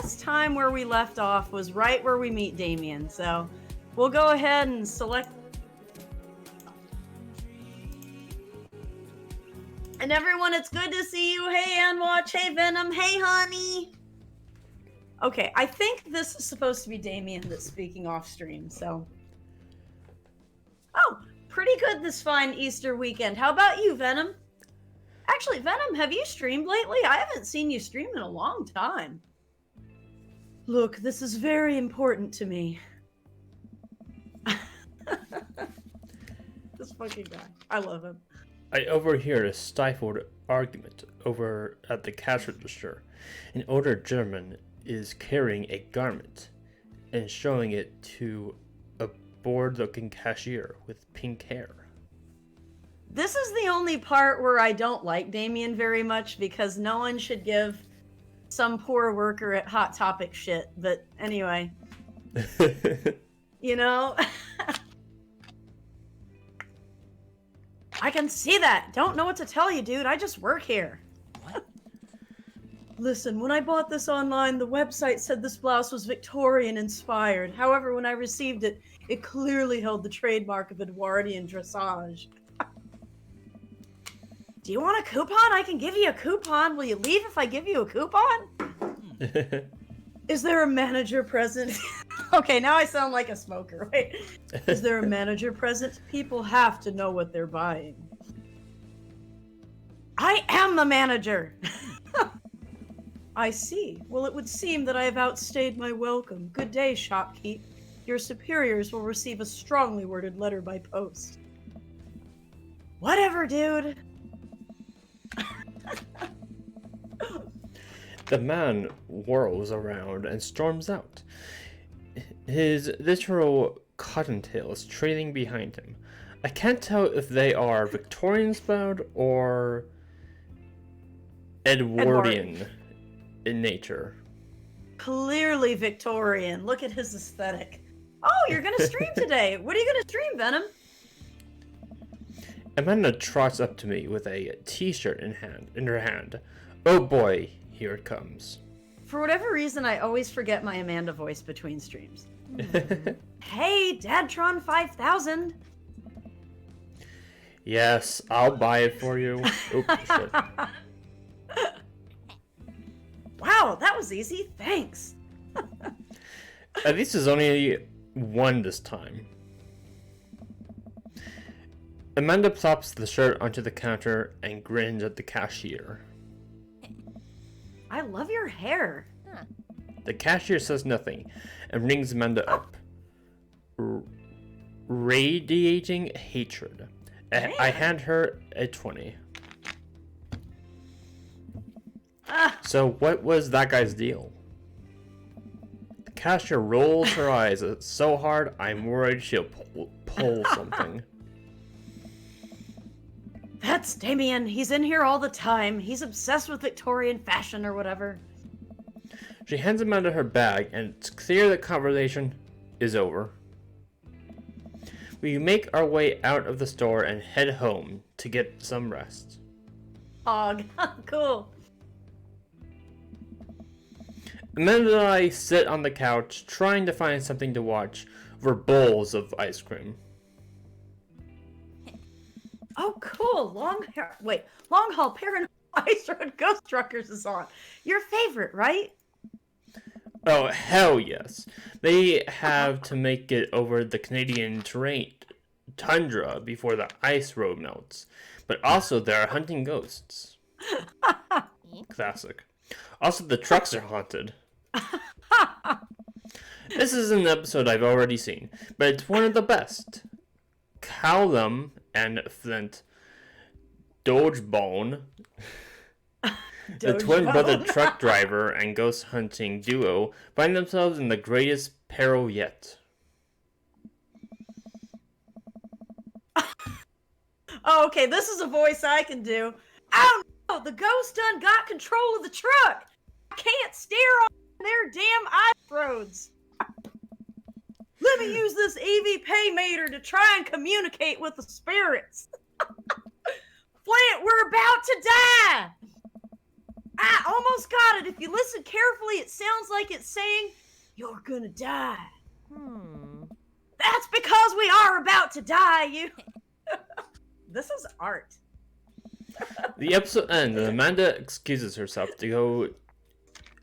last time where we left off was right where we meet Damien, so we'll go ahead and select. And everyone, it's good to see you. Hey, Anwatch. Hey, Venom. Hey, honey. Okay, I think this is supposed to be Damien that's speaking off stream, so. Oh, pretty good this fine Easter weekend. How about you, Venom? Actually, Venom, have you streamed lately? I haven't seen you stream in a long time. Look, this is very important to me. This fucking guy. I love him. I overhear a stifled argument over at the cash register. An older German is carrying a garment and showing it to a bored-looking cashier with pink hair. This is the only part where I don't like Damien very much, because no one should give some poor worker at Hot Topic shit, but anyway. You know? I can see that. Don't know what to tell you, dude. I just work here. What? Listen, when I bought this online, the website said this blouse was Victorian inspired. However, when I received it, it clearly held the trademark of Edwardian dressage. Do you want a coupon? I can give you a coupon. Will you leave if I give you a coupon? Is there a manager present? Okay, now I sound like a smoker. Wait. Is there a manager present? People have to know what they're buying. I am the manager! I see. Well, it would seem that I have outstayed my welcome. Good day, shopkeep. Your superiors will receive a strongly worded letter by post. Whatever, dude. The man whirls around and storms out. His literal cottontails trailing behind him. I can't tell if they are Victorian styled or Edwardian in nature. Clearly Victorian. Look at his aesthetic. Oh, you're gonna stream today. What are you gonna stream, Venom? Amanda trots up to me with a t-shirt in her hand. Oh boy, here it comes. For whatever reason, I always forget my Amanda voice between streams. Hey, Dadtron 5000. Yes, I'll buy it for you. Oops, shit. Wow, that was easy. Thanks. At least there's only one this time. Amanda plops the shirt onto the counter and grins at the cashier. I love your hair. The cashier says nothing and rings Amanda up, radiating hatred. I hand her a 20. So what was that guy's deal? The cashier rolls her eyes so hard I'm worried she'll pull something. That's Damien. He's in here all the time. He's obsessed with Victorian fashion or whatever. She hands Amanda her bag, and it's clear the conversation is over. We make our way out of the store and head home to get some rest. Hog. Cool. Amanda and I sit on the couch, trying to find something to watch over bowls of ice cream. Oh, cool. Long haul Paranoid Ice Road Ghost Truckers is on. Your favorite, right? Oh, hell yes. They have to make it over the Canadian tundra before the ice road melts. But also, they're hunting ghosts. Classic. Also, the trucks are haunted. This is an episode I've already seen, but it's one of the best. Callum and Flint Dodgebone, the twin brother truck driver and ghost hunting duo, find themselves in the greatest peril yet. Oh, okay, this is a voice I can do. Oh no, the ghost done got control of the truck. I can't steer on their damn ice roads. Let me use this EVP meter to try and communicate with the spirits. Flint, we're about to die! Ah, almost got it. If you listen carefully, it sounds like it's saying, "You're gonna die." That's because we are about to die, you. This is art. The episode ends, and Amanda excuses herself to go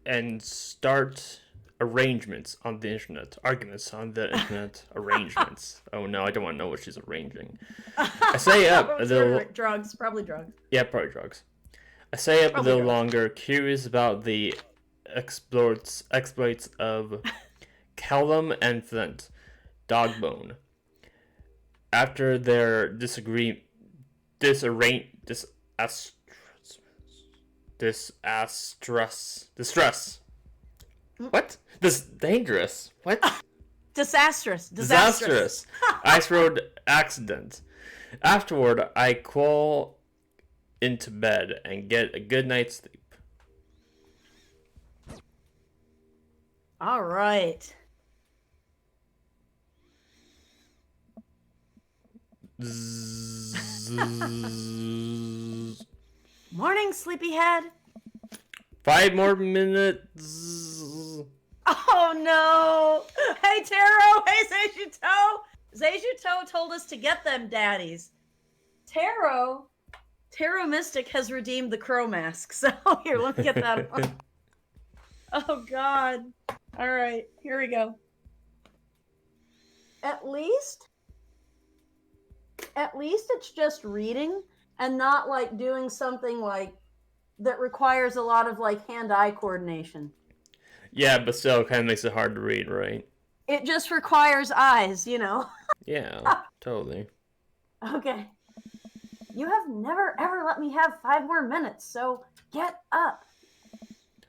and start arrangements on the internet. Arguments on the internet. Arrangements. Oh no, I don't want to know what she's arranging. I say up a little... Drugs, probably drugs. Yeah, probably drugs. I say up Probably a little drugs. longer, curious about the exploits of Callum and Flint, Dogbone. After their distress. What? This dangerous. What? Disastrous. Ice road accident. Afterward, I crawl into bed and get a good night's sleep. All right. Morning, sleepyhead. 5 more minutes. Oh no! Hey Taro! Hey Seishuto! Seishuto told us to get them daddies. Taro Mystic has redeemed the crow mask. So here, let me get that on. Oh god. Alright, here we go. At least it's just reading and not like doing something like that requires a lot of like hand-eye coordination. Yeah, but still, it kind of makes it hard to read, right? It just requires eyes, you know. Yeah, totally. Okay. You have never ever let me have 5 more minutes, so get up.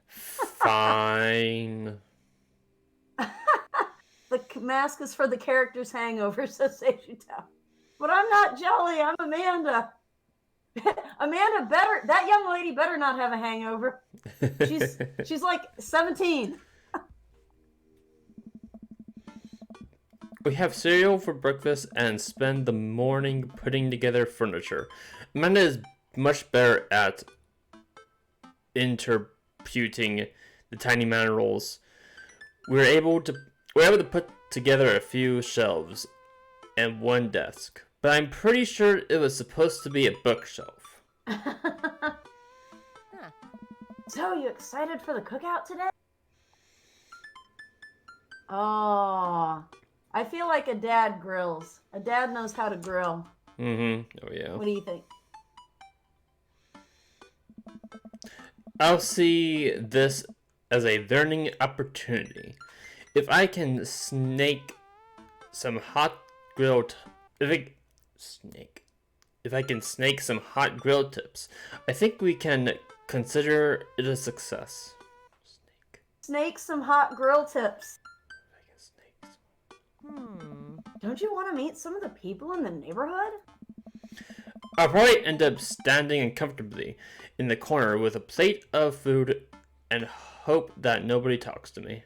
Fine. The mask is for the character's hangover, says Seishuto. But I'm not Jelly, I'm Amanda. Amanda that young lady better not have a hangover. She's like 17. We have cereal for breakfast and spend the morning putting together furniture. Amanda is much better at interpreting the tiny manuals. We're able to put together a few shelves and one desk, but I'm pretty sure it was supposed to be a bookshelf. So, you excited for the cookout today? Oh, I feel like a dad grills. A dad knows how to grill. Mm-hmm. Oh, yeah. What do you think? I'll see this as a learning opportunity. If I can snake some hot grilled... If I can snake some hot grill tips, I think we can consider it a success. Snake some hot grill tips. If I can snake some... Don't you want to meet some of the people in the neighborhood? I'll probably end up standing uncomfortably in the corner with a plate of food and hope that nobody talks to me.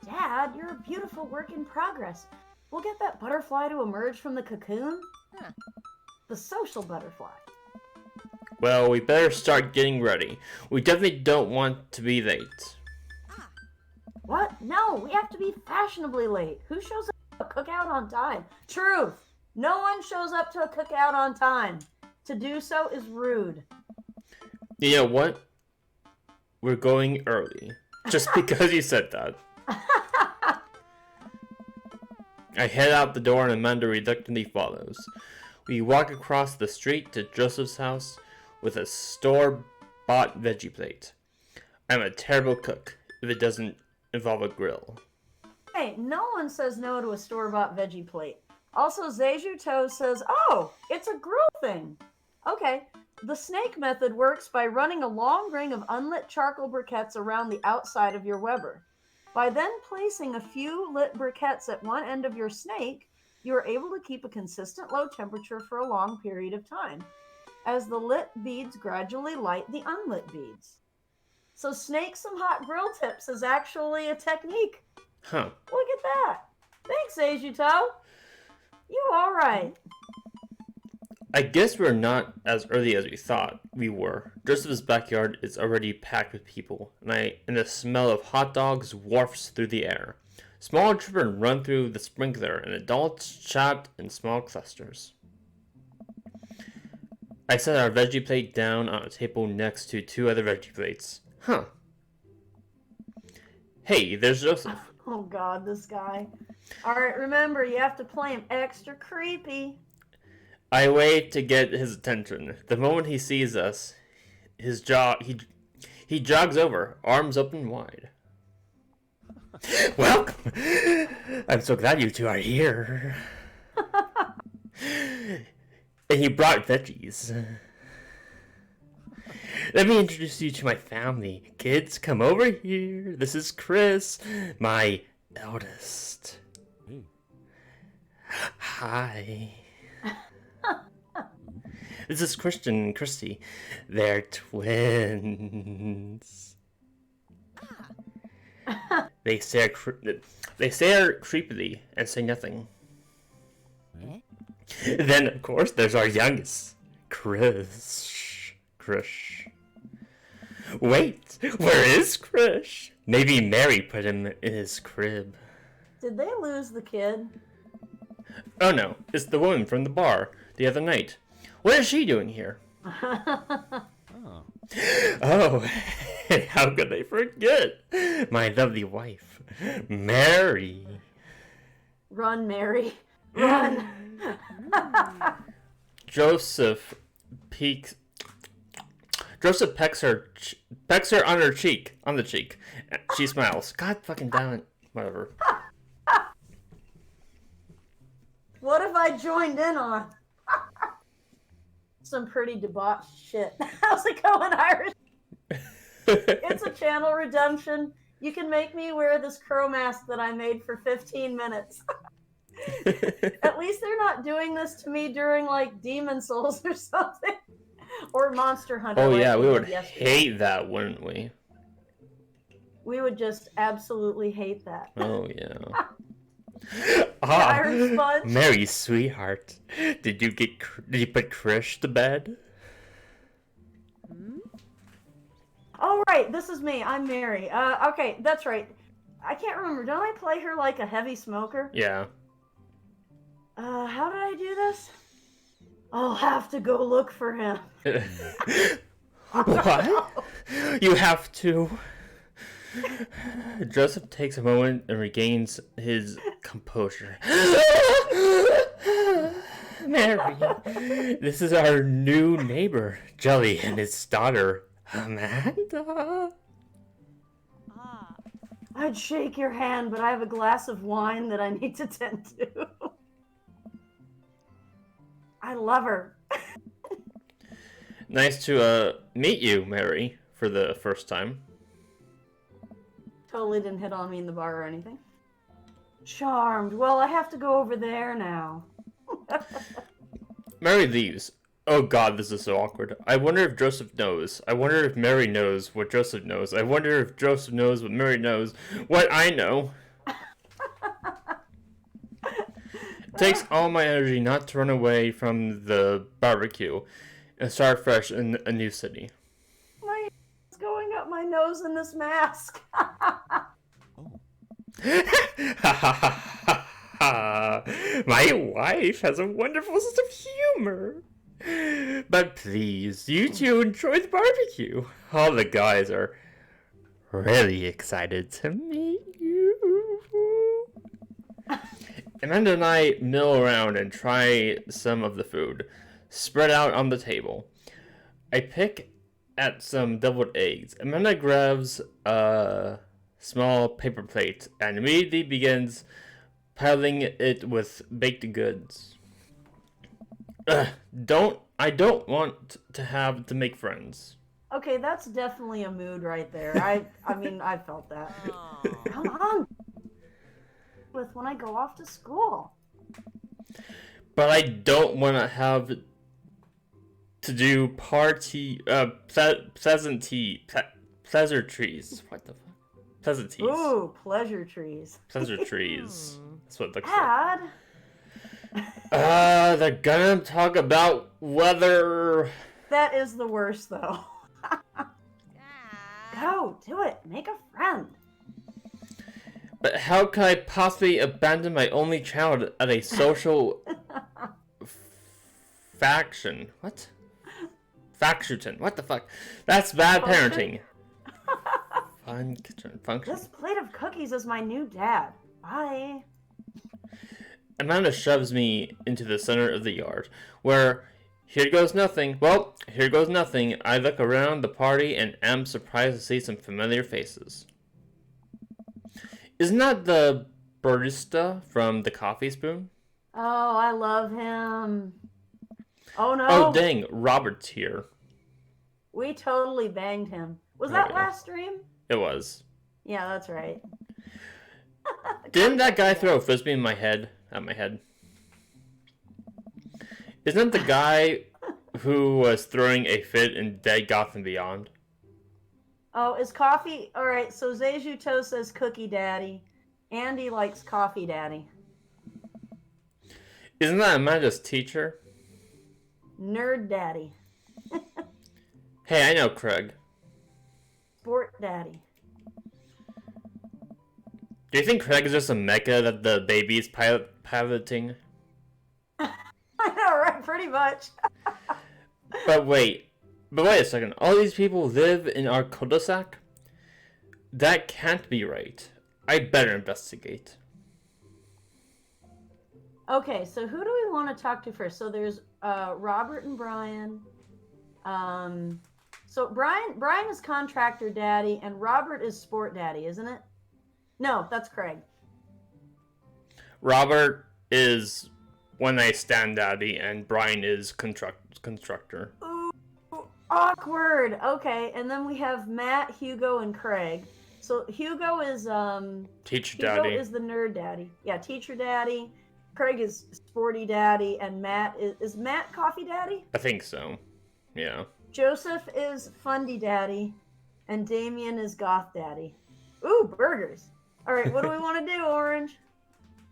Dad, you're a beautiful work in progress. We'll get that butterfly to emerge from the cocoon. The social butterfly. Well, we better start getting ready. We definitely don't want to be late. What? No, we have to be fashionably late. Who shows up to a cookout on time? Truth. No one shows up to a cookout on time. To do so is rude. You know what? We're going early. Just because you said that. I head out the door and Amanda reluctantly follows. We walk across the street to Joseph's house with a store-bought veggie plate. I'm a terrible cook if it doesn't involve a grill. Hey, no one says no to a store-bought veggie plate. Also, Seishuto says, oh, it's a grill thing. Okay, the snake method works by running a long ring of unlit charcoal briquettes around the outside of your Weber. By then placing a few lit briquettes at one end of your snake, you are able to keep a consistent low temperature for a long period of time, as the lit beads gradually light the unlit beads. So snake some hot grill tips is actually a technique. Huh. Look at that. Thanks, Seishuto. You all right? I guess we're not as early as we thought we were. Joseph's backyard is already packed with people, and the smell of hot dogs wafts through the air. Small children run through the sprinkler, and adults chat in small clusters. I set our veggie plate down on a table next to 2 other veggie plates. Huh. Hey, there's Joseph. Oh God, this guy. Alright, remember, you have to play him extra creepy. I wait to get his attention. The moment he sees us, he jogs over, arms open wide. Welcome! I'm so glad you two are here. And he brought veggies. Let me introduce you to my family. Kids, come over here. This is Chris, my eldest. Hi. This is Christian and Christy. They're twins. They stare creepily and say nothing. Then, of course, there's our youngest, Krish. Wait, where is Krish? Maybe Mary put him in his crib. Did they lose the kid? Oh no, it's the woman from the bar the other night. What is she doing here? Oh, how could I forget? My lovely wife, Mary. Run, Mary. Run. Joseph pecks her on her cheek, on the cheek. She smiles. God fucking damn it. Whatever. What have I joined in on? Some pretty debauched shit. How's it going, Irish? It's a channel redemption. You can make me wear this crow mask that I made for 15 minutes. At least they're not doing this to me during, like, Demon Souls or something. Or Monster Hunter. Oh, like yeah, we would yesterday. hate that, wouldn't we? We would just absolutely hate that. Oh, yeah. Irish Sponge. Mary, sweetheart, did you put Krish to bed? Oh, right, this is me. I'm Mary. Okay, that's right. I can't remember. Don't I play her like a heavy smoker? Yeah. How did I do this? I'll have to go look for him. What? You have to. Joseph takes a moment and regains his composure. Mary, this is our new neighbor, Jelly, and his daughter, Amanda. I'd shake your hand, but I have a glass of wine that I need to tend to. I love her. Nice to meet you, Mary, for the first time. Totally didn't hit on me in the bar or anything. Charmed. Well, I have to go over there now. Mary leaves. Oh god, this is so awkward. I wonder if Joseph knows. I wonder if Mary knows what Joseph knows. I wonder if Joseph knows what Mary knows. What I know. It takes all my energy not to run away from the barbecue and start fresh in a new city. My is going up my nose in this mask. My wife has a wonderful sense of humor. But please, you two enjoy the barbecue. All the guys are really excited to meet you. Amanda and I mill around and try some of the food spread out on the table. I pick at some deviled eggs. Amanda grabs a small paper plate and immediately begins piling it with baked goods. I don't want to have to make friends. Okay, that's definitely a mood right there. I mean, I felt that. Come on. With when I go off to school. But I don't want to have to do pleasantries. What the fuck? Pleasantries. Ooh, pleasure trees. Pleasantries. That's what it looks like. Dad, They're gonna talk about whether... That is the worst, though. Go, do it. Make a friend. But how could I possibly abandon my only child at a social... faction? What? Factuton. What the fuck? That's bad parenting. Function. This plate of cookies is my new dad. Bye. Amanda shoves me into the center of the yard, where here goes nothing. Well, here goes nothing. I look around the party and am surprised to see some familiar faces. Isn't that the barista from the Coffee Spoon? Oh, I love him. Oh no. Oh dang, Robert's here. We totally banged him. Was Oh, that yeah. last stream? It was. Yeah, that's right. Didn't that guy throw a frisbee in my head? At my head. Isn't that the guy who was throwing a fit in Dead Gotham Beyond? Oh, is coffee... Alright, so Zejuto says cookie daddy. Andy likes coffee daddy. Isn't that Amanda's teacher? Nerd daddy. Hey, I know Craig. Sport daddy. Do you think Craig is just a mecha that the baby is piloting? I know, right? Pretty much. But wait a second. All these people live in our cul-de-sac? That can't be right. I better investigate. Okay, so who do we want to talk to first? So there's Robert and Brian. So Brian is contractor daddy and Robert is sport daddy, isn't it? No, that's Craig. Robert is one night stand daddy and Brian is constructor. Ooh, awkward. Okay, and then we have Matt, Hugo, and Craig. So Hugo is Teacher Hugo daddy. is the nerd daddy. Yeah, teacher daddy. Craig is sporty daddy, and Matt is Matt coffee daddy? I think so. Yeah. Joseph is fundy daddy, and Damien is goth daddy. Ooh, burgers. All right, what do we want to do, Orange?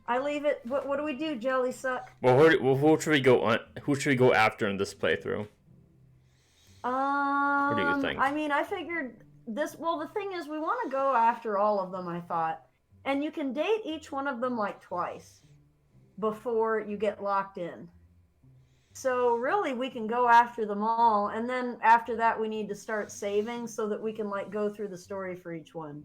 I leave it. What do we do, Jelly Suck? Well, who should we go on? Who should we go after in this playthrough? What do you think? I mean, I figured this. Well, the thing is, we want to go after all of them. I thought, and you can date each one of them like twice before you get locked in. So really, we can go after them all, and then after that, we need to start saving so that we can like go through the story for each one.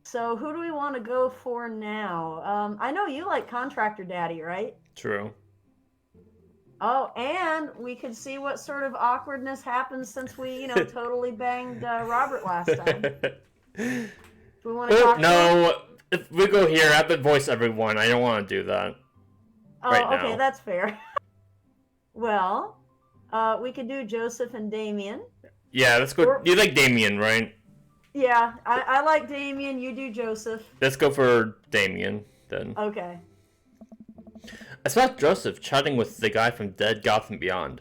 So who do we want to go for now? I know you like Contractor Daddy, right? True. Oh, and we could see what sort of awkwardness happens since we, totally banged Robert last time. Do we want to talk to him? No, if we go here, I have to voice everyone. I don't want to do that. Oh, right okay, now. that's fair. Well, we could do Joseph and Damien. Yeah, let's go. You like Damien, right? Yeah, I like Damien. You do Joseph. Let's go for Damien, then. Okay. I saw Joseph chatting with the guy from Dead Gotham Beyond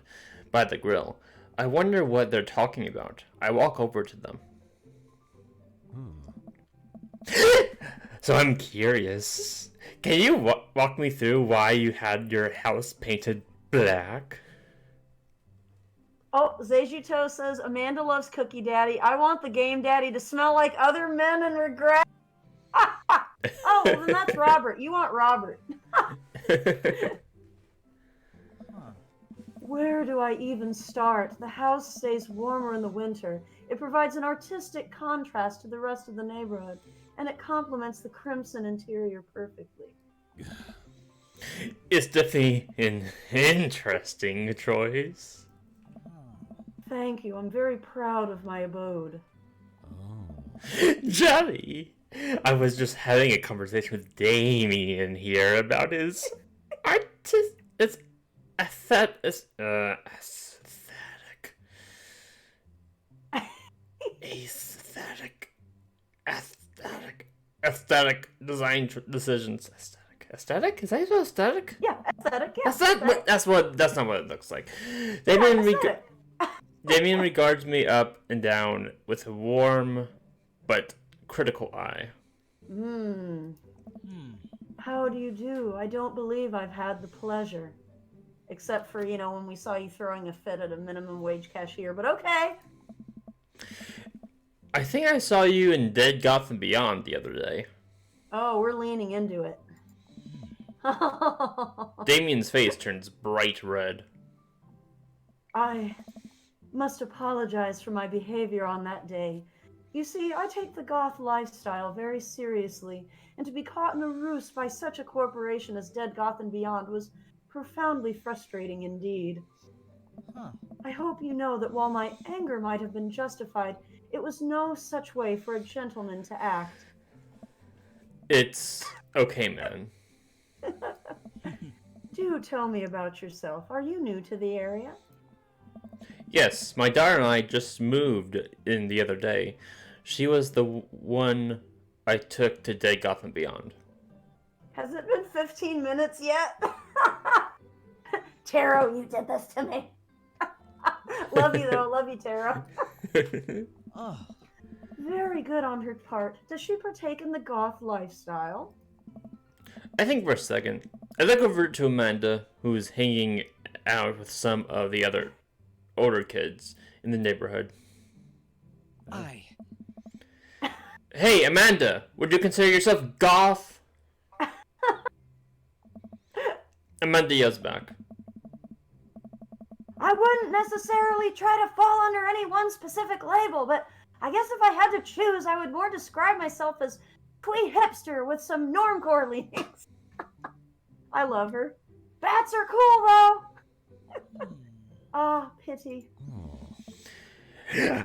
by the grill. I wonder what they're talking about. I walk over to them. So I'm curious. Can you walk me through why you had your house painted black? Oh, Zejuto says, Amanda loves Cookie Daddy. I want the game daddy to smell like other men and regret. Oh, well, then that's Robert. You want Robert. Where do I even start? The house stays warmer in the winter. It provides an artistic contrast to the rest of the neighborhood, and it complements the crimson interior perfectly. It's definitely an interesting choice. Thank you. I'm very proud of my abode. Johnny! I was just having a conversation with Damien here about his aesthetic design decisions. Aesthetic? Is that so aesthetic? Yeah, aesthetic. Yeah, That's not what it looks like. Damien regards me up and down with a warm but critical eye. How do you do? I don't believe I've had the pleasure. Except for, when we saw you throwing a fit at a minimum wage cashier, but okay. I think I saw you in Dead Gotham Beyond the other day. Oh, we're leaning into it. Damien's face turns bright red. I must apologize for my behavior on that day. You see, I take the goth lifestyle very seriously, and to be caught in a ruse by such a corporation as Dead Gotham Beyond was profoundly frustrating indeed. Huh. I hope you know that while my anger might have been justified, it was no such way for a gentleman to act. It's okay, man. Do tell me about yourself. Are you new to the area? Yes, my daughter and I just moved in the other day. She was the one I took to Dead Gotham Beyond. Has it been 15 minutes yet? Taro, you did this to me. Love you, though. Love you, Taro. Oh. Very good on her part. Does she partake in the goth lifestyle? I think for a second, I look over to Amanda, who's hanging out with some of the other older kids in the neighborhood. Aye. Hey, Amanda, would you consider yourself goth? Amanda yells back. I wouldn't necessarily try to fall under any one specific label, but I guess if I had to choose, I would more describe myself as twee hipster with some normcore leanings. I love her. Bats are cool, though. Ah, pity.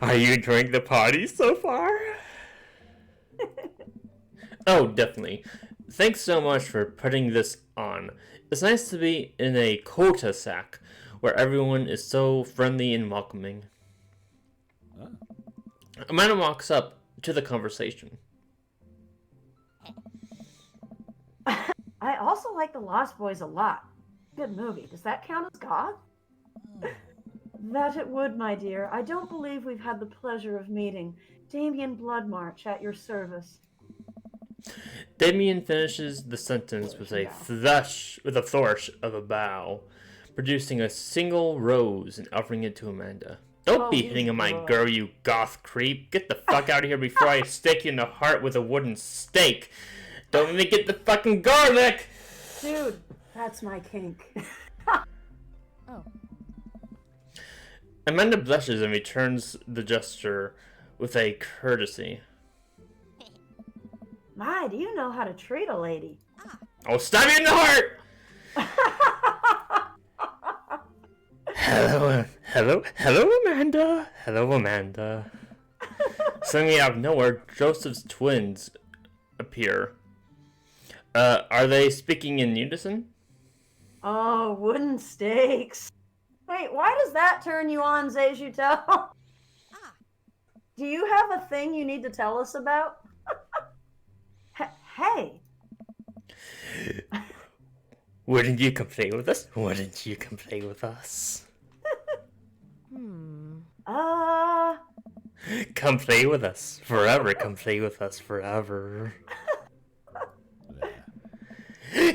Are you enjoying the party so far? Oh, definitely. Thanks so much for putting this on. It's nice to be in a cul-de-sac where everyone is so friendly and welcoming. Oh. Amanda walks up to the conversation. I also like The Lost Boys a lot. Good movie. Does that count as goth? That it would, my dear. I don't believe we've had the pleasure of meeting. Damien Bloodmarch at your service. Damien finishes the sentence with a flourish of a bow, producing a single rose and offering it to Amanda. Don't be hitting on my girl, you goth creep. Get the fuck out of here before I stick you in the heart with a wooden stake. Don't let me get the fucking garlic! Dude, that's my kink. Oh. Amanda blushes and returns the gesture with a courtesy. My, do you know how to treat a lady? I'll stab you in the heart! Hello, Amanda. Hello, Amanda. Suddenly out of nowhere, Joseph's twins appear. Are they speaking in unison? Oh, wooden stakes. Wait, why does that turn you on, Zayjutel? Do you have a thing you need to tell us about? Hey. Wouldn't you come play with us? Wouldn't you come play with us? Come play with us. Forever, come play with us forever.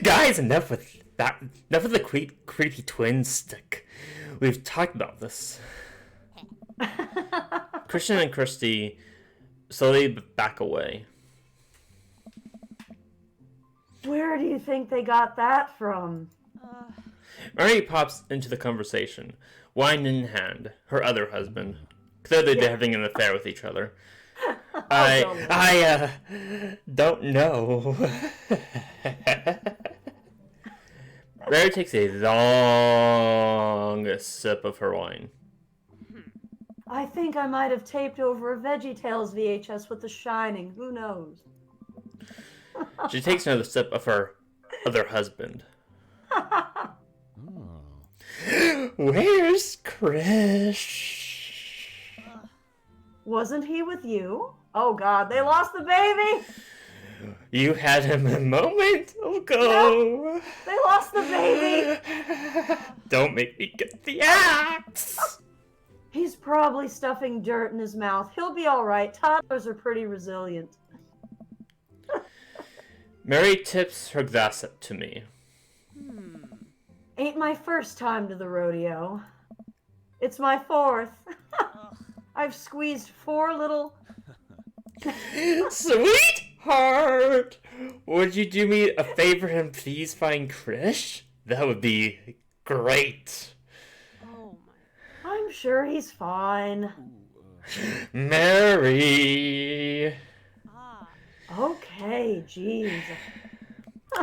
Guys, enough with that. Enough of the creepy twin stick. We've talked about this. Christian and Christy slowly back away. Where do you think they got that from? Mary pops into the conversation, wine in hand, her other husband. Clearly they're having an affair with each other. I don't know. Mary takes a long sip of her wine. I think I might have taped over a VeggieTales VHS with The Shining. Who knows? She takes another sip of her other husband. Where's Chris? Wasn't he with you? Oh God, they lost the baby! You had him a moment ago. Nope, they lost the baby! Don't make me get the axe! He's probably stuffing dirt in his mouth. He'll be alright. Toddlers are pretty resilient. Mary tips her glass up to me. Ain't my first time to the rodeo. It's my fourth. I've squeezed 4 little... Sweetheart! Would you do me a favor and please find Krish? That would be great. Oh my. I'm sure he's fine. Mary! Ah. Okay, jeez.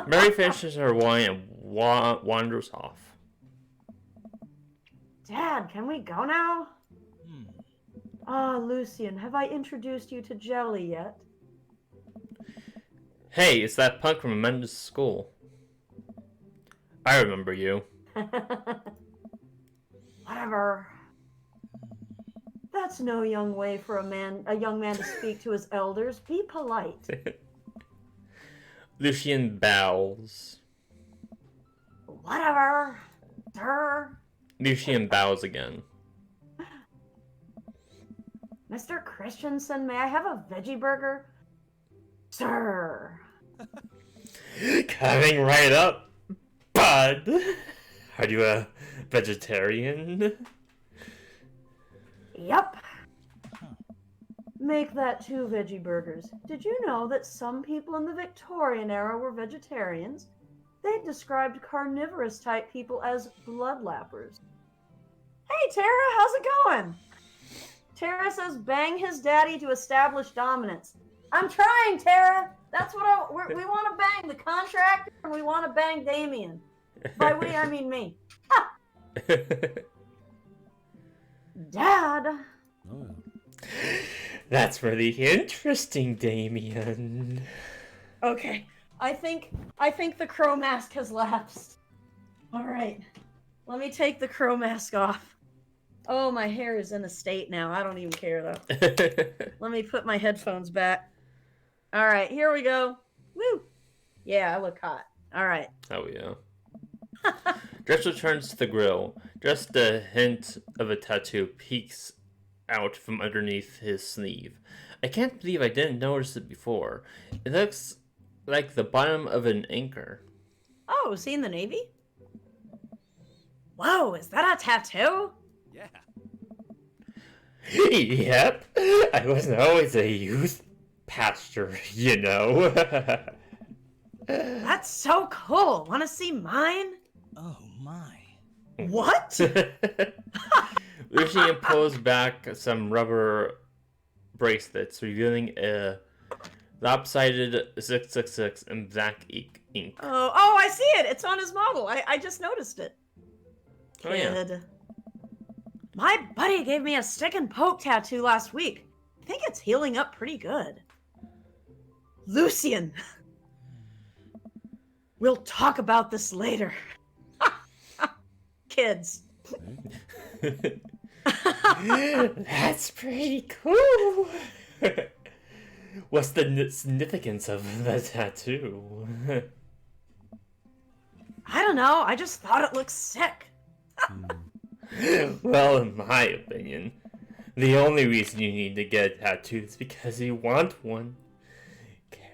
Mary finishes her wine and wanders off. Dad, can we go now? Ah, Lucian, have I introduced you to Jelly yet? Hey, it's that punk from Amanda's school. I remember you. Whatever. That's no young way for a young man to speak to his elders. Be polite. Lucian bows. Whatever, sir. Lucian bows again. Mr. Christensen, may I have a veggie burger? Sir. Coming right up, bud. Are you a vegetarian? Yep. Make that 2 veggie burgers. Did you know that some people in the Victorian era were vegetarians? They described carnivorous type people as bloodlappers. Hey Tara, how's it going? Tara says bang his daddy to establish dominance. I'm trying, Tara. That's what we want to bang the contractor and we want to bang Damien. By we, I mean me. Dad. Oh, That's really interesting, Damien. Okay, I think the crow mask has lapsed. All right, let me take the crow mask off. Oh, my hair is in a state now. I don't even care though. Let me put my headphones back. All right, here we go. Woo! Yeah, I look hot. All right. Oh yeah. Dress returns to the grill. Just a hint of a tattoo peeks out from underneath his sleeve. I can't believe I didn't notice it before. It looks like the bottom of an anchor. Oh, is he in the Navy? Whoa, is that a tattoo? yeah. Yep. I wasn't always a youth pastor, you know. That's so cool. Want to see mine? Oh my. What? Lucian pulls back some rubber bracelets, revealing a lopsided 666 in black ink. Oh, I see it. It's on his model. I just noticed it. Oh, yeah. Kid. My buddy gave me a stick and poke tattoo last week. I think it's healing up pretty good. Lucian. We'll talk about this later. Kids. That's pretty cool. What's the significance of the tattoo? I don't know. I just thought it looked sick. Well, in my opinion, the only reason you need to get a tattoo is because you want one.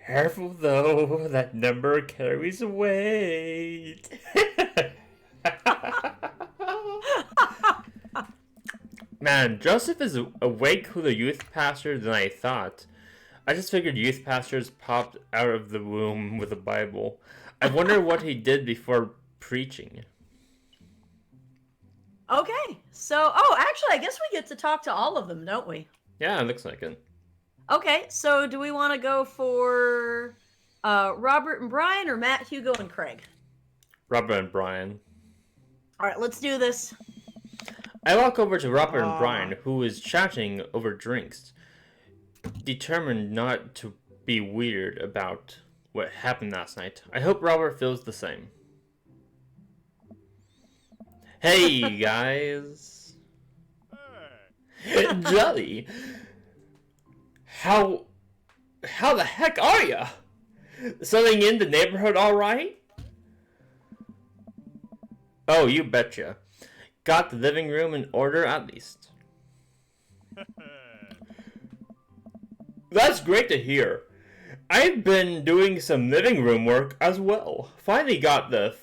Careful though, that number carries weight. Man, Joseph is a way cooler youth pastor than I thought. I just figured youth pastors popped out of the womb with a Bible. I wonder what he did before preaching. Okay, so, actually, I guess we get to talk to all of them, don't we? Yeah, it looks like it. Okay, so do we want to go for Robert and Brian or Matt, Hugo, and Craig? Robert and Brian. All right, let's do this. I walk over to Robert and Brian, who is chatting over drinks, determined not to be weird about what happened last night. I hope Robert feels the same. Hey, guys. Jolly. How the heck are ya? Settling in the neighborhood all right? Oh, you betcha. Got the living room in order at least. That's great to hear. I've been doing some living room work as well. Finally got the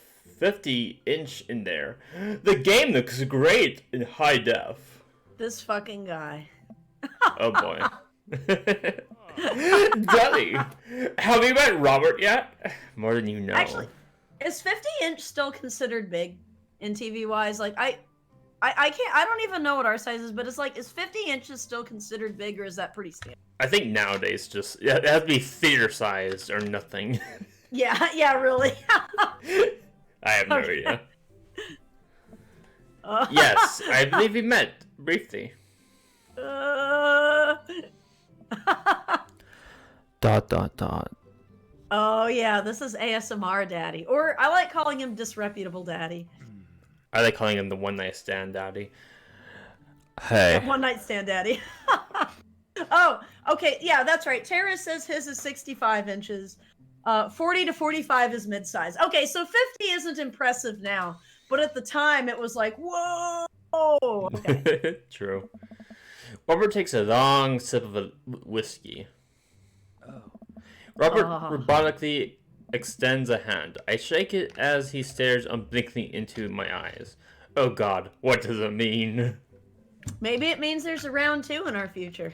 50-inch in there. The game looks great in high def. This fucking guy. Oh boy. Dudley, have you met Robert yet? More than you know. Actually, is 50-inch still considered big in TV wise? Like I can't. I don't even know what our size is, but it's like, is 50 inches still considered big, or is that pretty standard? I think nowadays just it has to be theater sized or nothing. Yeah, really. I have no Okay. idea. Yes, I believe we met briefly. Dot. Oh yeah, this is ASMR Daddy, or I like calling him Disreputable Daddy. I like calling him the one night stand daddy. Hey. One night stand Daddy. Oh, okay, yeah, that's right. Tara says his is 65 inches. 40 to 45 is mid-size. Okay, so 50 isn't impressive now, but at the time it was like, whoa. Okay. True. Robert takes a long sip of a whiskey. Oh. Robert Ah. robotically extends a hand. I shake it as he stares unblinkingly into my eyes. Oh god, what does it mean? Maybe it means there's a round 2 in our future.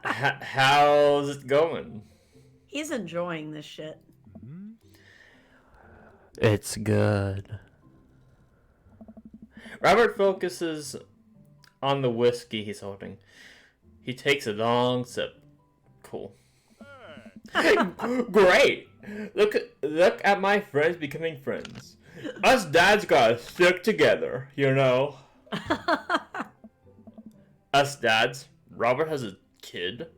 How's it going? He's enjoying this shit. It's good. Robert focuses on the whiskey he's holding. He takes a long sip. Cool. Great! Look at my friends becoming friends. Us dads gotta stick together, you know. Us dads. Robert has a kid.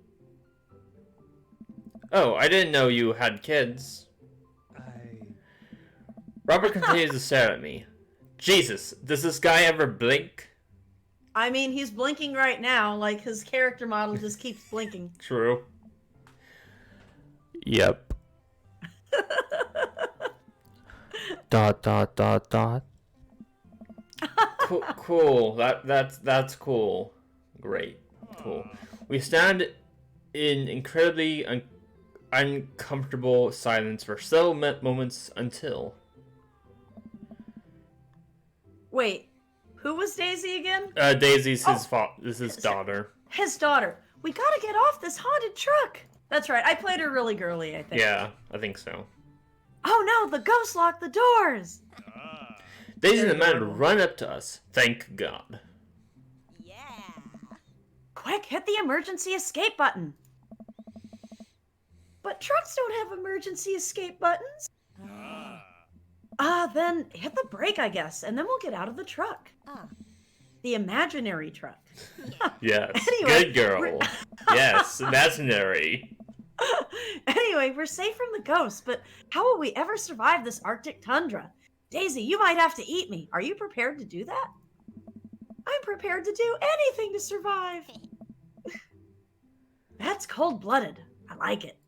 Oh, I didn't know you had kids. Robert continues to stare at me. Jesus, does this guy ever blink? I mean, he's blinking right now, like his character model just keeps blinking. True. Yep. Dot. Cool. That's cool. Great. Cool. We stand in incredibly uncomfortable silence for several moments until. Wait, who was Daisy again? Daisy's his daughter. His daughter. We gotta get off this haunted truck. That's right, I played her really girly, I think. Yeah, I think so. Oh no, the ghost locked the doors! Daisy and the man run up to us. Thank God. Yeah. Quick, hit the emergency escape button. But trucks don't have emergency escape buttons. Then hit the brake, I guess, and then we'll get out of the truck. The imaginary truck. Yes. Anyway, Good girl. Yes, imaginary. Anyway, we're safe from the ghosts, but how will we ever survive this Arctic tundra? Daisy, you might have to eat me. Are you prepared to do that? I'm prepared to do anything to survive. That's cold-blooded. I like it.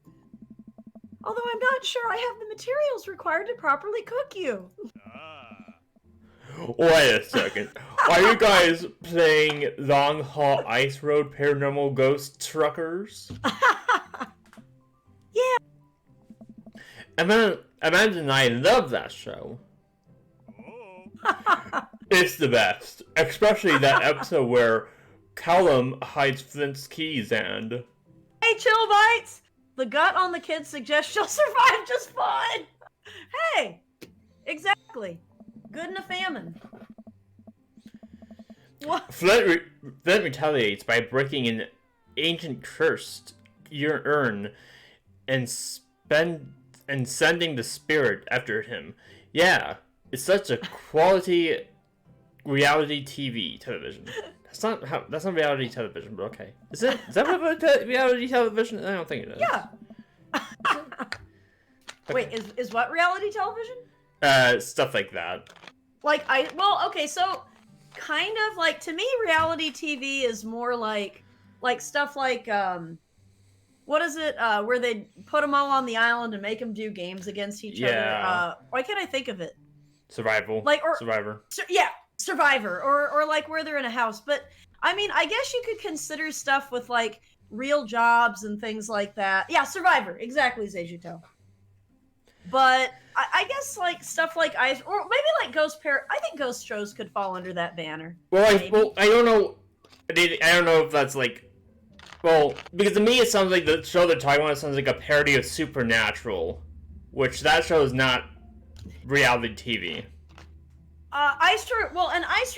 Although I'm not sure I have the materials required to properly cook you. Wait a second. Are you guys playing Long Haul Ice Road Paranormal Ghost Truckers? Yeah. Amanda and I love that show. It's the best. Especially that episode where Callum hides Flint's keys and... Hey, Chill Bites! The gut on the kid suggests she'll survive just fine. Hey, exactly. Good in a famine. What? Flint retaliates by breaking an ancient cursed urn and sending the spirit after him. Yeah, it's such a quality reality television. That's not reality television, but okay. Is that what reality television? I don't think it is. Yeah. Wait, is what reality television? Stuff like that. Like, okay, so kind of like, to me, reality TV is more like stuff like, what is it, where they put them all on the island and make them do games against each other. Why can't I think of it? Survival. Survivor. Yeah, Survivor, or like where they're in a house. But, I mean, I guess you could consider stuff with, like, real jobs and things like that. Yeah, Survivor, exactly, Zayjuto. But I guess like stuff like Ice, or maybe like I think ghost shows could fall under that banner. Well, I maybe. don't know. I don't know if that's like. Well, because to me it sounds like the show they're talking about sounds like a parody of Supernatural, which that show is not reality TV. Ice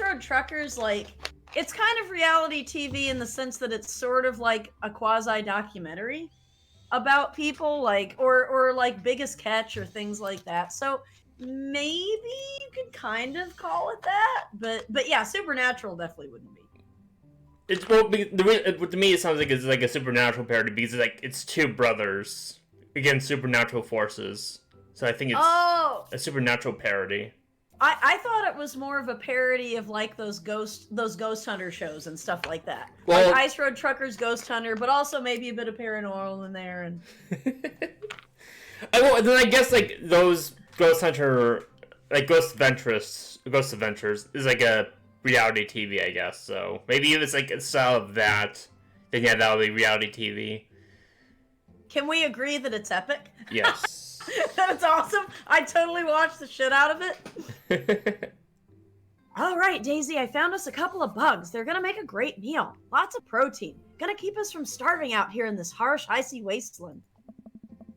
Road Truckers, like, it's kind of reality TV in the sense that it's sort of like a quasi documentary about people, like, or like Biggest Catch or things like that. So maybe you could kind of call it that, but yeah, Supernatural definitely wouldn't be. It's well, to me it sounds like it's like a Supernatural parody because it's two brothers against supernatural forces. So I think it's a Supernatural parody. I thought it was more of a parody of like those ghost hunter shows and stuff like that. Well, like Ice Road Truckers, Ghost Hunter, but also maybe a bit of paranormal in there. And then I guess like those Ghost Hunter, like Ghost Adventures is like a reality TV, I guess. So maybe if it's like a style of that, then yeah, that'll be reality TV. Can we agree that it's epic? Yes. That it's awesome. I totally watched the shit out of it. All right, Daisy, I found us a couple of bugs. They're gonna make a great meal. Lots of protein. Gonna keep us from starving out here in this harsh, icy wasteland.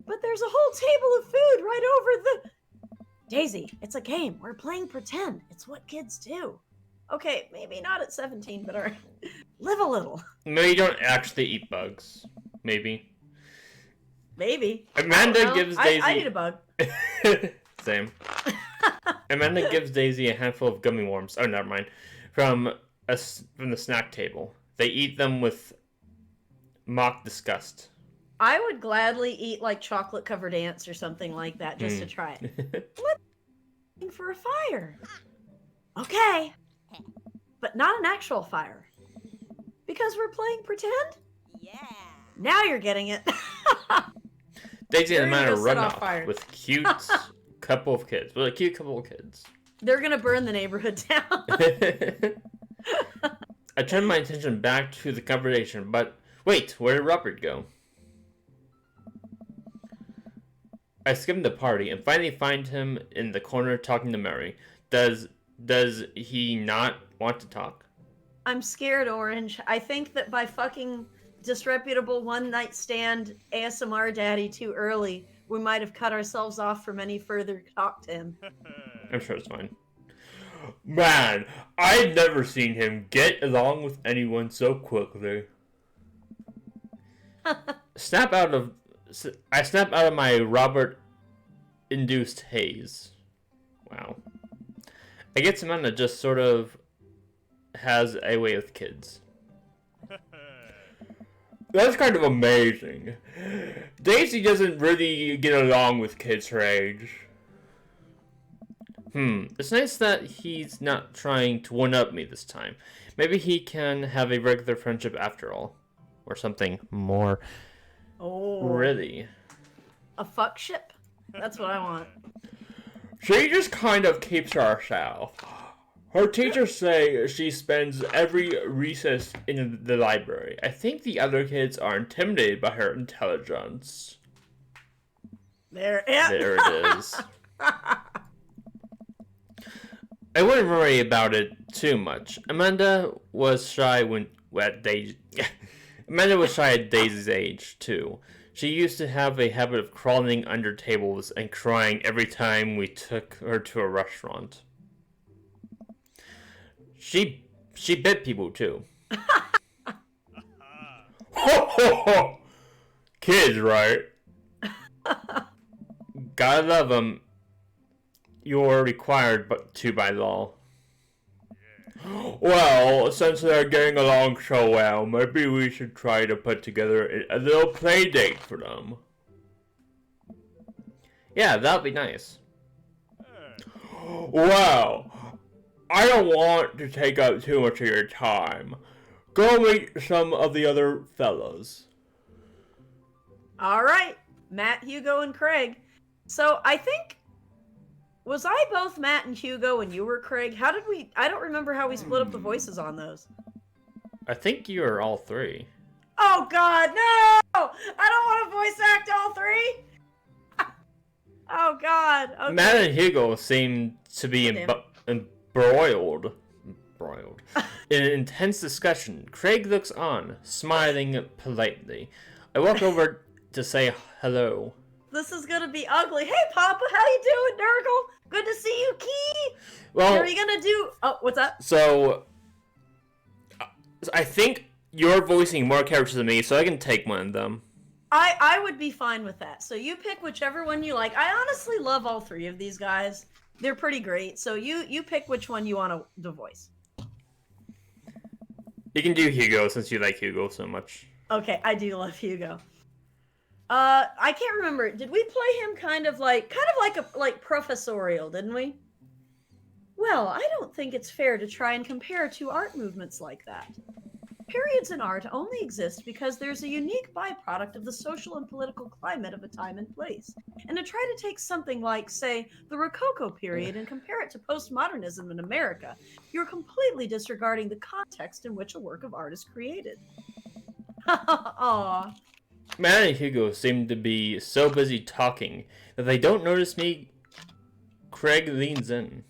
But there's a whole table of food right over the... Daisy, it's a game. We're playing pretend. It's what kids do. Okay, maybe not at 17, but alright. Live a little. Maybe you don't actually eat bugs. Maybe. Maybe. Amanda gives Daisy... I need a bug. Same. Amanda gives Daisy a handful of gummy worms. Oh, never mind. From the snack table. They eat them with mock disgust. I would gladly eat like chocolate-covered ants or something like that just to try it. Let's for a fire. Okay. But not an actual fire. Because we're playing pretend? Yeah. Now you're getting it. Daisy and Amanda go run set off off fire. with a cute couple of kids. They're gonna burn the neighborhood down. I turn my attention back to the conversation, but wait, where did Robert go? I skim the party and finally find him in the corner talking to Mary. Does he not want to talk? I'm scared, Orange. I think that by fucking disreputable one-night stand ASMR daddy too early, we might have cut ourselves off from any further talk to him. I'm sure it's fine. Man, I've never seen him get along with anyone so quickly. I snap out of my Robert-induced haze. Wow. I guess Amanda just sort of has a way with kids. That's kind of amazing. Daisy doesn't really get along with kids her age. It's nice that he's not trying to one-up me this time. Maybe he can have a regular friendship after all. Or something more... really. A fuck ship? That's what I want. She just kind of keeps to herself. Her teachers say she spends every recess in the library. I think the other kids are intimidated by her intelligence. There it is. I wouldn't worry about it too much. Amanda was shy at Daisy's age too. She used to have a habit of crawling under tables and crying every time we took her to a restaurant. She bit people too. Ho ho ho! Kids, right? Gotta love them. You're required to by law. Well, since they're getting along so well, maybe we should try to put together a little play date for them. Yeah, that'd be nice. Well, I don't want to take up too much of your time. Go meet some of the other fellas. All right, Matt, Hugo, and Craig. So I think... Was I both Matt and Hugo and you were Craig? How did we... I don't remember how we split up the voices on those. I think you are all three. Oh God, no! I don't want to voice act all three. Oh God. Okay. Matt and Hugo seem to be embroiled in an intense discussion. Craig looks on, smiling politely. I walk over to say hello. This is gonna be ugly. Hey, Papa, how you doing, Nurgle? Good to see you, Key. Well, Are you gonna do? Oh, what's up? So, I think you're voicing more characters than me, so I can take one of them. I would be fine with that. So you pick whichever one you like. I honestly love all three of these guys. They're pretty great. So you pick which one you want to voice. You can do Hugo since you like Hugo so much. Okay, I do love Hugo. I can't remember. Did we play him kind of like professorial, didn't we? Well, I don't think it's fair to try and compare two art movements like that. Periods in art only exist because there's a unique byproduct of the social and political climate of a time and place. And to try to take something like, say, the Rococo period and compare it to postmodernism in America, you're completely disregarding the context in which a work of art is created. Aww. Matt and Hugo seem to be so busy talking that they don't notice me. Craig leans in.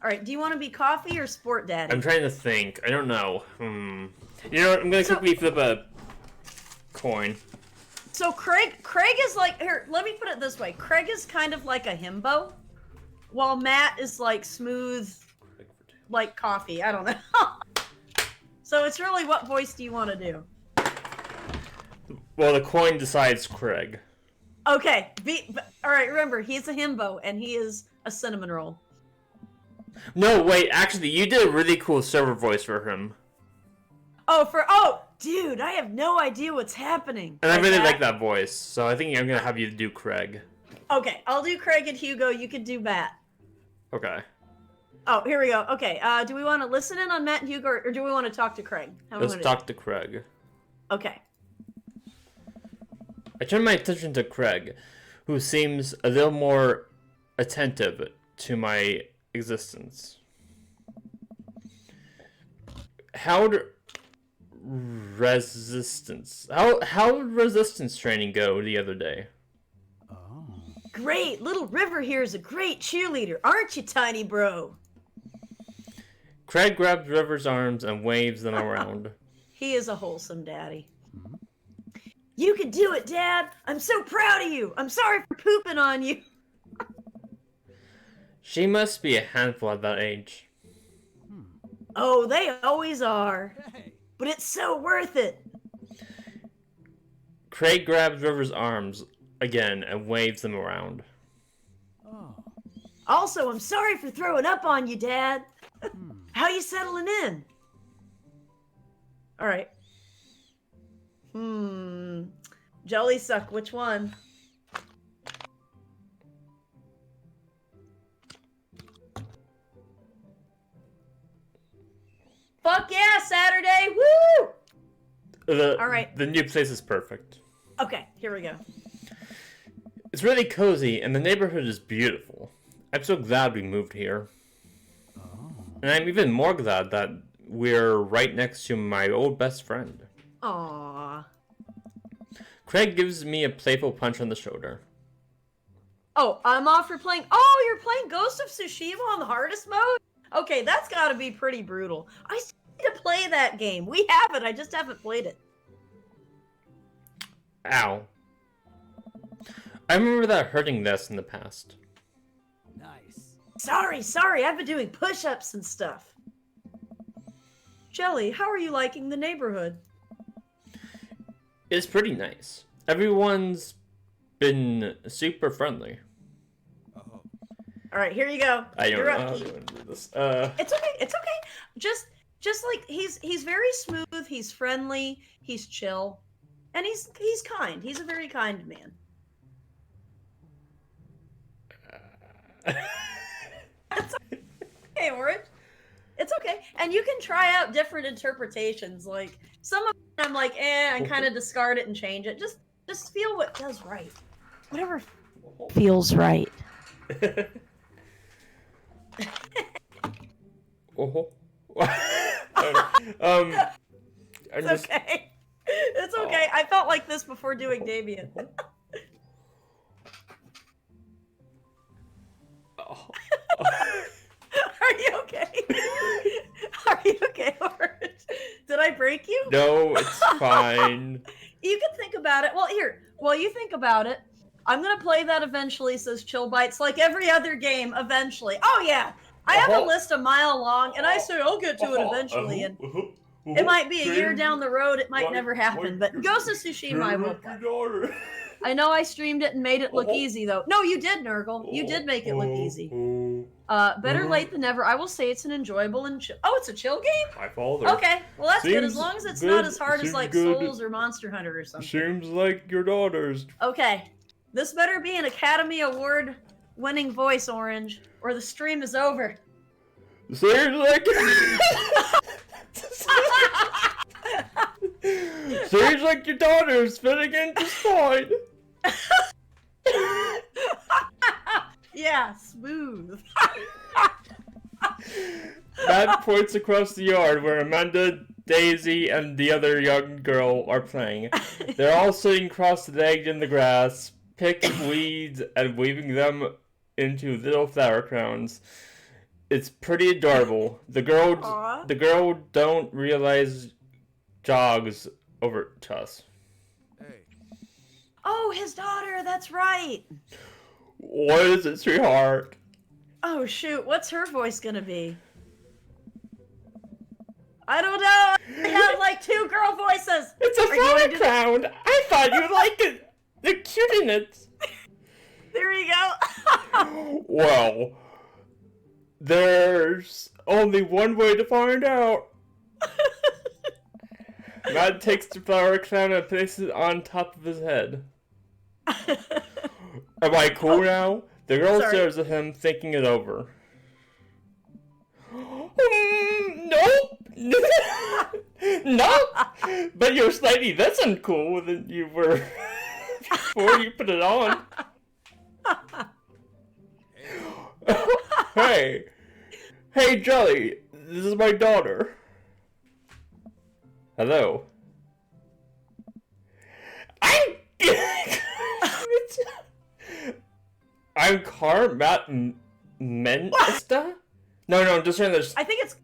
Alright, do you want to be coffee or sport daddy? I'm trying to think. I don't know. You know what? I'm gonna quickly flip a coin. So Craig is like, here, let me put it this way. Craig is kind of like a himbo, while Matt is like smooth, like coffee. I don't know. So it's really, what voice do you want to do? Well, the coin decides Craig. Okay, alright, remember, he's a himbo, and he is a cinnamon roll. No, wait, actually, you did a really cool server voice for him. Oh, dude, I have no idea what's happening. And I really like that voice, so I think I'm gonna have you do Craig. Okay, I'll do Craig and Hugo, you can do Matt. Okay. Oh, here we go. Okay, do we want to listen in on Matt and Hugo, or do we want to talk to Craig? Let's talk to Craig. Okay. I turn my attention to Craig, who seems a little more attentive to my existence. How'd resistance training go the other day? Oh. Great! Little River here is a great cheerleader, aren't you, tiny bro? Craig grabs River's arms and waves them around. He is a wholesome daddy. You can do it, Dad! I'm so proud of you! I'm sorry for pooping on you! She must be a handful at that age. Oh, they always are. Hey. But it's so worth it! Craig grabs River's arms again and waves them around. Oh. Also, I'm sorry for throwing up on you, Dad! How you settling in? Alright. Jelly suck, which one? Fuck yeah, Saturday! Woo! All right. The new place is perfect. Okay, here we go. It's really cozy and the neighborhood is beautiful. I'm so glad we moved here. Oh. And I'm even more glad that we're right next to my old best friend. Aww. Craig gives me a playful punch on the shoulder. Oh, I'm off for playing. Oh, you're playing Ghost of Tsushima on the hardest mode? Okay, that's gotta be pretty brutal. I still need to play that game. We have it, I just haven't played it. Ow. I remember that hurting this in the past. Nice. Sorry, I've been doing push-ups and stuff. Jelly, how are you liking the neighborhood? It's pretty nice. Everyone's been super friendly. Oh. Alright, here you go. I don't You're know up, how Keith. to do this. It's okay. Just like he's very smooth, he's friendly, he's chill, and he's kind. He's a very kind man. It's okay, Orange. It's okay. And you can try out different interpretations. Like some of them I'm like, I kind of discard it and change it. Just feel what does right. Whatever feels right. Oh. I'm It's just okay. It's okay. I felt like this before doing Damien. Oh. Are you okay? Are you okay, Orange? Did I break you? No, it's fine. You can think about it. Well, here, while you think about it, I'm gonna play that eventually, says Chill Bites, like every other game, eventually. Oh yeah! I have a list a mile long, and I say I'll get to it eventually, and it might be a year down the road, it might never happen, but Ghost of Tsushima I will play. I know I streamed it and made it look easy, though. No, you did, Nurgle. You did make it look easy. Better late than never. I will say it's an enjoyable and chill. Oh, it's a chill game? My father. Okay, well that's good, as Seems long as it's good. not as hard as Seems like good. Souls or Monster Hunter or something. Seems like your daughter's. Okay, this better be an Academy Award winning voice, Orange, or the stream is over. Seems like. Seems like your daughter's fitting in just fine. Yeah, smooth. Matt points across the yard where Amanda, Daisy, and the other young girl are playing. They're all sitting cross-legged in the grass, picking weeds and weaving them into little flower crowns. It's pretty adorable. The girl don't realize jogs over to us. Hey. Oh, his daughter, that's right. What is it, sweetheart? Oh shoot, what's her voice gonna be? I don't know. I have like 2 girl voices. It's a flower crown. I thought you liked it. The cute in it. There you go. Well, there's only one way to find out. Matt takes the flower crown and places it on top of his head. Am I cool now? The girl stares at him, thinking it over. Nope! Nope! But you're slightly less uncool than you were before you put it on. Hey! Hey, Jelly! This is my daughter. Hello. I'm Carmenista? No, just saying this. I think it's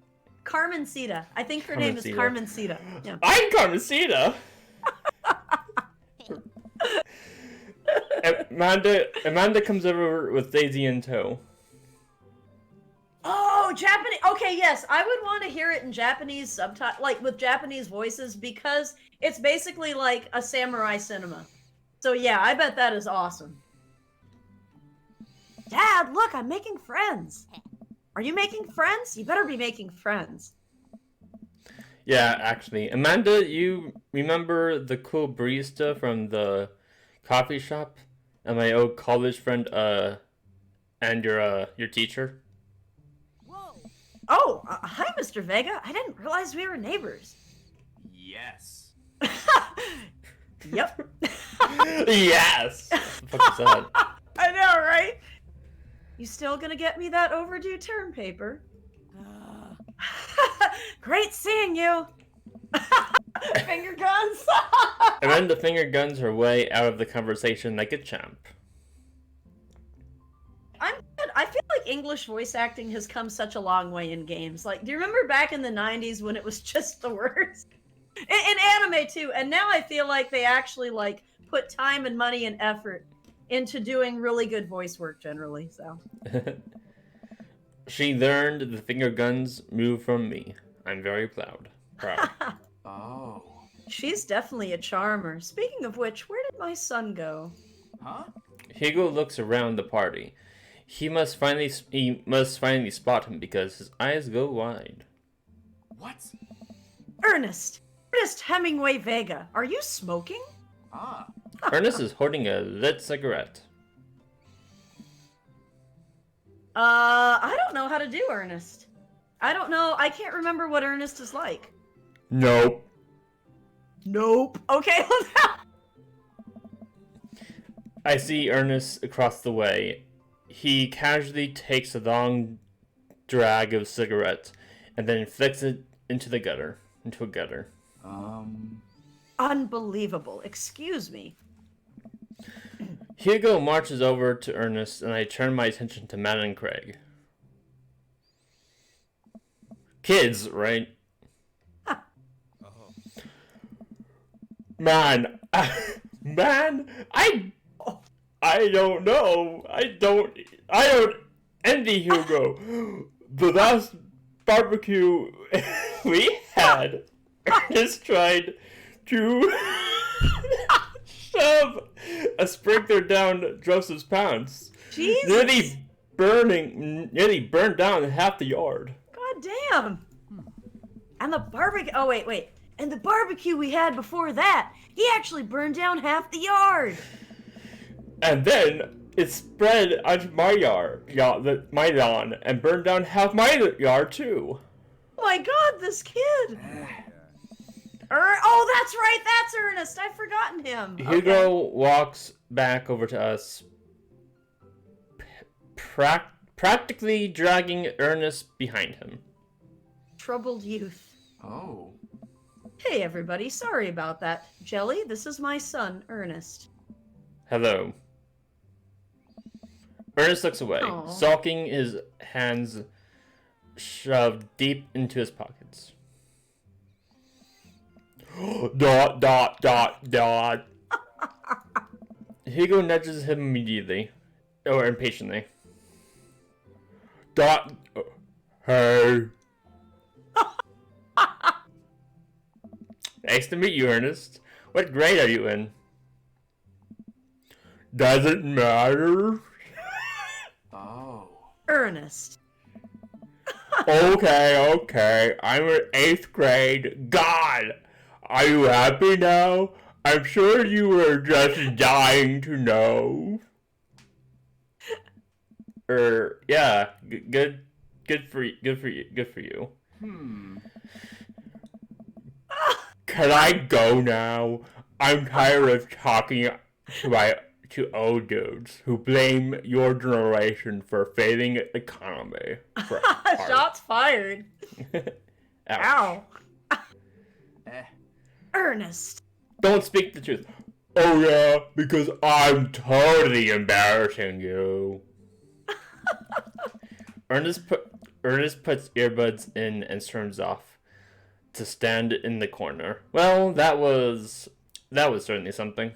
Carmencita. I think her name is Carmencita. Yeah. I'm Carmencita! Amanda comes over with Daisy in tow. Oh, Japanese. Okay, yes, I would want to hear it in Japanese subtitle, like with Japanese voices, because it's basically like a samurai cinema. So yeah, I bet that is awesome. Dad, look, I'm making friends. Are you making friends? You better be making friends. Yeah, actually. Amanda, you remember the cool barista from the coffee shop? And my old college friend, and your teacher? Whoa. Oh, hi, Mr. Vega. I didn't realize we were neighbors. Yes. Yep. Yes! What the fuck is that? I know, right? You still gonna get me that overdue term paper? Great seeing you. Finger guns. Amanda finger guns her way out of the conversation like a champ. I'm good. I feel like English voice acting has come such a long way in games. Like, do you remember back in the 90s when it was just the worst? In anime too. And now I feel like they actually like put time and money and effort into doing really good voice work generally, so. She learned the finger guns move from me. I'm very proud. Oh. She's definitely a charmer. Speaking of which, where did my son go? Huh? Hugo looks around the party. He must finally spot him because his eyes go wide. What? Ernest Hemingway Vega. Are you smoking? Ah. Ernest is holding a lit cigarette. I don't know how to do Ernest. I don't know. I can't remember what Ernest is like. Nope. Nope. Okay. I see Ernest across the way. He casually takes a long drag of cigarette and then flicks it into a gutter. Unbelievable. Excuse me. Hugo marches over to Ernest, and I turn my attention to Matt and Craig. Kids, right? Man, I don't know. I don't envy Hugo. The last barbecue we had, Ernest tried to shove a sprinkler down Joseph's pants. Jesus. Nearly burned down half the yard. God damn. And the barbecue. Oh, wait. And the barbecue we had before that, he actually burned down half the yard. And then it spread onto my my lawn, and burned down half my yard too. Oh my God, this kid. Oh, that's right. That's Ernest. I've forgotten him. Hugo walks back over to us, practically dragging Ernest behind him. Troubled youth. Oh. Hey, everybody. Sorry about that. Jelly, this is my son, Ernest. Hello. Ernest looks away, Aw. sulking, his hands shoved deep into his pockets. Dot, dot, dot, dot. Hugo nudges him immediately, or impatiently. Dot. Hey. Nice to meet you, Ernest. What grade are you in? Doesn't matter. Oh. Ernest. Okay. I'm in 8th grade. God! Are you happy now? I'm sure you were just dying to know. Yeah. Good for you. Can I go now? I'm tired of talking to old dudes who blame your generation for failing economy. For art. Shots fired. Ouch. Ow. Ernest. Don't speak the truth. Oh yeah, because I'm totally embarrassing you. Ernest puts earbuds in and storms off to stand in the corner. Well, that was certainly something.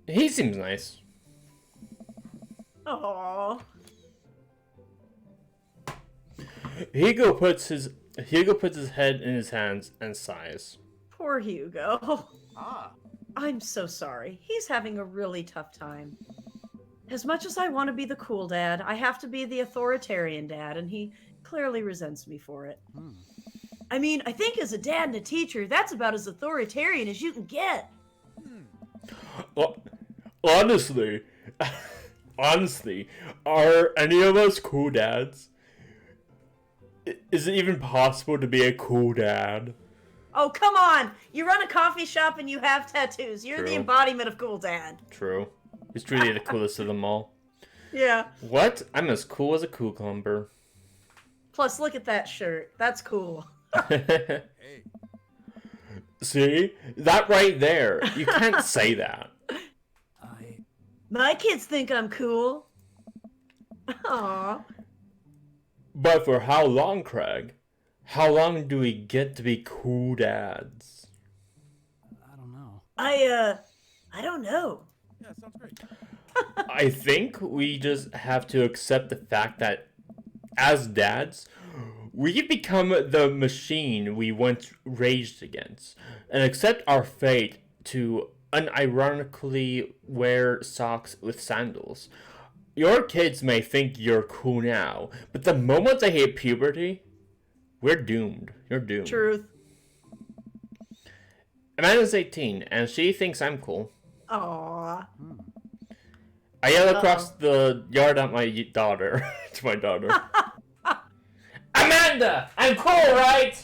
He seems nice. Aww. Hugo puts his head in his hands and sighs. Poor Hugo. Ah. I'm so sorry. He's having a really tough time. As much as I want to be the cool dad, I have to be the authoritarian dad, and he clearly resents me for it. I mean, I think as a dad and a teacher, that's about as authoritarian as you can get. Well, honestly, are any of us cool dads? Is it even possible to be a cool dad? Oh, come on! You run a coffee shop and you have tattoos. You're True. the embodiment of cool dad. True. He's truly the coolest of them all. Yeah. What? I'm as cool as a cucumber. Plus, look at that shirt. That's cool. See? That right there. You can't say that. My kids think I'm cool. Aww. But for how long, Craig? How long do we get to be cool dads? I don't know. I don't know. Yeah, sounds great. I think we just have to accept the fact that as dads, we become the machine we once raged against, and accept our fate to unironically wear socks with sandals. Your kids may think you're cool now, but the moment they hit puberty, we're doomed. You're doomed. Truth. Amanda's 18, and she thinks I'm cool. Aww. I yell across the yard at my daughter. To my daughter. Amanda! I'm cool, right?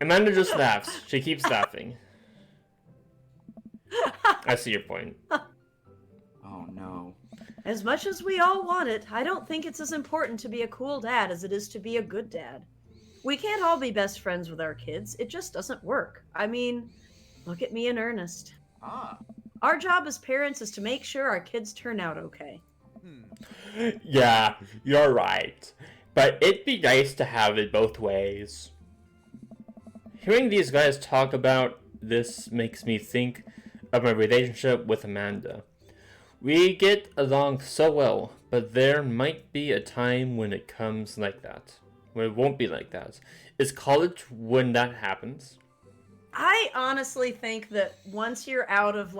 Amanda just laughs. She keeps laughing. I see your point. Oh no. As much as we all want it, I don't think it's as important to be a cool dad as it is to be a good dad. We can't all be best friends with our kids. It just doesn't work. I mean, look at me and Ernest. Ah. Our job as parents is to make sure our kids turn out okay. Yeah, you're right. But it'd be nice to have it both ways. Hearing these guys talk about this makes me think of my relationship with Amanda. We get along so well, but there might be a time when it comes like that. When it won't be like that. Is college when that happens? I honestly think that once you're out of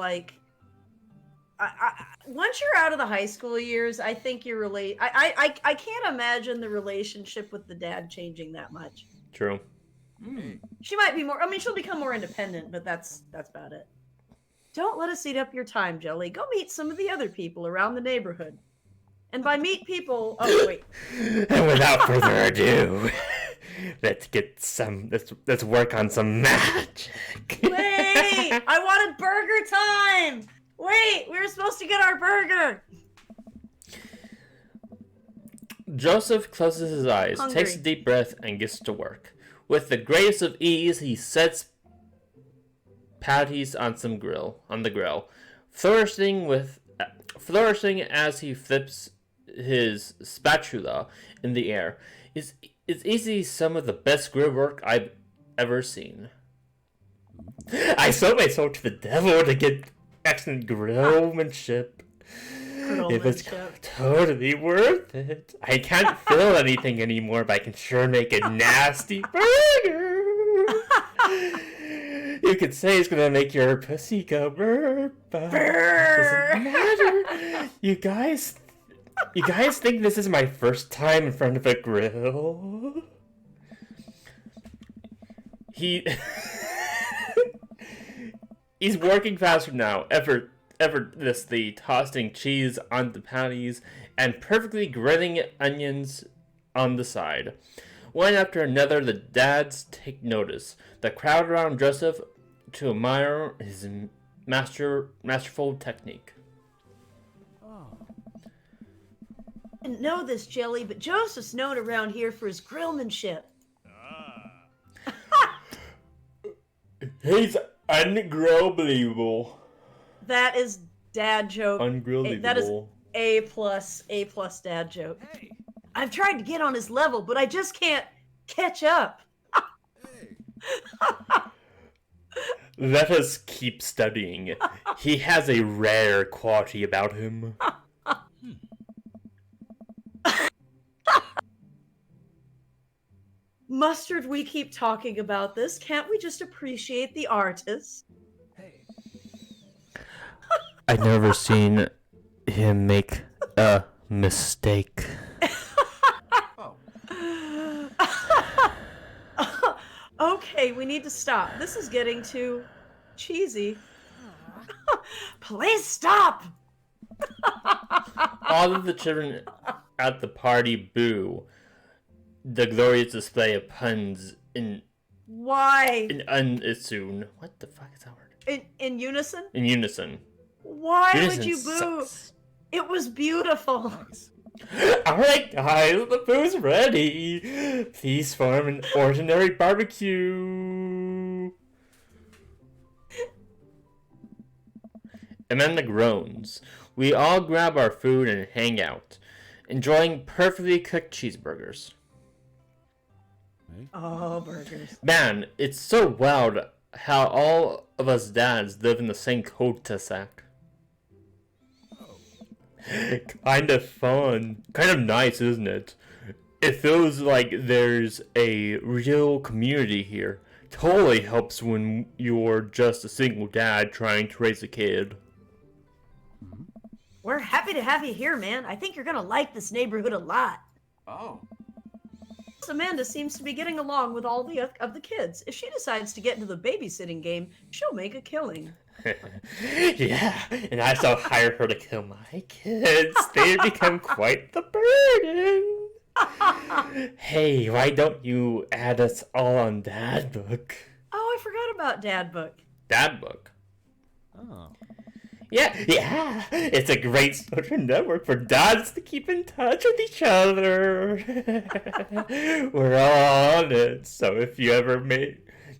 once you're out of the high school years, I think you're I can't imagine the relationship with the dad changing that much. True. She might be more. I mean, she'll become more independent, but that's about it. Don't let us eat up your time, Jelly. Go meet some of the other people around the neighborhood. And by meet people, oh wait. And without further ado, let's work on some magic. Wait! I wanted burger time! Wait, we were supposed to get our burger! Joseph closes his eyes, Hungry. takes a deep breath, and gets to work. With the greatest of ease, he sets patties on the grill, flourishing as he flips his spatula in the air. It's easily some of the best grill work I've ever seen. I sold my soul to the devil to get excellent grillmanship. If it's totally worth it. I can't feel anything anymore, but I can sure make a nasty burger. You could say it's gonna make your pussy go burp, but it doesn't matter. You guys think this is my first time in front of a grill? He's working faster now, effortlessly tossing cheese on the patties and perfectly grilling onions on the side. One after another, the dads take notice. The crowd around Joseph to admire his masterful technique. I didn't know this, Jelly, but Joseph's known around here for his grillmanship. He's unbelievable. That is dad joke. Unbelievable. That is A plus dad joke. Hey. I've tried to get on his level, but I just can't catch up. Let us keep studying. He has a rare quality about him. Mustard, we keep talking about this. Can't we just appreciate the artist? Hey. I've never seen him make a mistake. Okay, we need to stop. This is getting too cheesy. Please stop! All of the children at the party boo the glorious display of puns in Why? unison. What the fuck is that word? In unison? In unison. Why Unison would you boo? sucks. It was beautiful. Nice. Alright guys, the food's ready. Please form an ordinary barbecue. Amanda groans. We all grab our food and hang out, enjoying perfectly cooked cheeseburgers. Oh, burgers. Man, it's so wild how all of us dads live in the same cul-de-sac. Kind of fun. Kind of nice, isn't it? It feels like there's a real community here. Totally helps when you're just a single dad trying to raise a kid. We're happy to have you here, man. I think you're gonna like this neighborhood a lot. Oh. Amanda seems to be getting along with all of the kids. If she decides to get into the babysitting game, she'll make a killing. Yeah, and I shall hire her to kill my kids. They become quite the burden. Hey, why don't you add us all on Dad Book? Oh, I forgot about Dad Book. Dad Book? Oh. Yeah, it's a great social network for dads to keep in touch with each other. We're all on it, so if you ever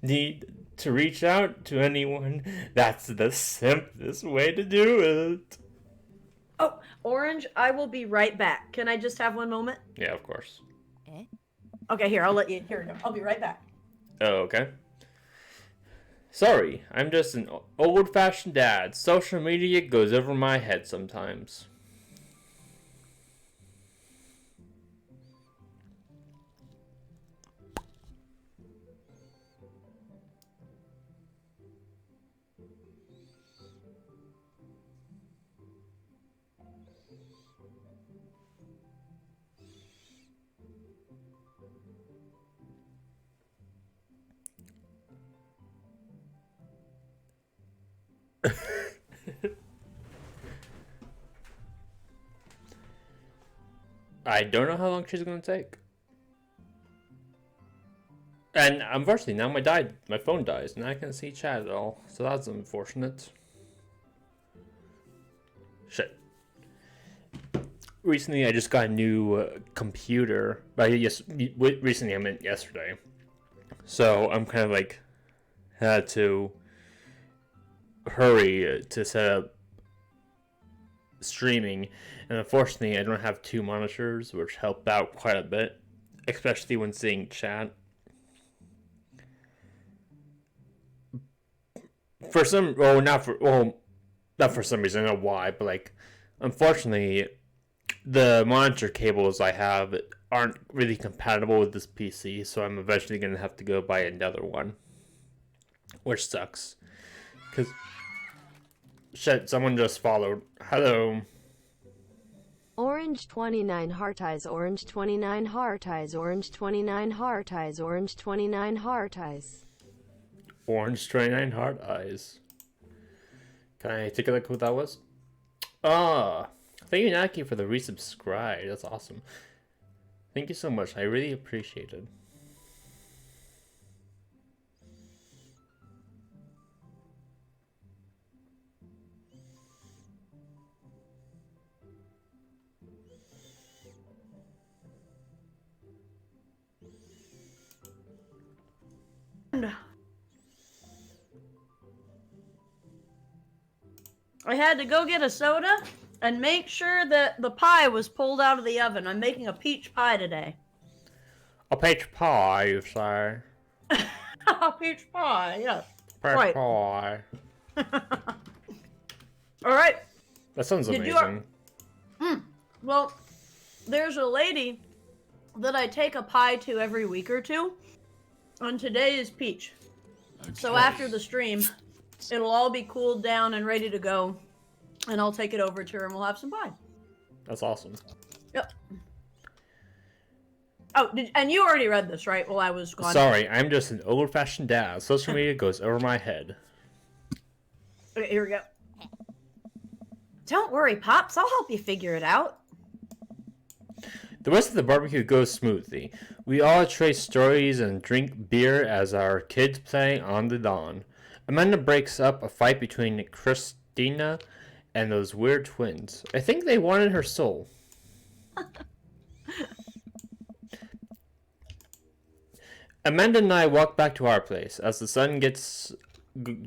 need to reach out to anyone, that's the simplest way to do it. Oh, Orange, I will be right back. Can I just have one moment? Yeah, of course. Okay, here, I'll let you. Here we go. I'll be right back. Oh, okay. Sorry, I'm just an old-fashioned dad. Social media goes over my head sometimes. I don't know how long she's gonna take. And unfortunately, now my phone dies, and I can't see chat at all. So that's unfortunate. Shit. Recently, I just got a new computer. Recently I meant yesterday. So I'm kind of like had to hurry to set up streaming, and unfortunately I don't have two monitors, which helped out quite a bit, especially when seeing chat. Not for some reason, I don't know why, but like, unfortunately, the monitor cables I have aren't really compatible with this PC, so I'm eventually gonna have to go buy another one, which sucks. Cause shit, someone just followed. Hello. Orange 29 heart eyes, orange 29 heart eyes, orange 29 heart eyes, orange 29 heart eyes. Orange 29 heart eyes. Can I take a look at what that was? Ah, thank you, Naki, for the resubscribe. That's awesome. Thank you so much. I really appreciate it. I had to go get a soda and make sure that the pie was pulled out of the oven. I'm making a peach pie today. A peach pie, you say? A peach pie, yes. Peach Right. pie. All right. That sounds Did amazing. Well, there's a lady that I take a pie to every week or two, and today is peach. So Okay. after the stream, it'll all be cooled down and ready to go, and I'll take it over to her and we'll have some pie. That's awesome. Yep. Oh, and you already read this, right? While I was gone. Sorry, I'm just an old-fashioned dad. Social media goes over my head. Okay, here we go. Don't worry, Pops. I'll help you figure it out. The rest of the barbecue goes smoothly. We all trade stories and drink beer as our kids play on the lawn. Amanda breaks up a fight between Christina and those weird twins. I think they wanted her soul. Amanda and I walk back to our place as the sun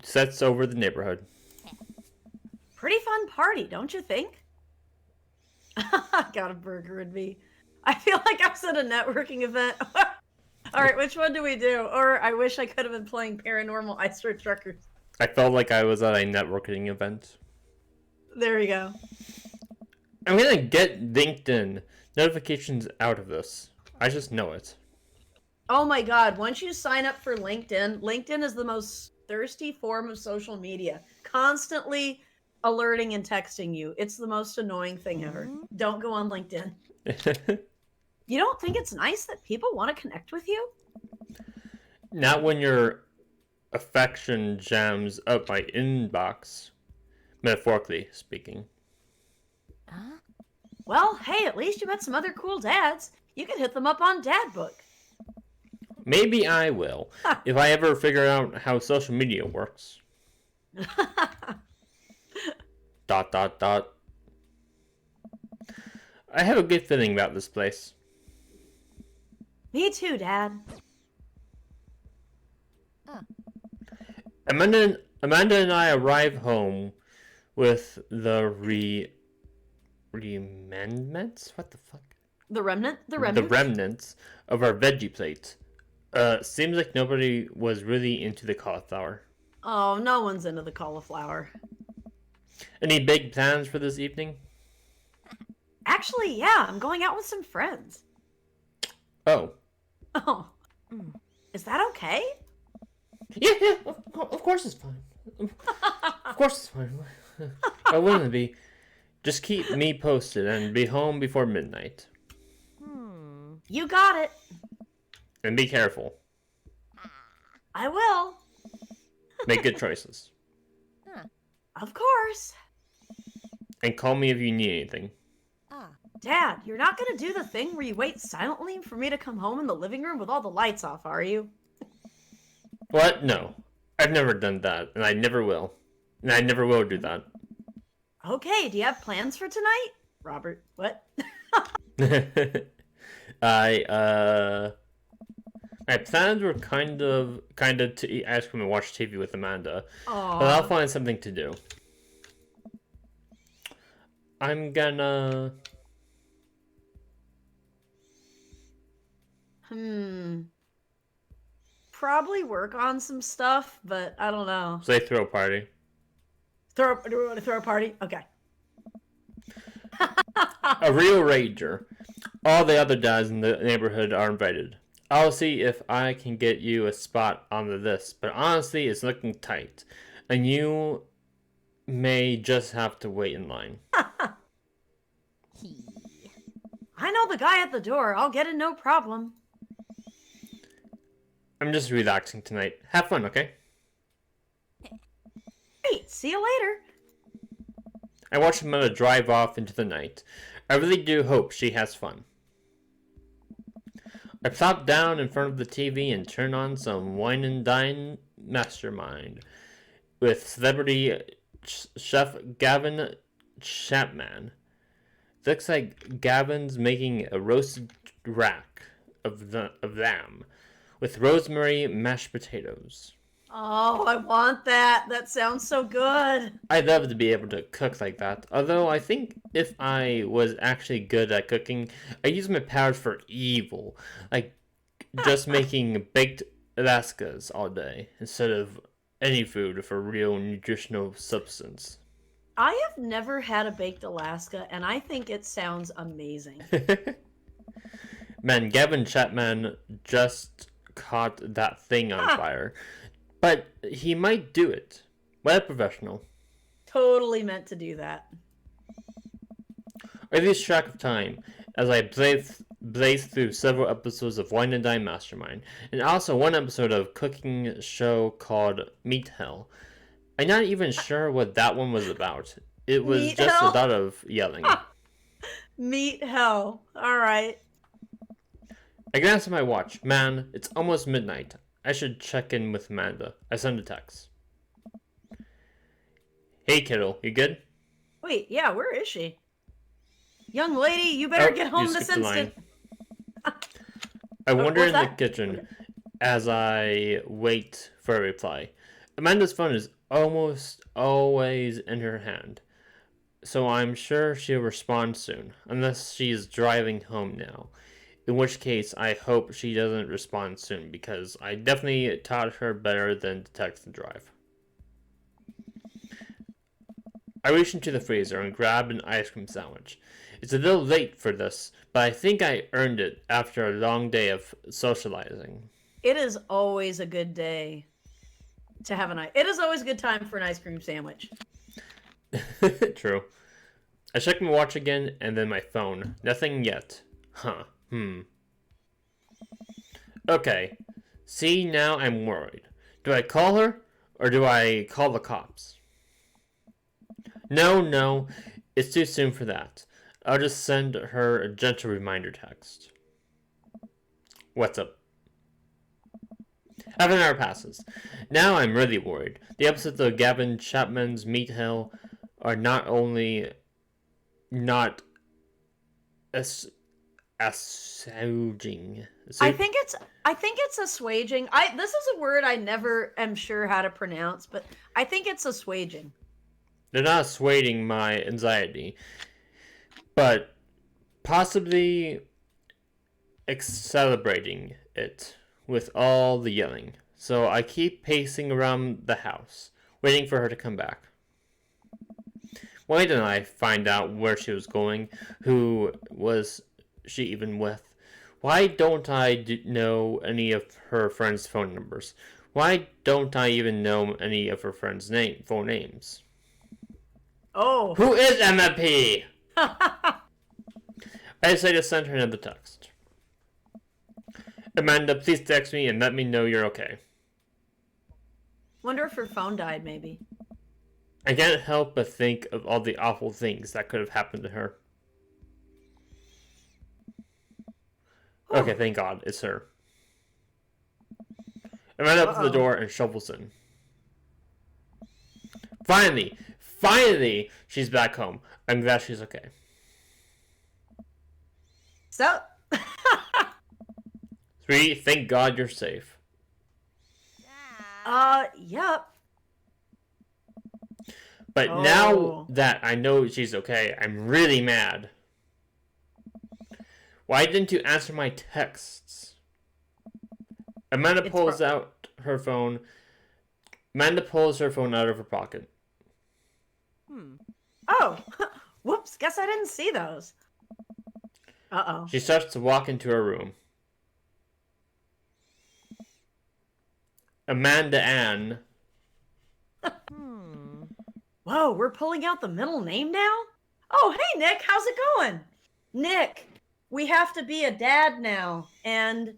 sets over the neighborhood. Pretty fun party, don't you think? Got a burger in me. I feel like I was at a networking event. All right, which one do we do? Or I wish I could have been playing Paranormal Ice Road Truckers. I felt like I was at a networking event. There you go. I'm gonna get LinkedIn notifications out of this. I just know it. Oh my god, once you sign up for LinkedIn, LinkedIn is the most thirsty form of social media. Constantly alerting and texting you. It's the most annoying thing ever. Don't go on LinkedIn. You don't think it's nice that people want to connect with you? Not when your affection jams up my inbox, metaphorically speaking. Well, hey, at least you met some other cool dads. You can hit them up on Dad Book. Maybe I will, if I ever figure out how social media works. Dot dot dot. I have a good feeling about this place. Me too, Dad. Amanda and I arrive home with the remnants? What the fuck? The remnant? The The remnant? remnants of our veggie plate. Seems like nobody was really into the cauliflower. Oh, no one's into the cauliflower. Any big plans for this evening? Actually, yeah, I'm going out with some friends. Oh. Oh. Is that okay? Yeah, of course it's fine. Of course it's fine. Why wouldn't it be? Just keep me posted and be home before midnight. You got it. And be careful. I will. Make good choices. Of course. And call me if you need anything. Dad, you're not gonna do the thing where you wait silently for me to come home in the living room with all the lights off, are you? What? No. I've never done that, and I never will. And I never will do that. Okay, do you have plans for tonight? Robert, what? My plans were kind of to eat ice cream and watch TV with Amanda. Aww. But I'll find something to do. I'm gonna... Probably work on some stuff, but I don't know. Say throw a party. Do we want to throw a party? Okay. A real rager. All the other dads in the neighborhood are invited. I'll see if I can get you a spot on the list, but honestly, it's looking tight. And you may just have to wait in line. I know the guy at the door. I'll get in no problem. I'm just relaxing tonight. Have fun, okay? Great. See you later. I watch Amanda drive off into the night. I really do hope she has fun. I plop down in front of the TV and turn on some Wine and Dine Mastermind with celebrity chef Gavin Chapman. Looks like Gavin's making a roasted rack of lamb with rosemary mashed potatoes. Oh, I want that. That sounds so good. I'd love to be able to cook like that. Although I think if I was actually good at cooking, I'd use my powers for evil. Like just making baked Alaskas all day instead of any food for real nutritional substance. I have never had a baked Alaska, and I think it sounds amazing. Man, Gavin Chapman just caught that thing on fire. But he might do it. What a professional. Totally meant to do that. I lose track of time as I blaze through several episodes of Wine and Dine Mastermind, and also one episode of cooking show called Meat Hell. I'm not even sure what that one was about. It was Meat just Hell? a lot of yelling. Meat hell. All right. I glance at my watch. Man, it's almost midnight. I should check in with Amanda. I send a text. Hey, kiddo, you good? Wait, yeah, where is she? Young lady, you better get home you this skipped the line. instant. I wander what's in the that? kitchen as I wait for a reply. Amanda's phone is almost always in her hand, so I'm sure she'll respond soon, unless she's driving home now. In which case, I hope she doesn't respond soon, because I definitely taught her better than to text and drive. I reach into the freezer and grab an ice cream sandwich. It's a little late for this, but I think I earned it after a long day of socializing. It is always a good day to have it is always a good time for an ice cream sandwich. True. I check my watch again, and then my phone. Nothing yet. Huh. Okay. See, now I'm worried. Do I call her, or do I call the cops? No, it's too soon for that. I'll just send her a gentle reminder text. What's up? Half an hour passes. Now I'm really worried. The episodes of Gavin Chapman's Meat Hill are not only not assuaging. I think it's assuaging. This is a word I never am sure how to pronounce, but I think it's assuaging. They're not assuaging my anxiety, but possibly celebrating it with all the yelling. So I keep pacing around the house, waiting for her to come back. Why didn't I find out where she was going? Who was she even with? Why don't I know any of her friends' phone numbers? Why don't I even know any of her friends' phone names? Oh. Who is MFP? I decided to send her another text. Amanda, please text me and let me know you're okay. Wonder if her phone died, maybe. I can't help but think of all the awful things that could have happened to her. Okay, thank God, it's her. Amanda opens the door and shovels in. Finally, she's back home. I'm glad she's okay. So, Sweetie, thank God you're safe. yep. But now that I know she's okay, I'm really mad. Why didn't you answer my texts? Amanda pulls her phone out of her pocket. Oh, whoops, guess I didn't see those. Uh-oh. She starts to walk into her room. Amanda Ann. Whoa, we're pulling out the middle name now? Oh, hey, Nick, how's it going? Nick, we have to be a dad now, and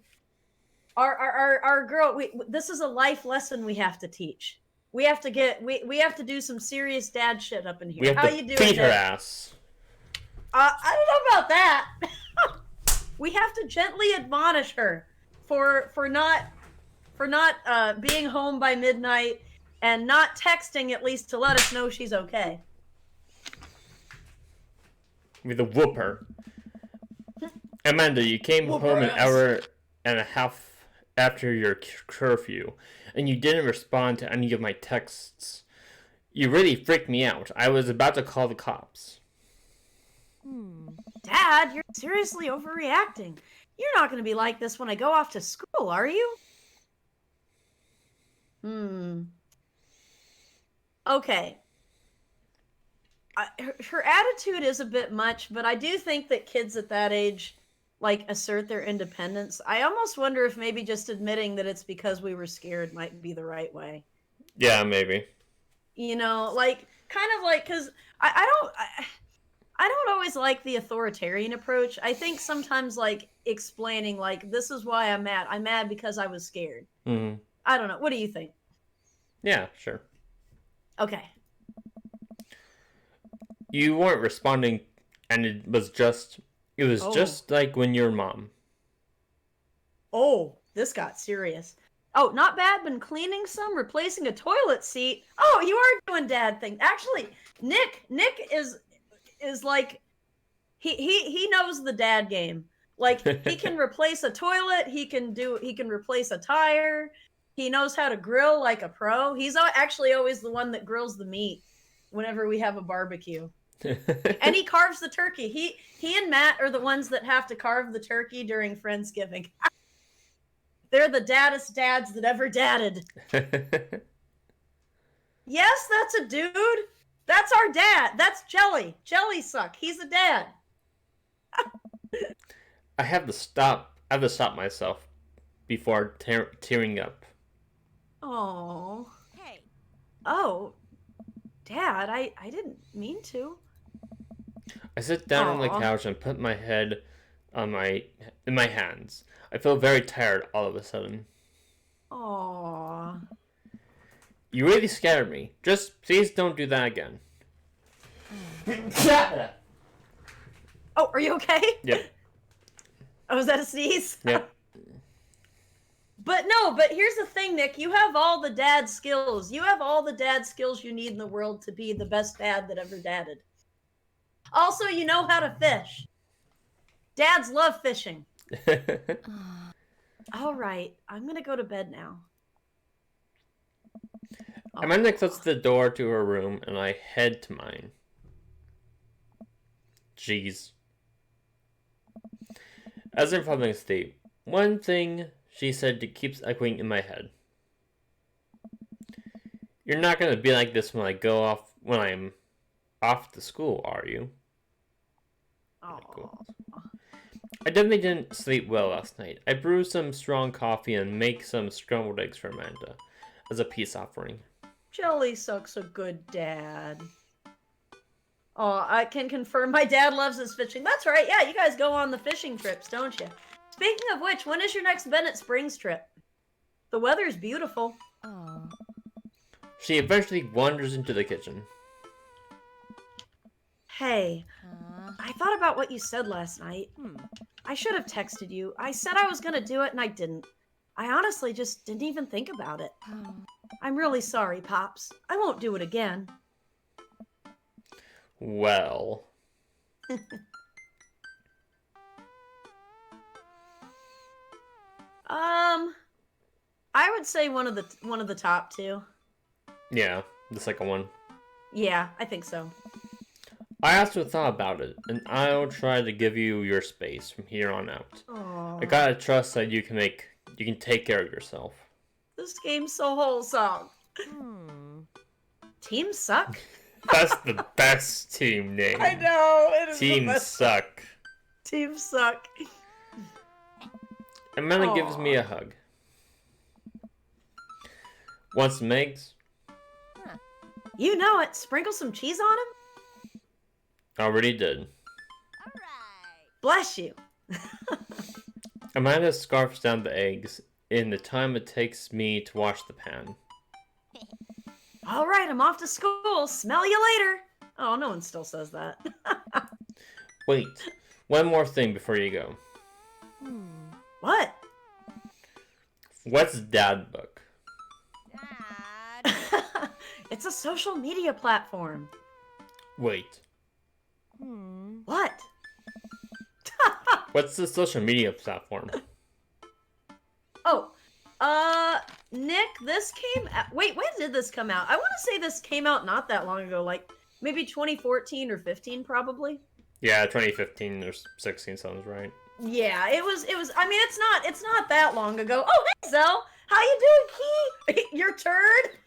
our girl, this is a life lesson we have to teach. We have to we have to do some serious dad shit up in here. We have How to you doing, beat her Nick? ass. I don't know about that. We have to gently admonish her for not being home by midnight and not texting at least to let us know she's okay. With a whooper. Amanda, you came home an hour and a half after your curfew, and you didn't respond to any of my texts. You really freaked me out. I was about to call the cops. Dad, you're seriously overreacting. You're not going to be like this when I go off to school, are you? Okay. Her attitude is a bit much, but I do think that kids at that age, like, assert their independence. I almost wonder if maybe just admitting that it's because we were scared might be the right way. Yeah, maybe. You know, like, kind of like, because I don't always like the authoritarian approach. I think sometimes, like, explaining, like, this is why I'm mad. I'm mad because I was scared. Mm-hmm. I don't know. What do you think? Yeah, sure. Okay. You weren't responding, and it was just like when your mom. Oh, this got serious. Oh, not bad. Been cleaning some, replacing a toilet seat. Oh, you are doing dad things. Actually, Nick is like, he knows the dad game. Like, he can replace a toilet. He can replace a tire. He knows how to grill like a pro. He's actually always the one that grills the meat whenever we have a barbecue. And he carves the turkey. He and Matt are the ones that have to carve the turkey during Friendsgiving. They're the daddest dads that ever dadded. Yes, that's a dude. That's our dad. That's Jelly. Jelly Suck. He's a dad. I have to stop myself before tearing up. Oh. Hey. Oh. Dad, I didn't mean to. I sit down on the couch and put my head in my hands. I feel very tired all of a sudden. Aww. You really scared me. Just please don't do that again. Oh, are you okay? Yep. Oh, was that a sneeze? Yep. But here's the thing, Nick. You have all the dad skills. You have all the dad skills you need in the world to be the best dad that ever dadded. Also, you know how to fish. Dads love fishing. All right, I'm gonna go to bed now. Amanda closes the door to her room, and I head to mine. Jeez. As I'm falling asleep, one thing she said keeps echoing in my head. You're not gonna be like this when I'm off to school, are you? Oh. I definitely didn't sleep well last night. I brewed some strong coffee and make some scrambled eggs for Amanda as a peace offering. Jelly Suck's a good dad. Oh, I can confirm my dad loves his fishing. That's right. Yeah, you guys go on the fishing trips, don't you? Speaking of which, when is your next Bennett Springs trip? The weather's beautiful. Oh. She eventually wanders into the kitchen. Hey, I thought about what you said last night. I should have texted you. I said I was going to do it and I didn't. I honestly just didn't even think about it. I'm really sorry, Pops. I won't do it again. Well. I would say one of the top two. Yeah, the second one. Yeah, I think so. I also thought about it, and I'll try to give you your space from here on out. Aww. I gotta trust that you can take care of yourself. This game's so wholesome. Team Suck? That's the best team name. I know, it is Team the best. Suck. Team Suck. Amanda gives me a hug. Want some eggs? You know it. Sprinkle some cheese on him? Already did. Alright. Bless you. Amanda scarfs down the eggs in the time it takes me to wash the pan. All right, I'm off to school. Smell you later. Oh, no one still says that. Wait, one more thing before you go. What? What's Dad Book? Dad. It's a social media platform. Wait, What? what's the social media platform? Oh, Nick, this came out... Wait, when did this come out? I want to say this came out not that long ago, like maybe 2014 or 15 probably. Yeah, 2015 or 16 sounds right. Yeah, it was, I mean, it's not that long ago. Oh, hey, Zell! How you doing, Key? Your turd?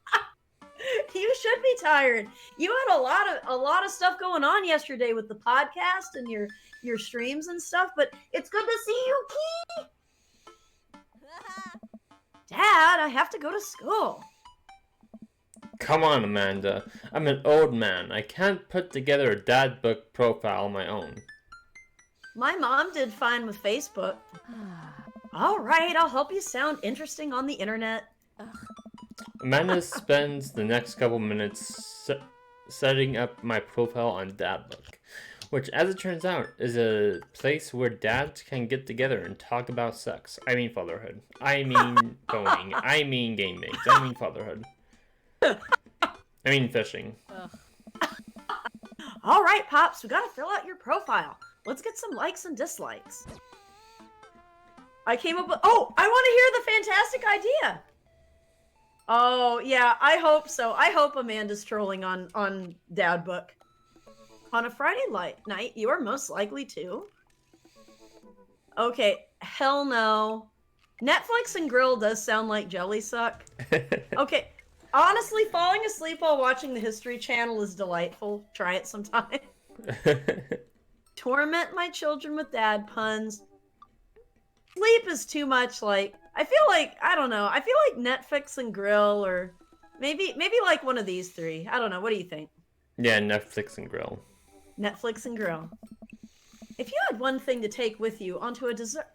You should be tired. You had a lot of stuff going on yesterday with the podcast and your streams and stuff, but it's good to see you, Key! Dad, I have to go to school. Come on, Amanda. I'm an old man. I can't put together a Dad Book profile on my own. My mom did fine with Facebook. All right, I'll help you sound interesting on the internet. Amanda spends the next couple minutes setting up my profile on Dad Book, which, as it turns out, is a place where dads can get together and talk about sex. I mean fatherhood. I mean boning. I mean game mates. I mean fatherhood. I mean fishing. All right, Pops, we gotta fill out your profile. Let's get some likes and dislikes. I came up with... Oh, I want to hear the fantastic idea. Oh, yeah, I hope so. I hope Amanda's trolling on Dad Book. On a Friday night, you are most likely to. Okay, hell no. Netflix and grill does sound like jelly suck. Okay, honestly, falling asleep while watching the History Channel is delightful. Try it sometime. Torment my children with dad puns. Sleep is too much like... I feel like, I don't know. I feel like Netflix and grill or maybe like one of these three. I don't know. What do you think? Yeah, Netflix and grill. Netflix and grill. If you had one thing to take with you onto a desert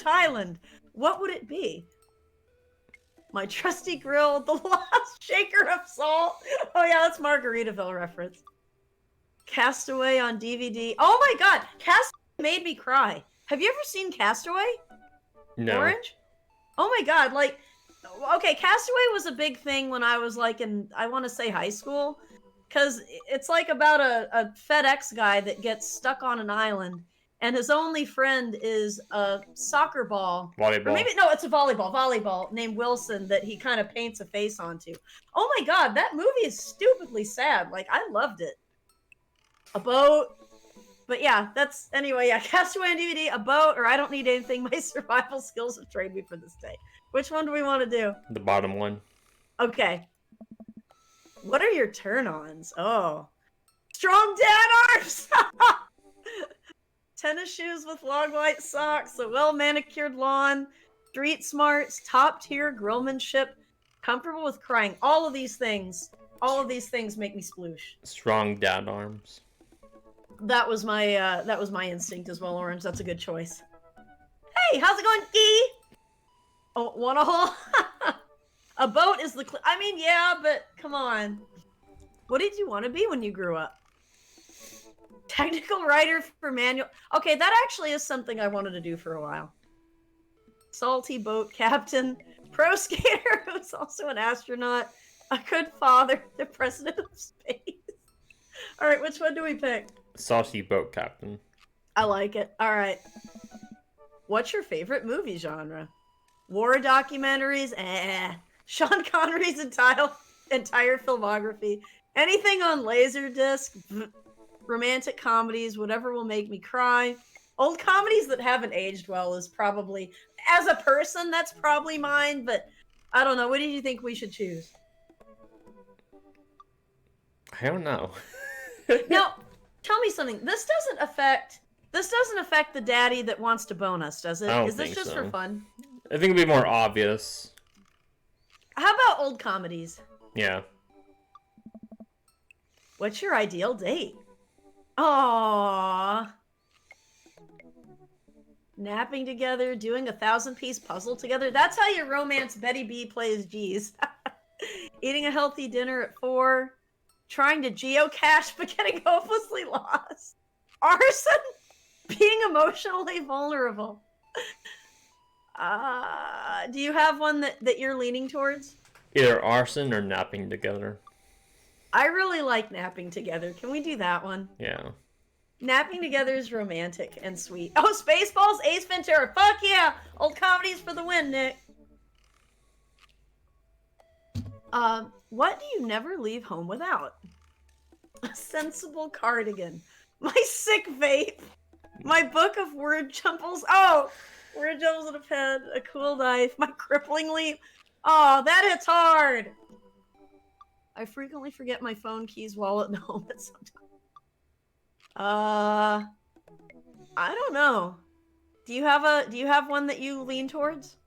island, what would it be? My trusty grill, the last shaker of salt. Oh yeah, that's Margaritaville reference. Castaway on DVD. Oh my god, Castaway made me cry. Have you ever seen Castaway? No. Orange? Oh my god, like, okay, Castaway was a big thing when I was like in, I want to say high school, because it's like about a FedEx guy that gets stuck on an island, and his only friend is a soccer ball. Volleyball. Or maybe, no, it's a volleyball named Wilson that he kind of paints a face onto. Oh my god, that movie is stupidly sad. Like, I loved it. A boat. But yeah, that's, anyway, yeah, Castaway on DVD, a boat, or I don't need anything. My survival skills have trained me for this day. Which one do we want to do? The bottom one. Okay. What are your turn-ons? Oh. Strong dad arms! Tennis shoes with long white socks, a well-manicured lawn, street smarts, top-tier grillmanship, comfortable with crying. All of these things make me sploosh. Strong dad arms. That was my instinct as well, Orange. That's a good choice. Hey, how's it going, E? Oh, want a hole? A boat is the I mean, yeah, but come on. What did you want to be when you grew up? Technical writer for manual. Okay, that actually is something I wanted to do for a while. Salty boat captain, pro skater who's also an astronaut, a good father, the president of space. All right, which one do we pick? Salty boat captain. I like it. All right. What's your favorite movie genre? War documentaries? Sean Connery's entire filmography. Anything on Laserdisc? Romantic comedies, whatever will make me cry. Old comedies that haven't aged well is probably, as a person, that's probably mine, but I don't know. What do you think we should choose? I don't know. Now, tell me something. This doesn't affect the daddy that wants to bone us, does it? I don't Is this think just so. for fun? I think it'd be more obvious. How about old comedies? Yeah. What's your ideal date? Aww. Napping together, doing a 1,000-piece puzzle together. That's how you romance Betty B plays G's. Eating a healthy dinner at 4. Trying to geocache but getting hopelessly lost. Arson? Being emotionally vulnerable. Do you have one that you're leaning towards? Either arson or napping together. I really like napping together. Can we do that one? Yeah. Napping together is romantic and sweet. Oh, Spaceballs, Ace Ventura. Fuck yeah! Old comedies for the win, Nick. What do you never leave home without? A sensible cardigan. My sick vape. My book of word jumbles. Oh! Word jumbles in a pen. A cool knife. My crippling leap. Oh, that hits hard! I frequently forget my phone, keys, wallet, and home at some time. I don't know. Do you have one that you lean towards?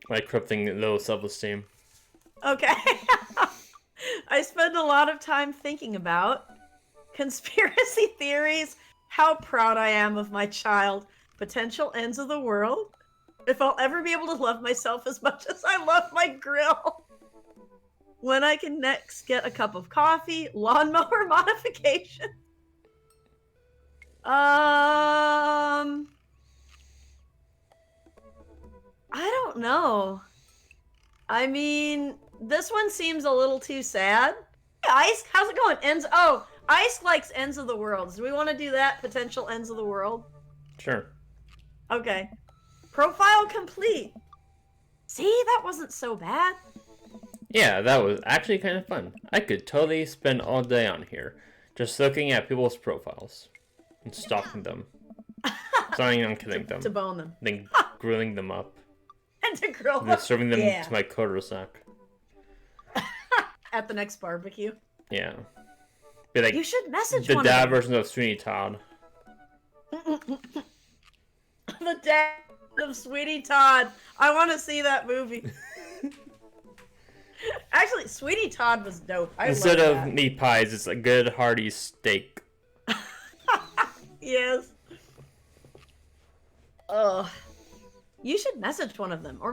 Like crippling low self-esteem. Okay. I spend a lot of time thinking about conspiracy theories, how proud I am of my child, potential ends of the world, if I'll ever be able to love myself as much as I love my grill, when I can next get a cup of coffee, lawnmower modification. I don't know. I mean, this one seems a little too sad. Ice, how's it going? Ice likes ends of the world. Do we want to do that? Potential ends of the world? Sure. Okay. Profile complete. See, that wasn't so bad. Yeah, that was actually kind of fun. I could totally spend all day on here, just looking at people's profiles and stalking them. Planning on killing them. To bone them. Then grilling them up. And to grill And them. then serving them Yeah. to my cul-de-sac. At the next barbecue. Yeah. Be like You should message the one dad of them. version of Sweeney Todd. The dad of Sweetie Todd. I want to see that movie. Actually, Sweetie Todd was dope. Instead love of that. meat pies, it's a good hearty steak. Yes. Ugh. You should message one of them, or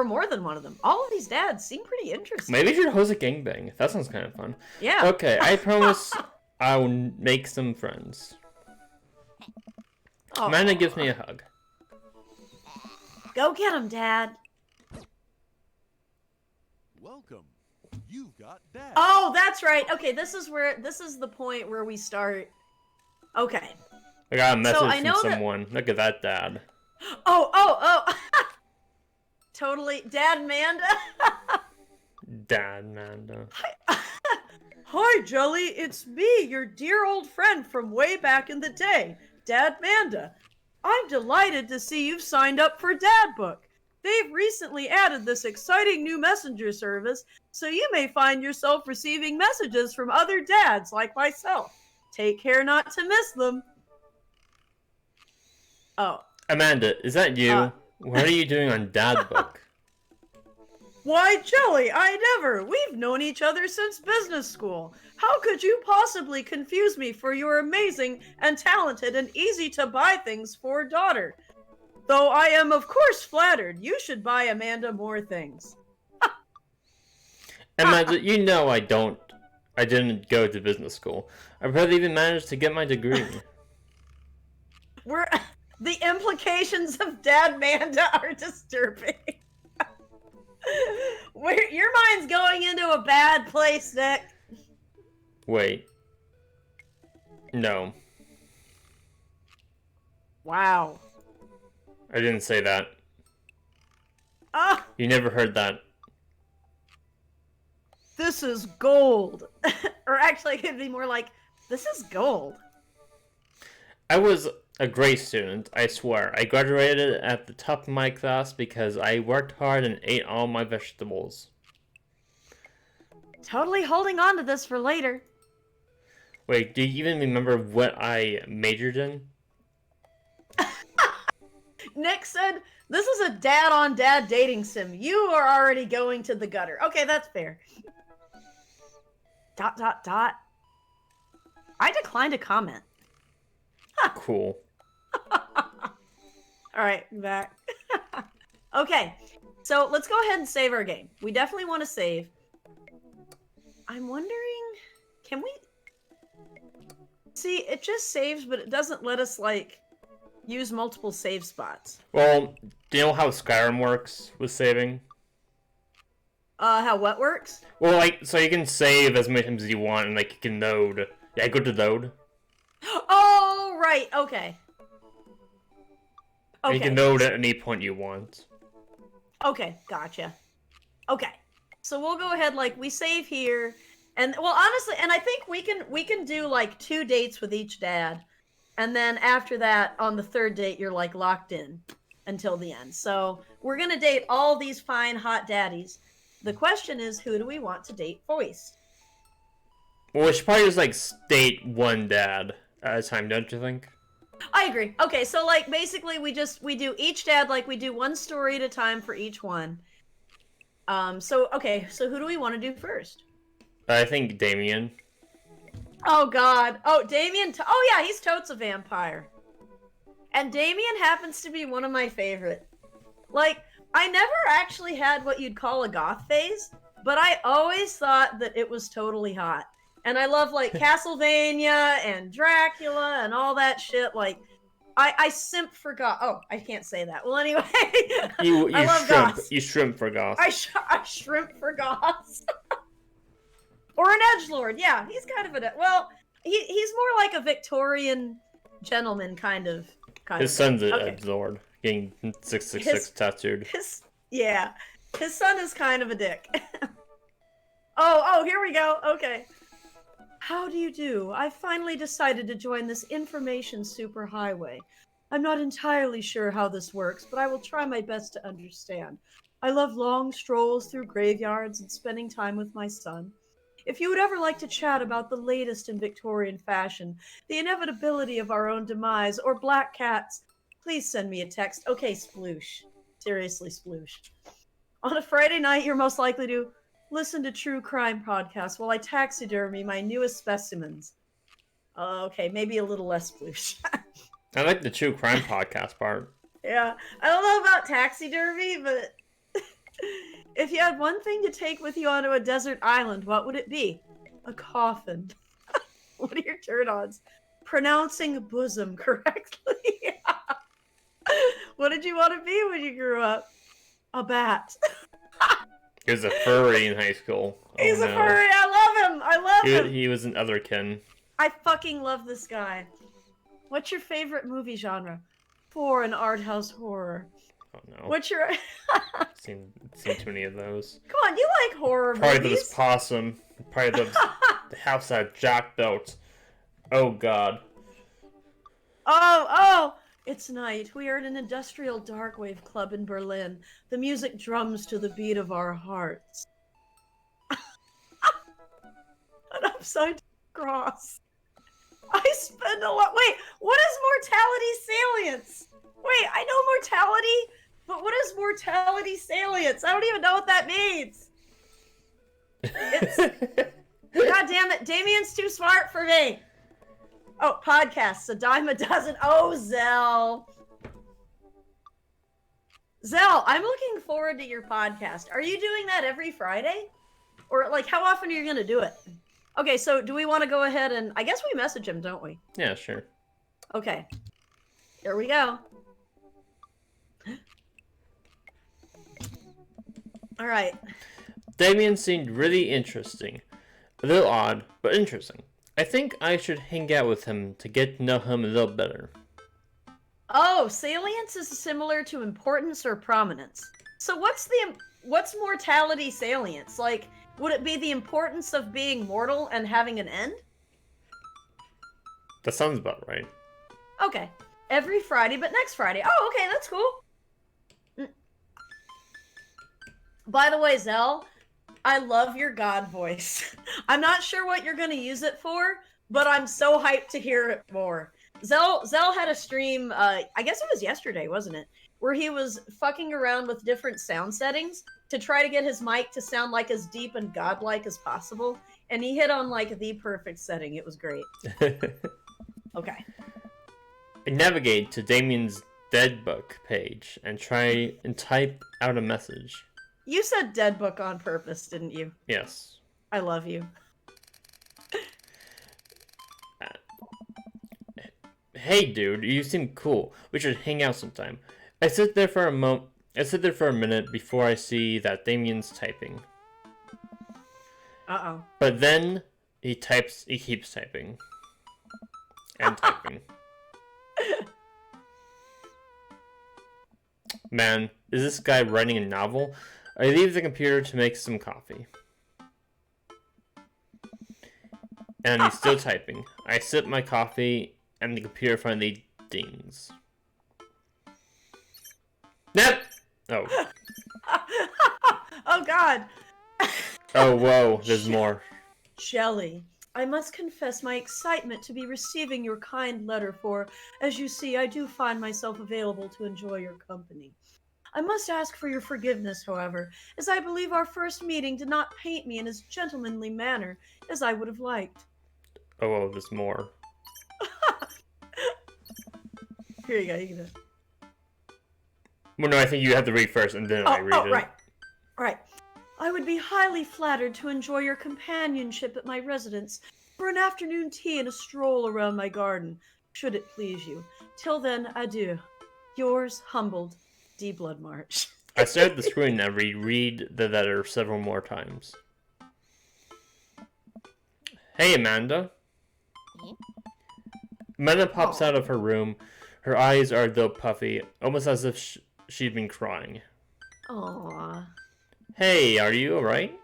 more than one of them. All of these dads seem pretty interesting. Maybe you should host a gangbang. That sounds kind of fun. Yeah. Okay, I promise I'll make some friends. Amanda gives me a hug. Go get him, Dad. Welcome. You've got Dad. Oh, that's right. Okay, this is the point where we start. Okay. I got a message I know from that- someone. Look at that, Dad. Oh. Totally. Dad Manda. Dad, Amanda. Hi, Jelly. It's me, your dear old friend from way back in the day, Dad Manda. I'm delighted to see you've signed up for Dad Book. They've recently added this exciting new messenger service, so you may find yourself receiving messages from other dads like myself. Take care not to miss them. Oh. Amanda, is that you? What are you doing on Dad Book? Why, Jelly, I never. We've known each other since business school. How could you possibly confuse me for your amazing and talented and easy-to-buy things for daughter? Though I am, of course, flattered. You should buy Amanda more things. Amanda, you know I didn't go to business school. I barely even managed to get my degree. The implications of Dad Manda are disturbing. Your mind's going into a bad place, Nick. Wait. No. Wow. I didn't say that. Ah, You never heard that. this is gold. Or actually, it'd be more like, this is gold. I was a great student, I swear. I graduated at the top of my class because I worked hard and ate all my vegetables. Totally holding on to this for later. Wait, do you even remember what I majored in? Nick said, this is a dad-on-dad dating sim. You are already going to the gutter. Okay, that's fair. ... I declined to comment. Cool. Alright, back. Okay, so let's go ahead and save our game. We definitely want to save. I'm wondering, can we... See, it just saves, but it doesn't let us, like, use multiple save spots. Well, do you know how Skyrim works with saving? How what works? Well, like, so you can save as many times as you want, and, like, you can load. Yeah, go to load. Oh, right, okay. And you can load at any point you want. Okay, gotcha. Okay, so we'll go ahead, like, we save here, and, well, honestly, and I think we can do, like, 2 dates with each dad, and then after that, on the 3rd date, you're, like, locked in until the end. So, we're gonna date all these fine, hot daddies. The question is, who do we want to date first? Well, we should probably just, like, date one dad at a time, don't you think? I agree. Okay, so, like, basically, we do each dad, like, we do one story at a time for each one. Okay, so who do we want to do first? I think Damien. Oh, God. Oh, Damien. Oh, yeah, he's totes a vampire. And Damien happens to be one of my favorite. Like, I never actually had what you'd call a goth phase, but I always thought that it was totally hot. And I love, like, Castlevania and Dracula and all that shit. Like, I simp for goth. Oh, I can't say that. Well, anyway. You I love shrimp. goths. You shrimp for goth. I shrimp for goths. Or an edgelord. Yeah, he's kind of a... Well, he's more like a Victorian gentleman kind of. His son's a Okay. lord, getting 666 tattooed. His son is kind of a dick. Oh, here we go. Okay. How do you do? I finally decided to join this information superhighway. I'm not entirely sure how this works, but I will try my best to understand. I love long strolls through graveyards and spending time with my son. If you would ever like to chat about the latest in Victorian fashion, the inevitability of our own demise, or black cats, please send me a text. Okay, sploosh. Seriously, sploosh. On a Friday night, you're most likely to listen to true crime podcasts while I taxidermy my newest specimens. Okay, maybe a little less sploosh. I like the true crime podcast part. Yeah, I don't know about taxidermy, but if you had one thing to take with you onto a desert island, what would it be? A coffin. What are your turn-ons? Pronouncing bosom correctly. What did you want to be when you grew up? A bat. He was a furry in high school. He's Oh, a no. furry. I love him. I love him. He was an otherkin. I fucking love this guy. What's your favorite movie genre? Foreign art house horror. Oh no. What's your... Seen too many of those. Come on, you like horror Probably movies? those possum. Probably the house that Jack built. Oh god. Oh! It's night. We are at an industrial darkwave club in Berlin. The music drums to the beat of our hearts. An upside down cross. I spend a lot. Wait, what is mortality salience? Wait, I know mortality, but what is mortality salience? I don't even know what that means. It's... God damn it, Damien's too smart for me. Oh, podcasts, a dime a dozen. Oh, Zell. Zell, I'm looking forward to your podcast. Are you doing that every Friday? Or, like, how often are you going to do it? Okay, so do we want to go ahead and... I guess we message him, don't we? Yeah, sure. Okay. Here we go. All right. Damien seemed really interesting. A little odd, but interesting. I think I should hang out with him to get to know him a little better. Oh, salience is similar to importance or prominence. So what's mortality salience? Like, would it be the importance of being mortal and having an end? That sounds about right. Okay. Every Friday, but next Friday. Oh, okay, that's cool. By the way, Zell, I love your God voice. I'm not sure what you're going to use it for, but I'm so hyped to hear it more. Zell had a stream, I guess it was yesterday, wasn't it? Where he was fucking around with different sound settings to try to get his mic to sound like as deep and godlike as possible. And he hit on like the perfect setting. It was great. Okay. I navigate to Damien's Dead Book page and try and type out a message. You said dead book on purpose, didn't you? Yes. I love you. Hey dude, you seem cool. We should hang out sometime. I sit there for a minute before I see that Damien's typing. Uh-oh. But then he keeps typing. And typing. Man, is this guy writing a novel? I leave the computer to make some coffee. And he's still typing. I sip my coffee, and the computer finally dings. Nope! Oh. Oh, God. Oh, whoa, there's more. Shelley, I must confess my excitement to be receiving your kind letter, for, as you see, I do find myself available to enjoy your company. I must ask for your forgiveness, however, as I believe our first meeting did not paint me in as gentlemanly manner as I would have liked. Oh, whoa, there's more. Here you go, you can do it. Well, no, I think you have to read first, and then I read it. Right. I would be highly flattered to enjoy your companionship at my residence for an afternoon tea and a stroll around my garden, should it please you. Till then, adieu. Yours, humbled, D. Bloodmarch. I stare at the screen and reread the letter several more times. Hey, Amanda. Amanda pops out of her room. Her eyes are a little puffy, almost as if she'd been crying. Aww. Hey, are you alright?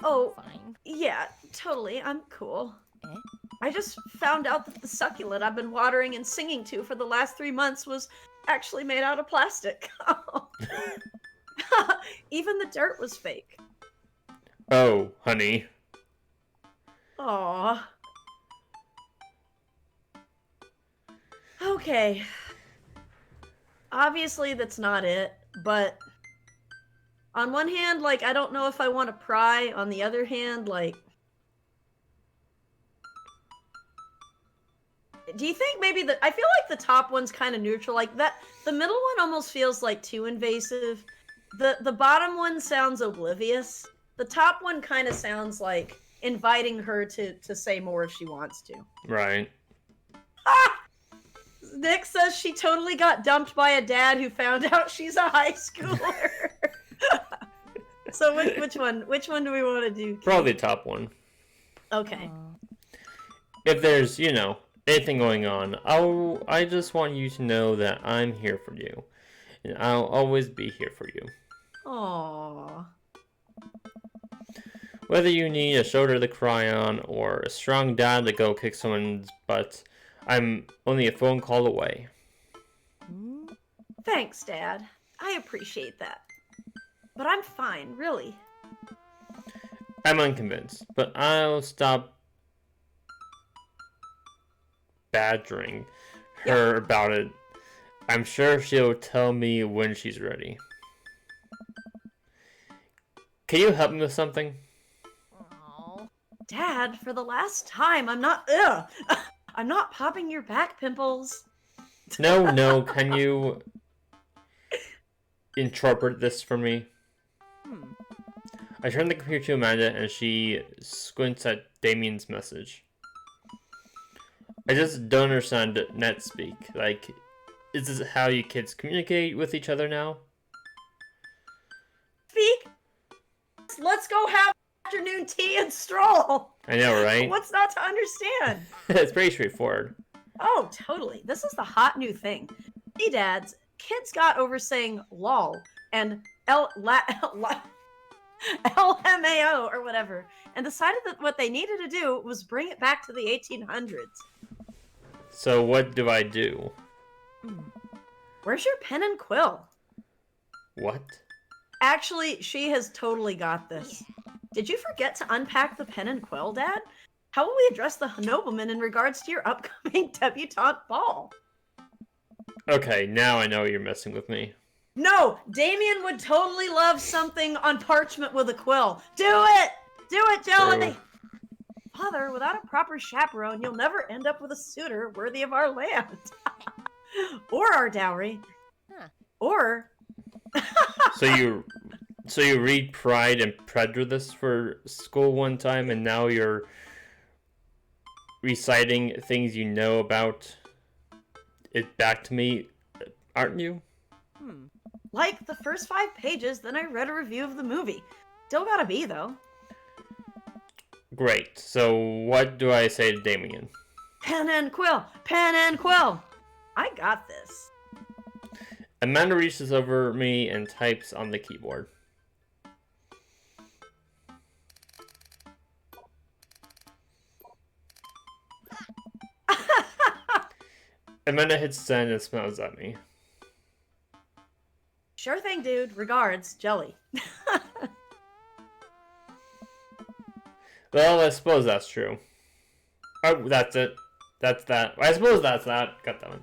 Oh, Fine. yeah, totally. I'm cool. I just found out that the succulent I've been watering and singing to for the last 3 months was actually made out of plastic. Even the dirt was fake. Oh, honey. Aww. Okay. Obviously, that's not it, but on one hand, like, I don't know if I want to pry. On the other hand, like, do you think maybe I feel like the top one's kind of neutral, like that. The middle one almost feels like too invasive. The bottom one sounds oblivious. The top one kind of sounds like inviting her to say more if she wants to. Right. Ah! Nick says she totally got dumped by a dad who found out she's a high schooler. So which one? Which one do we want to do? Probably the top one. Okay. If there's, anything going on, I just want you to know that I'm here for you. And I'll always be here for you. Aww. Whether you need a shoulder to cry on or a strong dad to go kick someone's butt, I'm only a phone call away. Thanks, Dad. I appreciate that. But I'm fine, really. I'm unconvinced, but I'll stop badgering her about it. I'm sure she'll tell me when she's ready. Can you help me with something? Oh. Dad, for the last time, I'm not popping your back pimples. No, can you interpret this for me? I turn the computer to Amanda and she squints at Damien's message. I just don't understand net speak. Like, is this how you kids communicate with each other now? Speak. Let's go have afternoon tea and stroll. I know, right? What's not to understand? It's pretty straightforward. Oh, totally. This is the hot new thing. Hey, dads, kids got over saying lol and LMAO or whatever, and decided that what they needed to do was bring it back to the 1800s. So what do I do? Where's your pen and quill? What? Actually, she has totally got this. Did you forget to unpack the pen and quill, Dad? How will we address the nobleman in regards to your upcoming debutante ball? Okay, now I know you're messing with me. No, Damien would totally love something on parchment with a quill. Do it! Do it, Jelly! True. Father, without a proper chaperone, you'll never end up with a suitor worthy of our land. Or our dowry. Huh. Or... So you read Pride and Prejudice for school one time and now you're reciting things you know about it back to me, aren't you? Like the first 5 pages, then I read a review of the movie. Still gotta be, though. Great. So what do I say to Damien? Pen and quill! Pen and quill! I got this. Amanda reaches over me and types on the keyboard. Amanda hits send and smiles at me. Sure thing, dude. Regards, Jelly. Well, I suppose that's true. Oh, that's it. That's that. I suppose that's that. Got that one.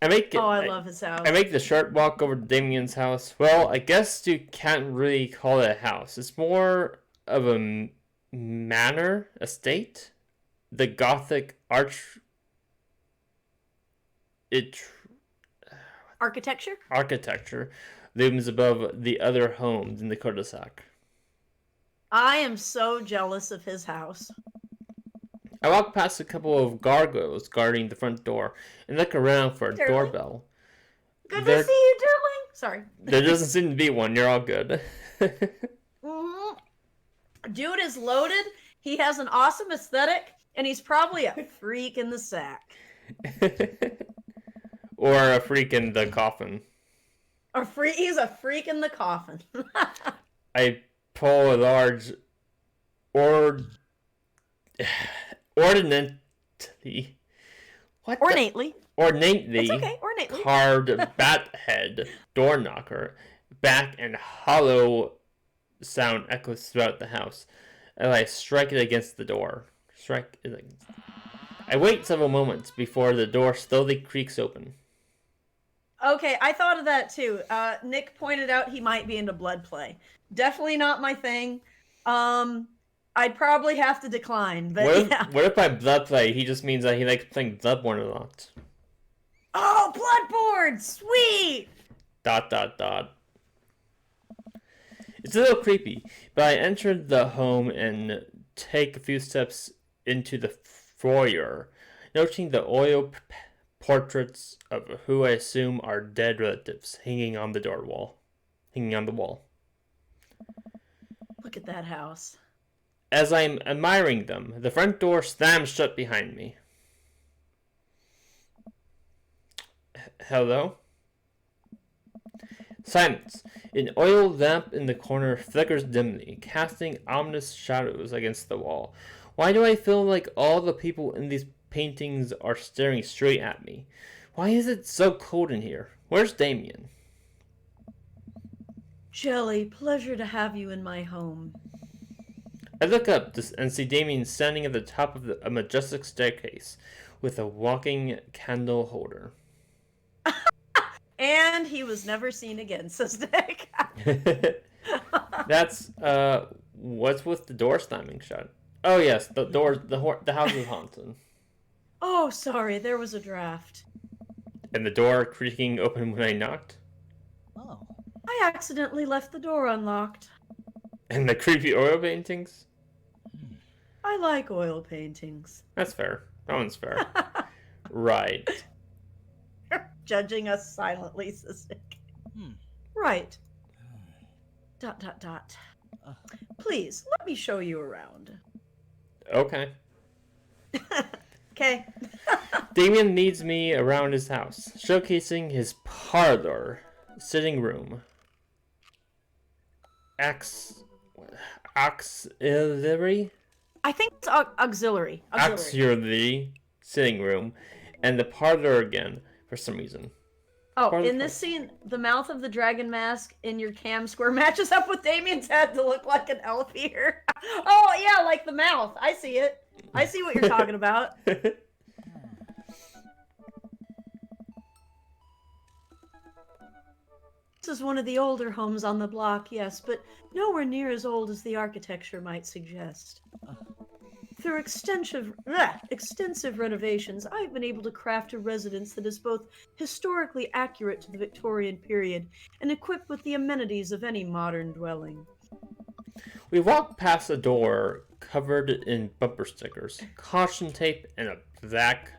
I love his house. I make the short walk over to Damien's house. Well, I guess you can't really call it a house. It's more of a manor, estate. The Gothic Architecture? looms above the other homes in the cul-de-sac. I am so jealous of his house. I walk past a couple of gargoyles guarding the front door and look around for a Darling? doorbell. Good There- to see you, darling. Sorry. There doesn't seem to be one. You're all good. Mhm. Dude is loaded. He has an awesome aesthetic, and he's probably a freak in the sack. Or a freak in the coffin. He's a freak in the coffin. I pull a large ornately. What? Ornately. Ornately. It's okay. Ornately. Carved bat head door knocker back and hollow sound echoes throughout the house as I strike it against the door. I wait several moments before the door slowly creaks open. Okay, I thought of that too. Nick pointed out he might be into blood play. Definitely not my thing. I'd probably have to decline, but yeah. What if by blood play he just means that he likes playing Bloodborne a lot? Oh, Bloodborne! Sweet! ... It's a little creepy, but I entered the home and take a few steps into the foyer. noting the portraits of who I assume are dead relatives hanging on the wall. Look at that house. As I'm admiring them, the front door slams shut behind me. Hello? Silence. An oil lamp in the corner flickers dimly, casting ominous shadows against the wall. Why do I feel like all the people in these paintings are staring straight at me? Why is it so cold in here? Where's Damien? Jelly, pleasure to have you in my home. I look up and see Damien standing at the top of a majestic staircase with a walking candle holder. And he was never seen again, says Nick. That's what's with the door slamming shut? Oh yes, the house is haunted. Oh, sorry, there was a draft. And the door creaking open when I knocked. Oh. I accidentally left the door unlocked. And the creepy oil paintings. I like oil paintings. That's fair. That one's fair. Right. Judging us silently, says Nick. Right. ... Please, let me show you around. Okay. Okay. Damien leads me around his house, showcasing his parlor, sitting room, auxiliary I think it's auxiliary. sitting room, and the parlor again for some reason. Oh, Part of in the this scene, the mouth of the dragon mask in your cam square matches up with Damien's head to look like an elf ear. Oh, yeah, like the mouth. I see it. I see what you're talking about. This is one of the older homes on the block, yes, but nowhere near as old as the architecture might suggest. Through extensive renovations, I've been able to craft a residence that is both historically accurate to the Victorian period and equipped with the amenities of any modern dwelling. We walk past a door covered in bumper stickers, caution tape, and a black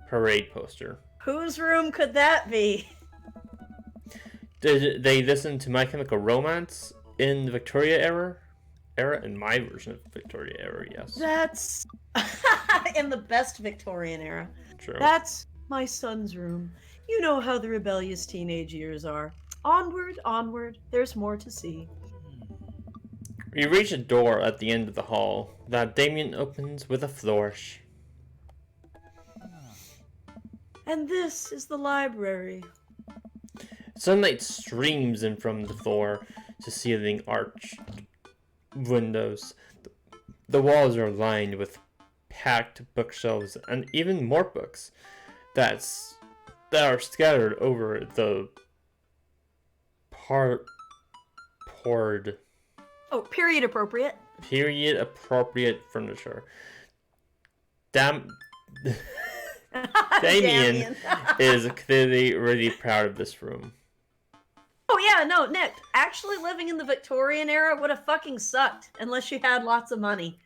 parade poster. Whose room could that be? Did they listen to My Chemical Romance in the Victoria era? In my version of Victoria era, yes. That's in the best Victorian era. True. That's my son's room. You know how the rebellious teenage years are. Onward, onward, there's more to see. We reach a door at the end of the hall that Damien opens with a flourish. And this is the library. Sunlight streams in from the floor to ceiling arched windows. The walls are lined with packed bookshelves and even more books that are scattered over the poured Oh, period appropriate. period appropriate furniture. Damien Damien. is clearly really proud of this room. Oh yeah, no, Nick. Actually living in the Victorian era would have fucking sucked unless you had lots of money.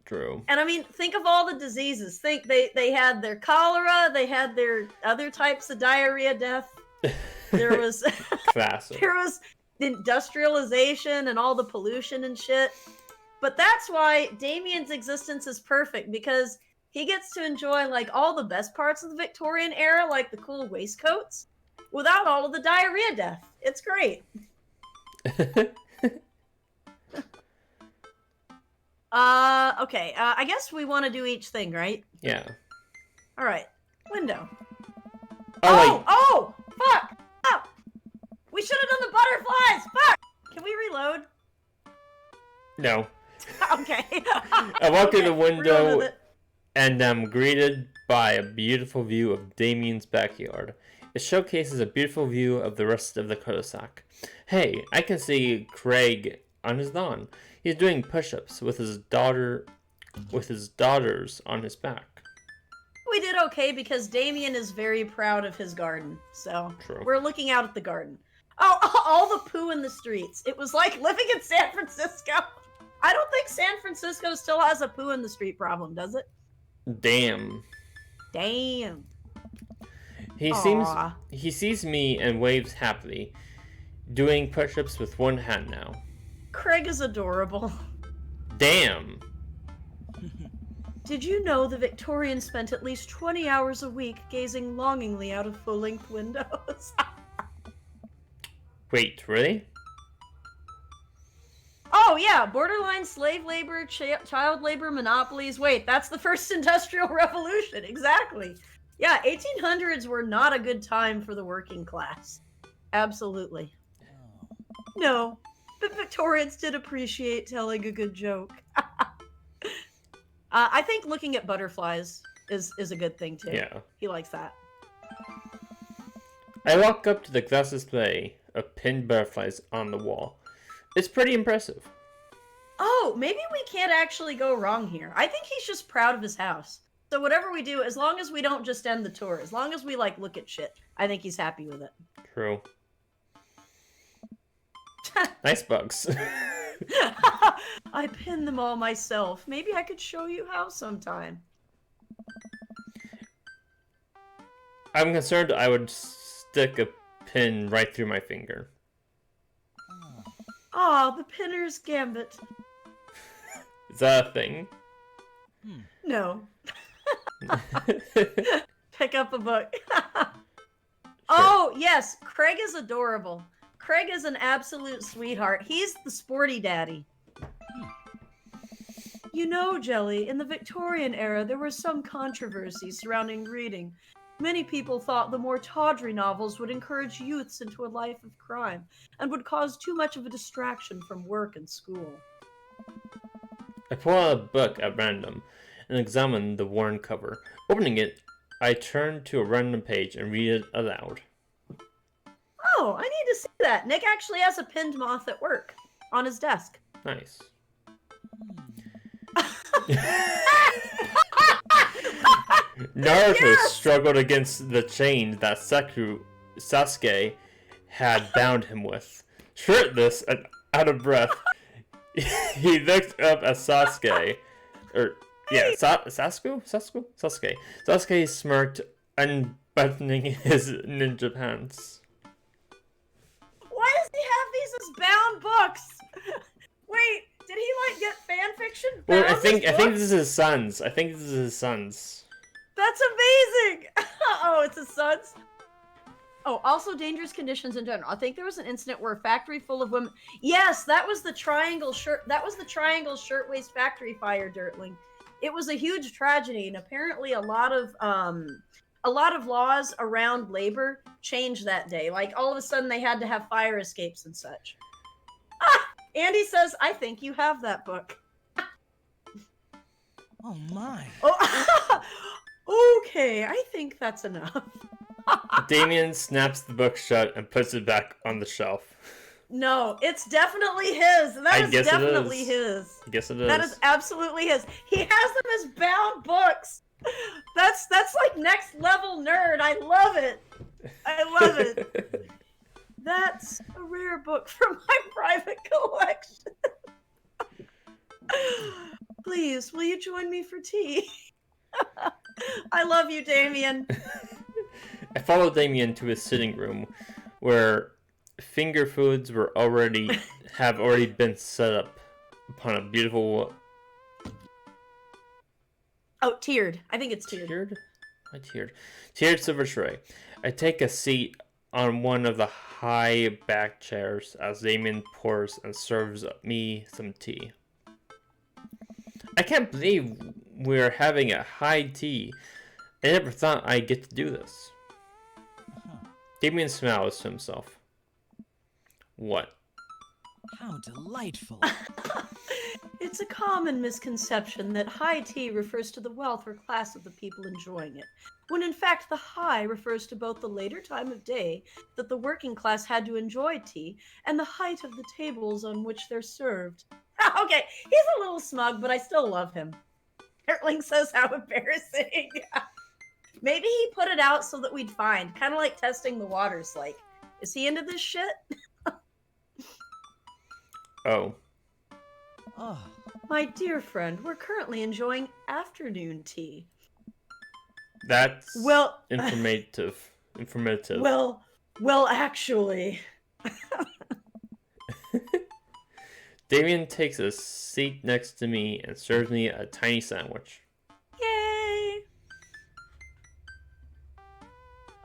True. And I mean, think of all the diseases. Think they had their cholera, they had their other types of diarrhea death. There was Classic. there was industrialization and all the pollution and shit. But that's why Damien's existence is perfect, because he gets to enjoy like all the best parts of the Victorian era, like the cool waistcoats, without all of the diarrhea death. It's great. Okay. I guess we want to do each thing, right? Yeah. All right. Window. Oh, Oh! Fuck! Oh! We should have done the butterflies! Fuck! Can we reload? no. Okay. I walk through the reload window with it. and am greeted by a beautiful view of Damien's backyard. It showcases a beautiful view of the rest of the cul-de-sac. Hey, I can see Craig on his lawn. He's doing push-ups with his daughters on his back. We did okay because Damien is very proud of his garden. So True. we're looking out at the garden. Oh, all the poo in the streets. It was like living in San Francisco. I don't think San Francisco still has a poo in the street problem, does it? Damn. Damn. He Aw. he sees me and waves happily, doing push-ups with one hand now. Craig is adorable. Damn. Did you know the Victorians spent at least 20 hours a week gazing longingly out of full-length windows? Wait, really? Oh yeah, borderline slave labor, child labor, monopolies. Wait, that's the first industrial revolution. Exactly. Yeah, 1800s were not a good time for the working class. Absolutely. No, but Victorians did appreciate telling a good joke. I think looking at butterflies is a good thing too. Yeah. He likes that. I walk up to the glass display of pinned butterflies on the wall. It's pretty impressive. Oh, maybe we can't actually go wrong here. I think he's just proud of his house. So whatever we do, as long as we don't just end the tour, as long as we like look at shit, I think he's happy with it. True. Nice bugs. I pinned them all myself. Maybe I could show you how sometime. I'm concerned I would stick a pin right through my finger. Ah, the pinner's gambit. Is that a thing? No. Pick up a book. Oh, yes, Craig is adorable. Craig is an absolute sweetheart. He's the sporty daddy. You know, Jelly, in the Victorian era, there was some controversy surrounding reading. Many people thought the more tawdry novels would encourage youths into a life of crime and would cause too much of a distraction from work and school. I pull out a book at random and examine the worn cover. Opening it, I turn to a random page and read it aloud. Oh, I need to see that. Nick actually has a pinned moth at work on his desk. Nice. Naruto Yes! struggled against the chain that Sasuke had bound him with. Shirtless and out of breath, he looked up at Sasuke. Sasuke. Sasuke smirked, unbuttoning his ninja pants. Why does he have these as bound books? Wait, did he like get fan fiction? Well, bound I think as this books? is his son's. I think this is his son's. That's amazing! Oh, it's his son's? Oh, also dangerous conditions in general. I think there was an incident where a factory full of women... Yes, that was the triangle shirtwaist factory fire, Dirtling. It was a huge tragedy, and apparently a lot of laws around labor changed that day. Like, all of a sudden they had to have fire escapes and such. Ah! Andy says, I think you have that book. Oh my. Oh, okay, I think that's enough. Damien snaps the book shut and puts it back on the shelf. No, it's definitely his. That is guess it definitely is. his. I guess it is. That is absolutely his. He has them as bound books. That's like next level nerd. I love it. I love it. That's a rare book from my private collection. Please, will you join me for tea? I love you, Damien. I follow Damien to his sitting room, where finger foods have already been set up upon a beautiful. Oh, tiered. I think it's tiered. Tiered silver tray. I take a seat on one of the high back chairs as Damien pours and serves me some tea. I can't believe we're having a high tea. I never thought I'd get to do this. Damien smiles to himself. What? How delightful. It's a common misconception that high tea refers to the wealth or class of the people enjoying it, when in fact the high refers to both the later time of day that the working class had to enjoy tea and the height of the tables on which they're served. Okay, he's a little smug, but I still love him. Ertling says how embarrassing. Maybe he put it out so that we'd find, kind of like testing the waters, like, is he into this shit? Oh. Oh. My dear friend, we're currently enjoying afternoon tea. That's Well, informative. well, actually. Damien takes a seat next to me and serves me a tiny sandwich. Yay!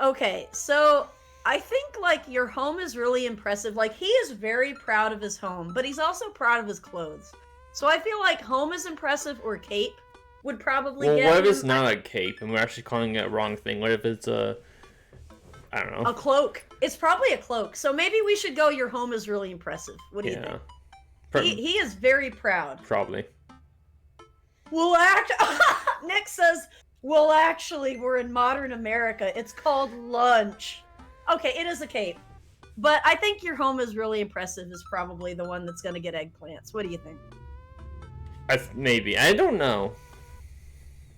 Okay, so I think like your home is really impressive. Like he is very proud of his home, but he's also proud of his clothes. So I feel like home is impressive or cape would probably Well, get what if him it's not a cape and we're actually calling it a wrong thing? What if it's I don't know. a cloak. It's probably a cloak. So maybe we should go your home is really impressive. What do you think? He is very proud. Probably. Well, Nick says, well, actually, we're in modern America. It's called lunch. Okay, it is a cape. But I think your home is really impressive is probably the one that's going to get eggplants. What do you think? Maybe. I don't know.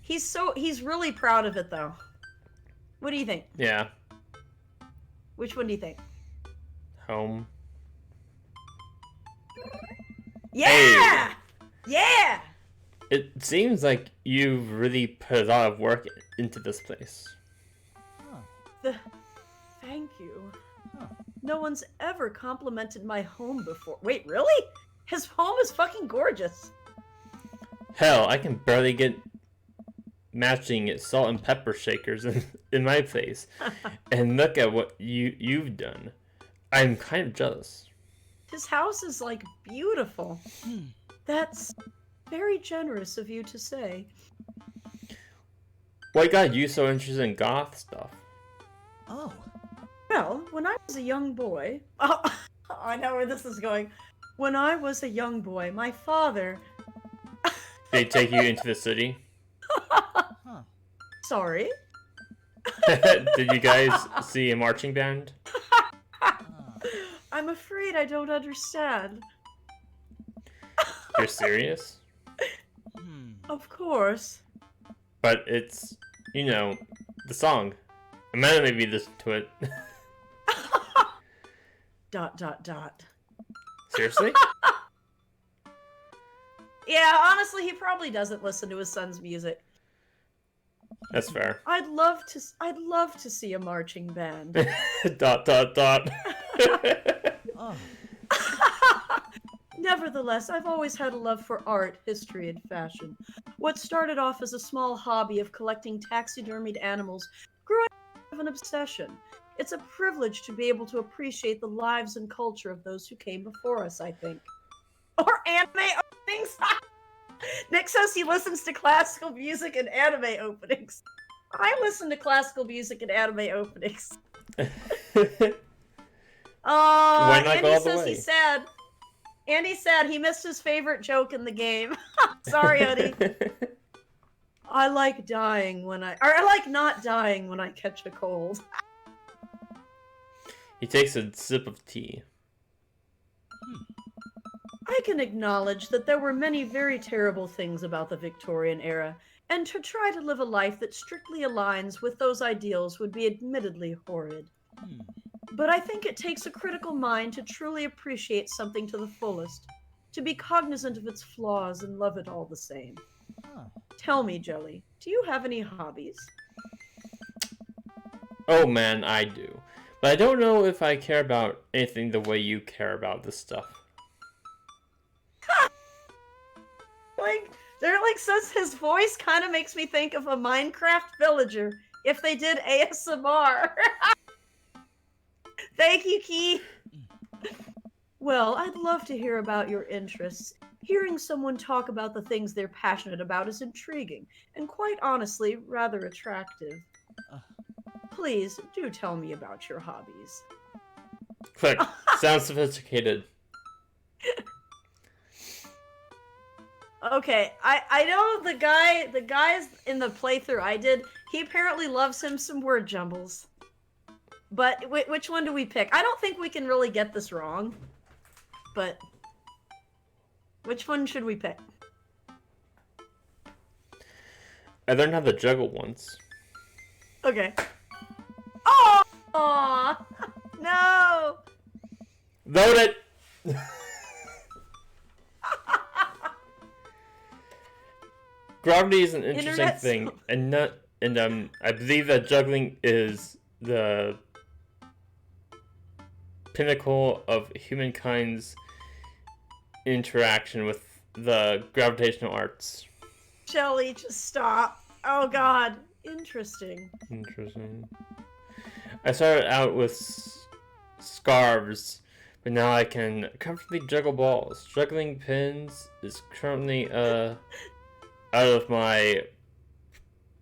He's really proud of it, though. What do you think? Yeah. Which one do you think? Home. Yeah! Hey. Yeah! It seems like you've really put a lot of work into this place. Thank you. Huh. No one's ever complimented my home before. Wait, really? His home is fucking gorgeous. Hell, I can barely get matching salt and pepper shakers in my place. And look at what you've done. I'm kind of jealous. His house is like beautiful. That's very generous of you to say. What got you so interested in goth stuff? Oh. Well, when I was a young boy... Oh, I know where this is going. When I was a young boy, my father... They take you into the city? Huh. Sorry? Did you guys see a marching band? I'm afraid I don't understand. You're serious? Of course. But it's, the song. I might have maybe listen to it. ... Seriously? Yeah, honestly, he probably doesn't listen to his son's music. That's fair. I'd love to see a marching band. ... Oh. Nevertheless, I've always had a love for art, history, and fashion. What started off as a small hobby of collecting taxidermied animals grew into an obsession. It's a privilege to be able to appreciate the lives and culture of those who came before us, I think. Or anime openings! Nick says he listens to classical music and anime openings. I listen to classical music and anime openings. Why not Andy go all the says way? he's sad. Andy's sad. He missed his favorite joke in the game. Sorry, Eddie. I like not dying when I catch a cold. He takes a sip of tea. I can acknowledge that there were many very terrible things about the Victorian era, and to try to live a life that strictly aligns with those ideals would be admittedly horrid. But I think it takes a critical mind to truly appreciate something to the fullest, to be cognizant of its flaws and love it all the same. Huh. Tell me, Joey, do you have any hobbies? Oh man, I do. But I don't know if I care about anything the way you care about this stuff. Says his voice kind of makes me think of a Minecraft villager if they did ASMR. Thank you, Key. Well, I'd love to hear about your interests. Hearing someone talk about the things they're passionate about is intriguing, and quite honestly, rather attractive. Please, do tell me about your hobbies. Click. Sounds sophisticated. Okay, I know the guys in the playthrough I did, he apparently loves him some word jumbles. But which one do we pick? I don't think we can really get this wrong. But which one should we pick? I learned how to juggle once. Okay. Oh! Aw! No! Load it! Gravity is an interesting Internet's- thing, and And I believe that juggling is the pinnacle of humankind's interaction with the gravitational arts. Shelly, just stop. Oh god. Interesting. Interesting. I started out with scarves, but now I can comfortably juggle balls. Juggling pins is currently out of my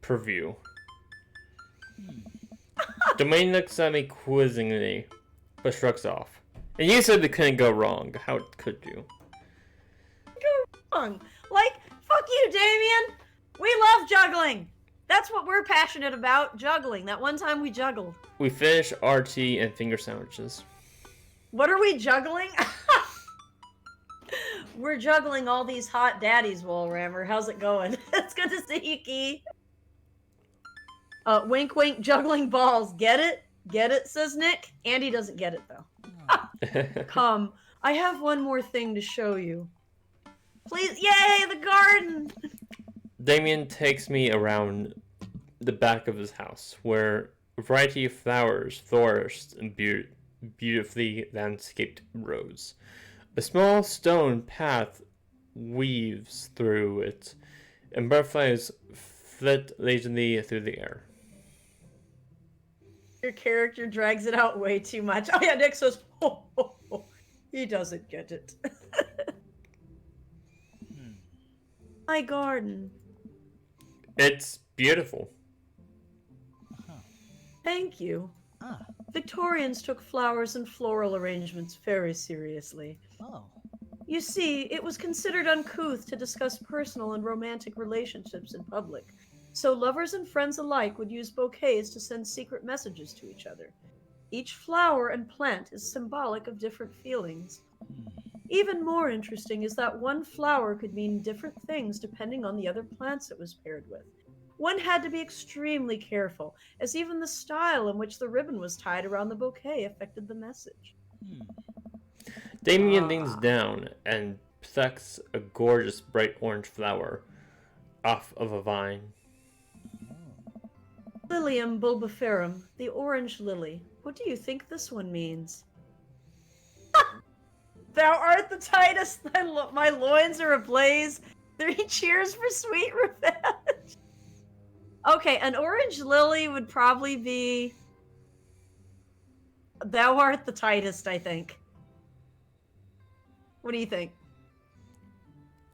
purview. Domain looks at me quizzingly, but shrugs off. And you said it couldn't go wrong. How could you? Wrong. Like, fuck you, Damien. We love juggling. That's what we're passionate about, juggling. That one time we juggled. We finish RT and finger sandwiches. What are we juggling? We're juggling all these hot daddies, Wallrammer. How's it going? It's good to see you, Key. Wink, wink, juggling balls. Get it? Get it, says Nick. Andy doesn't get it, though. Come, I have one more thing to show you. Please, yay, the garden! Damien takes me around the back of his house, where a variety of flowers flourished in beautifully landscaped rows. A small stone path weaves through it, and butterflies flit lazily through the air. Your character drags it out way too much. Oh yeah, Nick says, ho, ho, ho. He doesn't get it. My garden. It's beautiful. Thank you. Ah. Victorians took flowers and floral arrangements very seriously. Oh. You see, it was considered uncouth to discuss personal and romantic relationships in public, so lovers and friends alike would use bouquets to send secret messages to each other. Each flower and plant is symbolic of different feelings. Even more interesting is that one flower could mean different things depending on the other plants it was paired with. One had to be extremely careful, as even the style in which the ribbon was tied around the bouquet affected the message. Damien leans down and plucks a gorgeous bright orange flower off of a vine. Lilium bulbiferum, the orange lily. What do you think this one means? Thou art the tightest, my loins are ablaze. 3 cheers for sweet revenge. Okay, an orange lily would probably be... Thou art the tightest, I think. What do you think?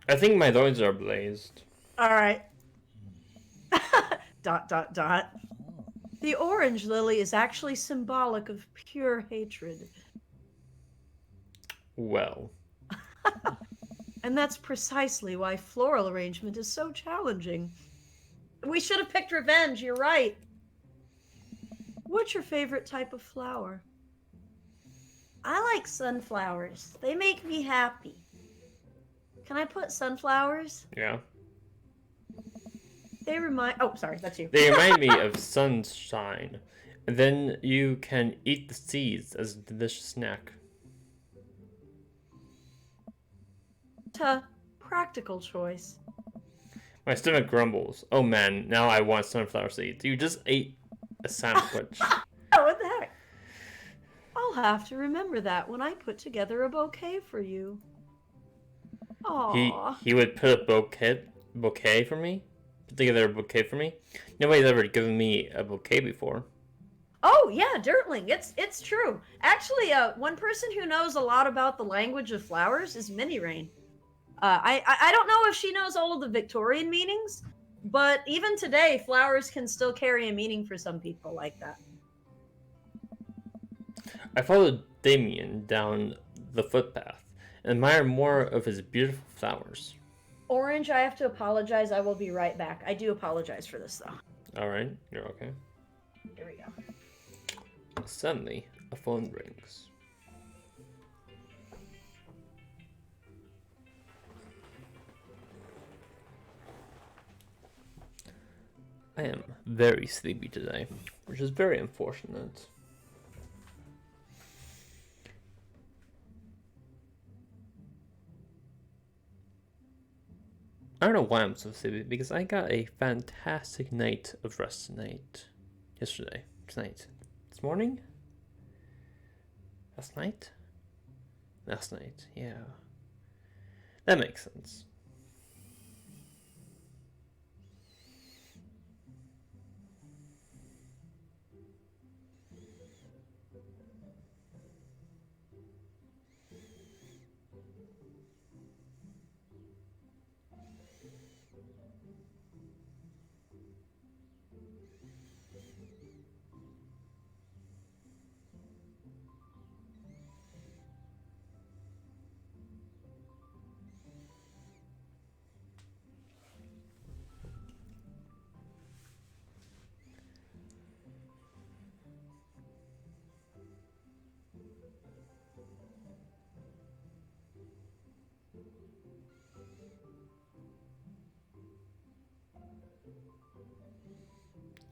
I think my loins are blazed. Alright. ... The orange lily is actually symbolic of pure hatred. Well. And that's precisely why floral arrangement is so challenging. We should have picked revenge, you're right. What's your favorite type of flower? I like sunflowers. They make me happy. Can I put sunflowers? Yeah. They remind... Oh, sorry, that's you. They remind me of sunshine. And then you can eat the seeds as a delicious snack. Practical choice. My stomach grumbles. Oh man, now I want sunflower seeds. You just ate a sandwich. Oh, what the heck? I'll have to remember that when I put together a bouquet for you. Aww. He would put a bouquet for me? Put together a bouquet for me? Nobody's ever given me a bouquet before. Oh yeah, Dirtling. It's true. Actually, one person who knows a lot about the language of flowers is Minnie Rain. I don't know if she knows all of the Victorian meanings, but even today, flowers can still carry a meaning for some people like that. I followed Damien down the footpath and admired more of his beautiful flowers. Orange, I have to apologize. I will be right back. I do apologize for this, though. Alright, you're okay. Here we go. Suddenly, a phone rings. I am very sleepy today, which is very unfortunate. don't know why I'm so sleepy, because I got a fantastic night of rest tonight. Yesterday. Tonight. This morning? Last night? Last night, yeah. That makes sense.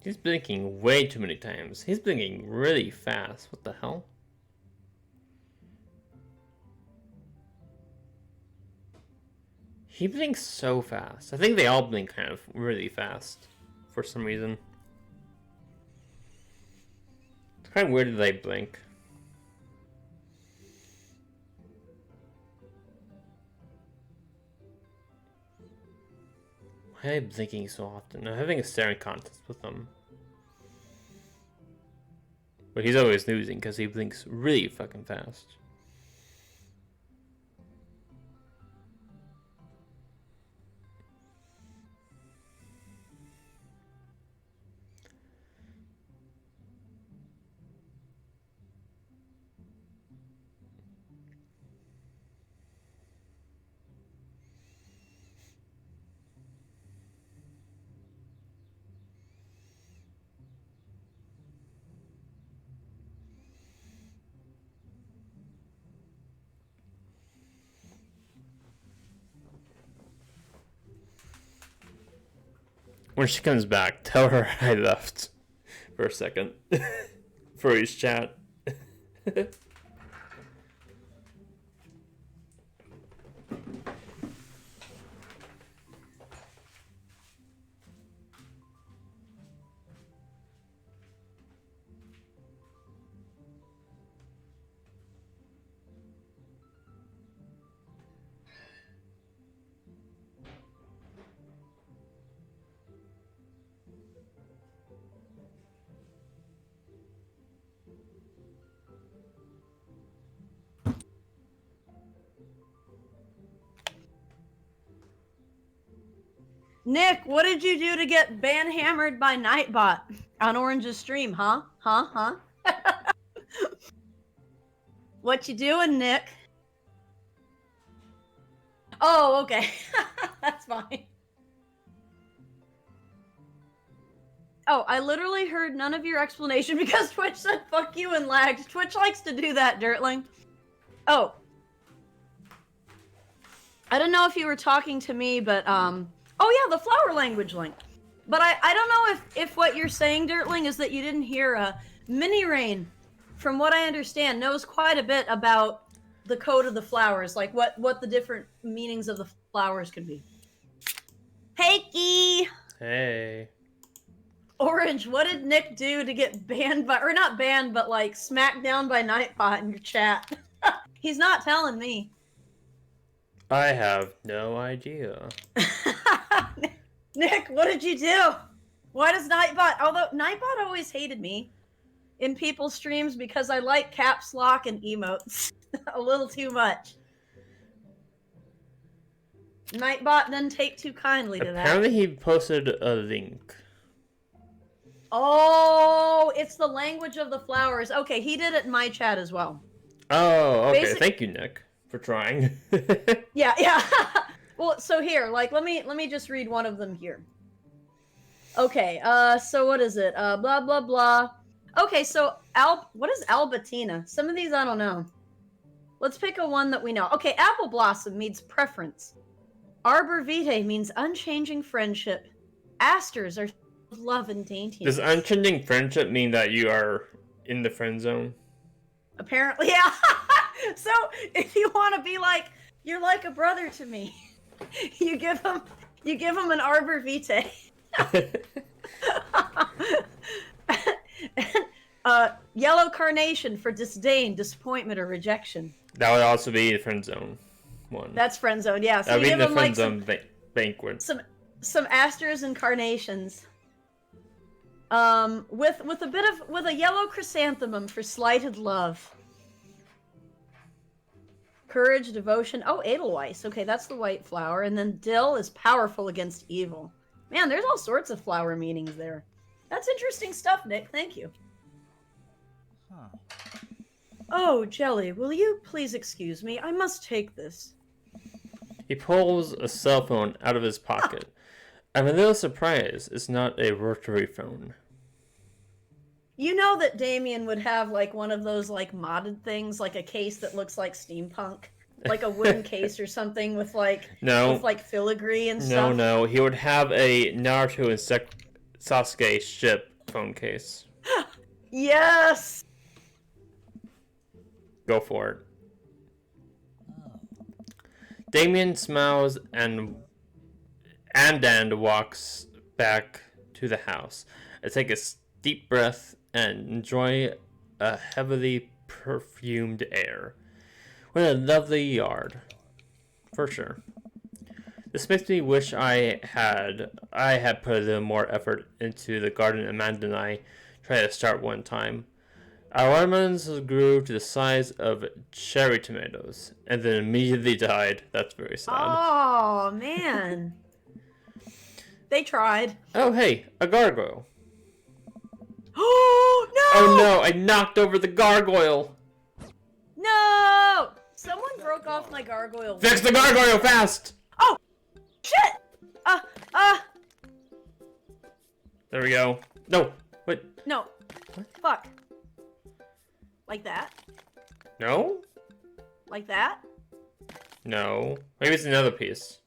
He's blinking way too many times. He's blinking really fast. What the hell? He blinks so fast. I think they all blink kind of really fast for some reason. It's kind of weird that they blink. Why am I blinking so often? I'm having a staring contest with him. But he's always losing because he blinks really fucking fast. When she comes back, tell her I left for a second for his chat. Nick, what did you do to get banhammered by Nightbot on Orange's stream, huh? Huh? What you doing, Nick? Oh, okay. That's fine. Oh, I literally heard none of your explanation because Twitch said fuck you and lagged. Twitch likes to do that, Dirtling. Oh. I don't know if you were talking to me, but, oh yeah, the flower language link. But I don't know if what you're saying, Dirtling, is that you didn't hear Mini Rain, from what I understand, knows quite a bit about the code of the flowers, like what the different meanings of the flowers could be. Hey, Key! Hey. Orange, what did Nick do to get banned by, or not banned, but like smacked down by Nightbot in your chat? He's not telling me. I have no idea. Nick, what did you do? Why does Nightbot, although Nightbot always hated me in people's streams because I like caps lock and emotes a little too much. Nightbot didn't take too kindly to that. Apparently he posted a link. Oh, it's the language of the flowers. Okay, he did it in my chat as well. Oh, okay. Thank you, Nick, for trying. Yeah. Well, so here, like, let me just read one of them here. Okay, so what is it? Blah, blah, blah. Okay, so, what is Albertina? Some of these I don't know. Let's pick a one that we know. Okay, Apple Blossom means preference. Arbor Vitae means unchanging friendship. Asters are love and daintiness. Does unchanging friendship mean that you are in the friend zone? Apparently, yeah. So, if you want to be like, you're like a brother to me, you give them You give him an arbor vitae. Yellow carnation for disdain, disappointment, or rejection. That would also be the friend zone one. That's friend zone, yeah. So that would you be give the him friend like zone banquet. some asters and carnations. With a yellow chrysanthemum for slighted love. Courage, devotion. Oh, Edelweiss. Okay, that's the white flower. And then dill is powerful against evil. Man, there's all sorts of flower meanings there. That's interesting stuff, Nick. Thank you. Huh. Oh, Jelly, will you please excuse me? I must take this. He pulls a cell phone out of his pocket. I'm a little surprised it's not a rotary phone. You know that Damien would have like one of those like modded things, like a case that looks like steampunk, like a wooden case or something with like filigree and stuff. No, he would have a Naruto and Sasuke ship phone case. Yes. Go for it. Oh. Damien smiles and walks back to the house. I take a deep breath and enjoy a heavily perfumed air. What a lovely yard. For sure. This makes me wish I had put a little more effort into the garden Amanda and I tried to start one time. Our watermelons grew to the size of cherry tomatoes and then immediately died. That's very sad. Oh, man. They tried. Oh, hey, a gargoyle. Oh, no! Oh no, I knocked over the gargoyle. No! Someone broke off my gargoyle. Fix the gargoyle fast! Oh! Shit! There we go. No, wait. No. What? Fuck. Like that? No? Like that? No. Maybe it's another piece.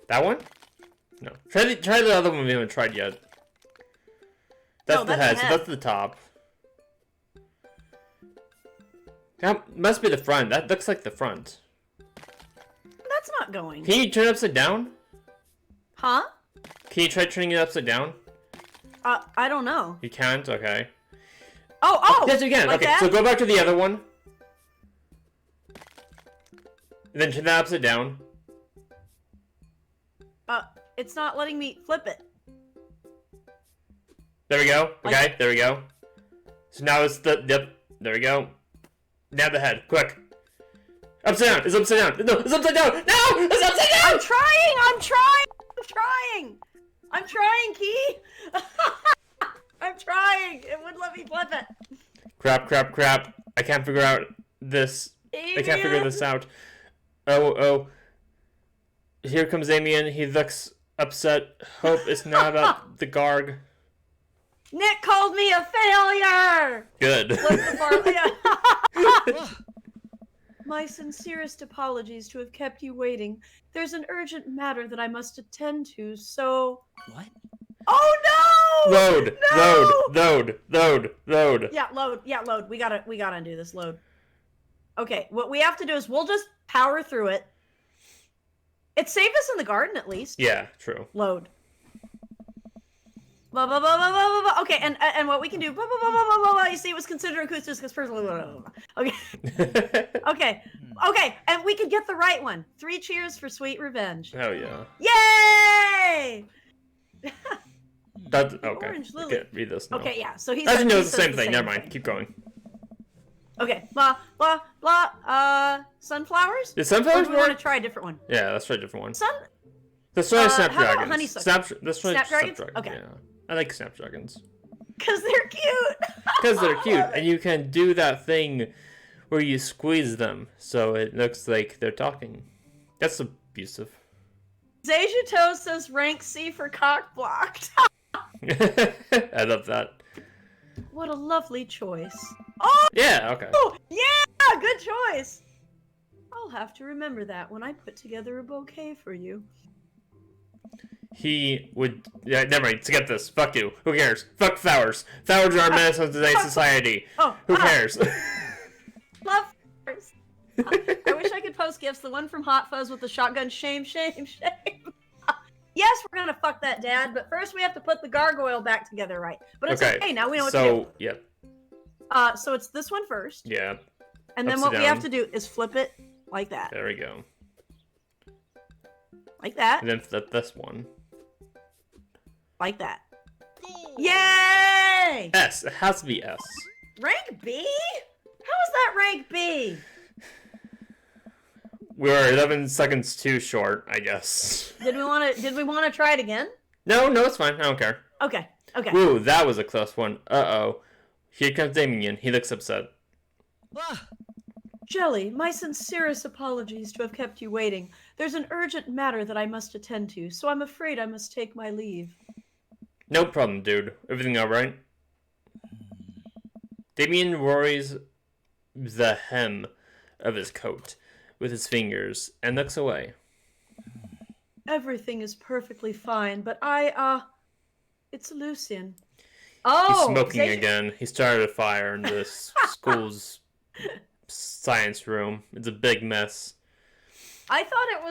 That one? No. Try the other one we haven't tried yet. That's No, the that's head, the so head. that's the top. That must be the front. That looks like the front. That's not going. Can you turn it upside down? Huh? Can you try turning it upside down? I don't know. You can't? Okay. Oh! Yes, you can. Like Okay, that? so go back to the other one. And then turn that upside down. It's not letting me flip it. There we go. Okay, Like- there we go. So now it's the... Yep, there we go. Now the head. Quick. Upside down. It's upside down. No, it's upside down. No! It's upside down! I'm trying, Key! I'm trying! It wouldn't let me flip it. Crap. I can't figure out this. I can't figure this out. Oh. Here comes Damien. He looks upset. Hope it's not about the garg. Nick called me a failure! Good. Look the far... Yeah. My sincerest apologies to have kept you waiting. There's an urgent matter that I must attend to, so... What? Oh no! Load. Yeah, load. We gotta undo this load. Okay, what we have to do is we'll just power through it. It saved us in the garden at least. Yeah, true. Load. Blah, blah, blah, blah, blah, blah, blah. Okay, and what we can do, blah, blah, blah, blah, blah, blah, blah. You see, it was considered acoustics because personally, blah, blah, blah, blah. Okay. Okay, and we can get the right one. 3 cheers for sweet revenge. Oh yeah. Yay! That's okay. Orange I lily. can't read this now. Okay, yeah, so he's... Actually, no, he it's the says same thing. Never mind. Keep going. Okay, blah, blah, blah, sunflowers? Is Or sunflowers do we want work? to try a different one? Yeah, let's try a different one. How Let's try about snapdragons. honeysuckle? Let's try Snapdragons? snapdragons. Okay. Yeah. I like snapdragons. Because they're cute! Because they're cute, and you can do that thing where you squeeze them, so it looks like they're talking. That's abusive. Zasia Toast says rank C for cock blocked. I love that. What a lovely choice. Oh, Yeah, okay. yeah, good choice. I'll have to remember that when I put together a bouquet for you. He would... Yeah, never mind. Forget this. Fuck you. Who cares? Fuck flowers. Flowers are a menace of today's society. Oh, Who cares? Love flowers. I wish I could post gifts. The one from Hot Fuzz with the shotgun. Shame. Yes, we're gonna fuck that, Dad. But first, we have to put the gargoyle back together, right? But it's okay. Now we know what to do. Yep. So it's this one first. Yeah. And then Upside what we have down. to do is flip it like that. There we go. Like that. And then flip this one. Like that. Yay! S. It has to be S. Rank B? How is that rank B? We're 11 seconds too short, I guess. Did we want to try it again? No, it's fine. I don't care. Okay. Woo, that was a close one. Uh-oh. Here comes Damien. He looks upset. Ah, Jelly, my sincerest apologies to have kept you waiting. There's an urgent matter that I must attend to, so I'm afraid I must take my leave. No problem, dude. Everything alright? Damien worries the hem of his coat with his fingers and looks away. Everything is perfectly fine, but it's Lucian. He's Oh, smoking Xavier- again. He started a fire in this school's science room. It's a big mess. I thought it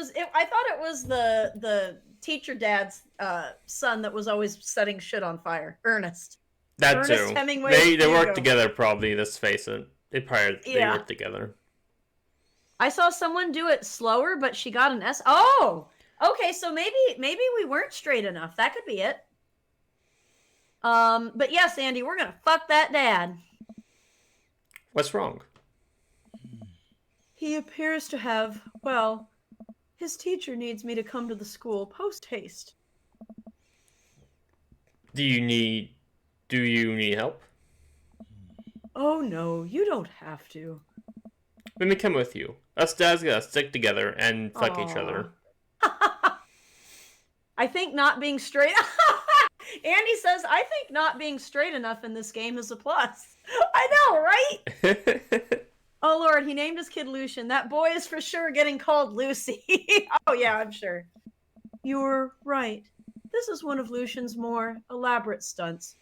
was the teacher dad's son that was always setting shit on fire. Ernest. That Ernest too. Hemingway. They work together probably, let's face it. They Yeah. work together. I saw someone do it slower, but she got an S. Oh, okay. So maybe we weren't straight enough. That could be it. But yes, Andy, we're gonna fuck that dad. What's wrong? He appears to have, well, his teacher needs me to come to the school post haste. Do you need help? Oh no, you don't have to. Let me come with you. Us dads gotta stick together and fuck each Aw. other. I think not being straight. Andy says, I think not being straight enough in this game is a plus. I know, right? Oh Lord, he named his kid Lucian. That boy is for sure getting called Lucy. Oh yeah, I'm sure. You're right. This is one of Lucian's more elaborate stunts.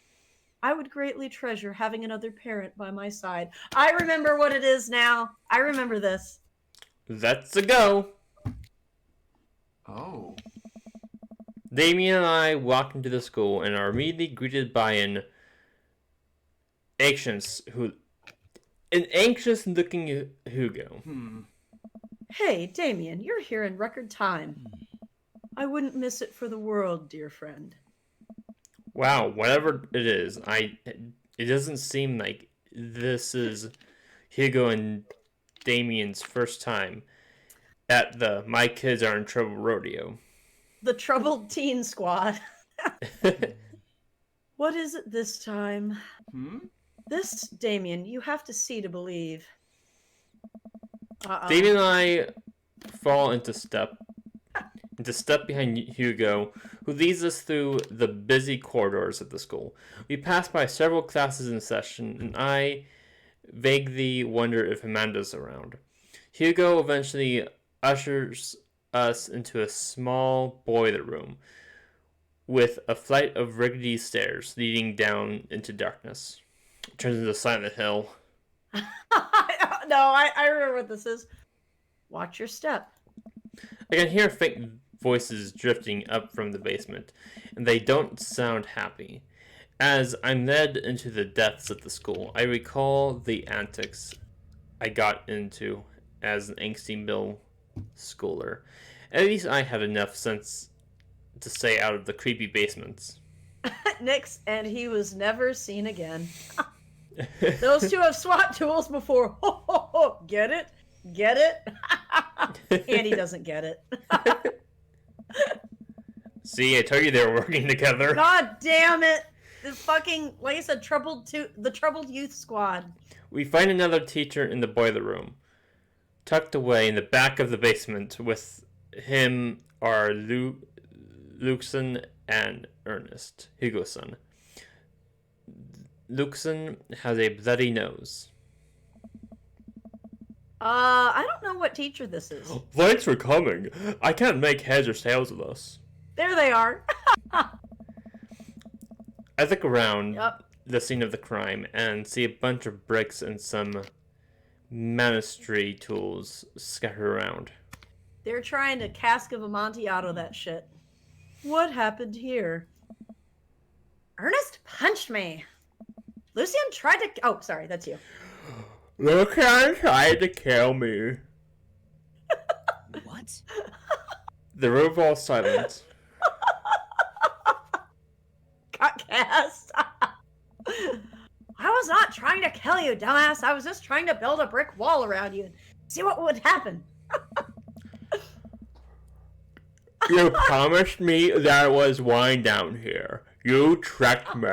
I would greatly treasure having another parent by my side. I remember what it is now. I remember this. That's a go. Oh. Damien and I walk into the school and are immediately greeted by an anxious-looking Hugo. Hey, Damien, you're here in record time. I wouldn't miss it for the world, dear friend. Wow, whatever it is, it doesn't seem like this is Hugo and Damien's first time at the My Kids Are in Trouble rodeo. The Troubled Teen Squad. What is it this time? This, Damien, you have to see to believe. Damien and I fall into step behind Hugo, who leads us through the busy corridors of the school. We pass by several classes in session, and I vaguely wonder if Amanda's around. Hugo eventually ushers us into a small boiler room with a flight of rickety stairs leading down into darkness. It turns into Silent Hill. No, I remember what this is. Watch your step. I can hear faint voices drifting up from the basement, and they don't sound happy. As I'm led into the depths of the school, I recall the antics I got into as an angsty middle schooler. At least I had enough sense to stay out of the creepy basements. Nix, and he was never seen again. Those two have SWAT tools before. Ho, ho, ho. Get it? Get it? Andy doesn't get it. See, I told you they were working together. God damn it! The fucking, like I said, the Troubled Youth Squad. We find another teacher in the boiler room, tucked away in the back of the basement. With him are Luxon and Ernest, Hugo's son. Luxon has a bloody nose. I don't know what teacher this is. Thanks for coming. I can't make heads or tails of this. There they are. I look around Yep. the scene of the crime and see a bunch of bricks and some ministry tools scattered around. They're trying to cask of Amontillado that shit. What happened here? Ernest punched me. Lucian tried to... Oh, sorry, that's you. Lucian tried to kill me. What? The room falls silent. Got cast. I was not trying to kill you, dumbass. I was just trying to build a brick wall around you and see what would happen. You promised me there was wine down here. You tricked me.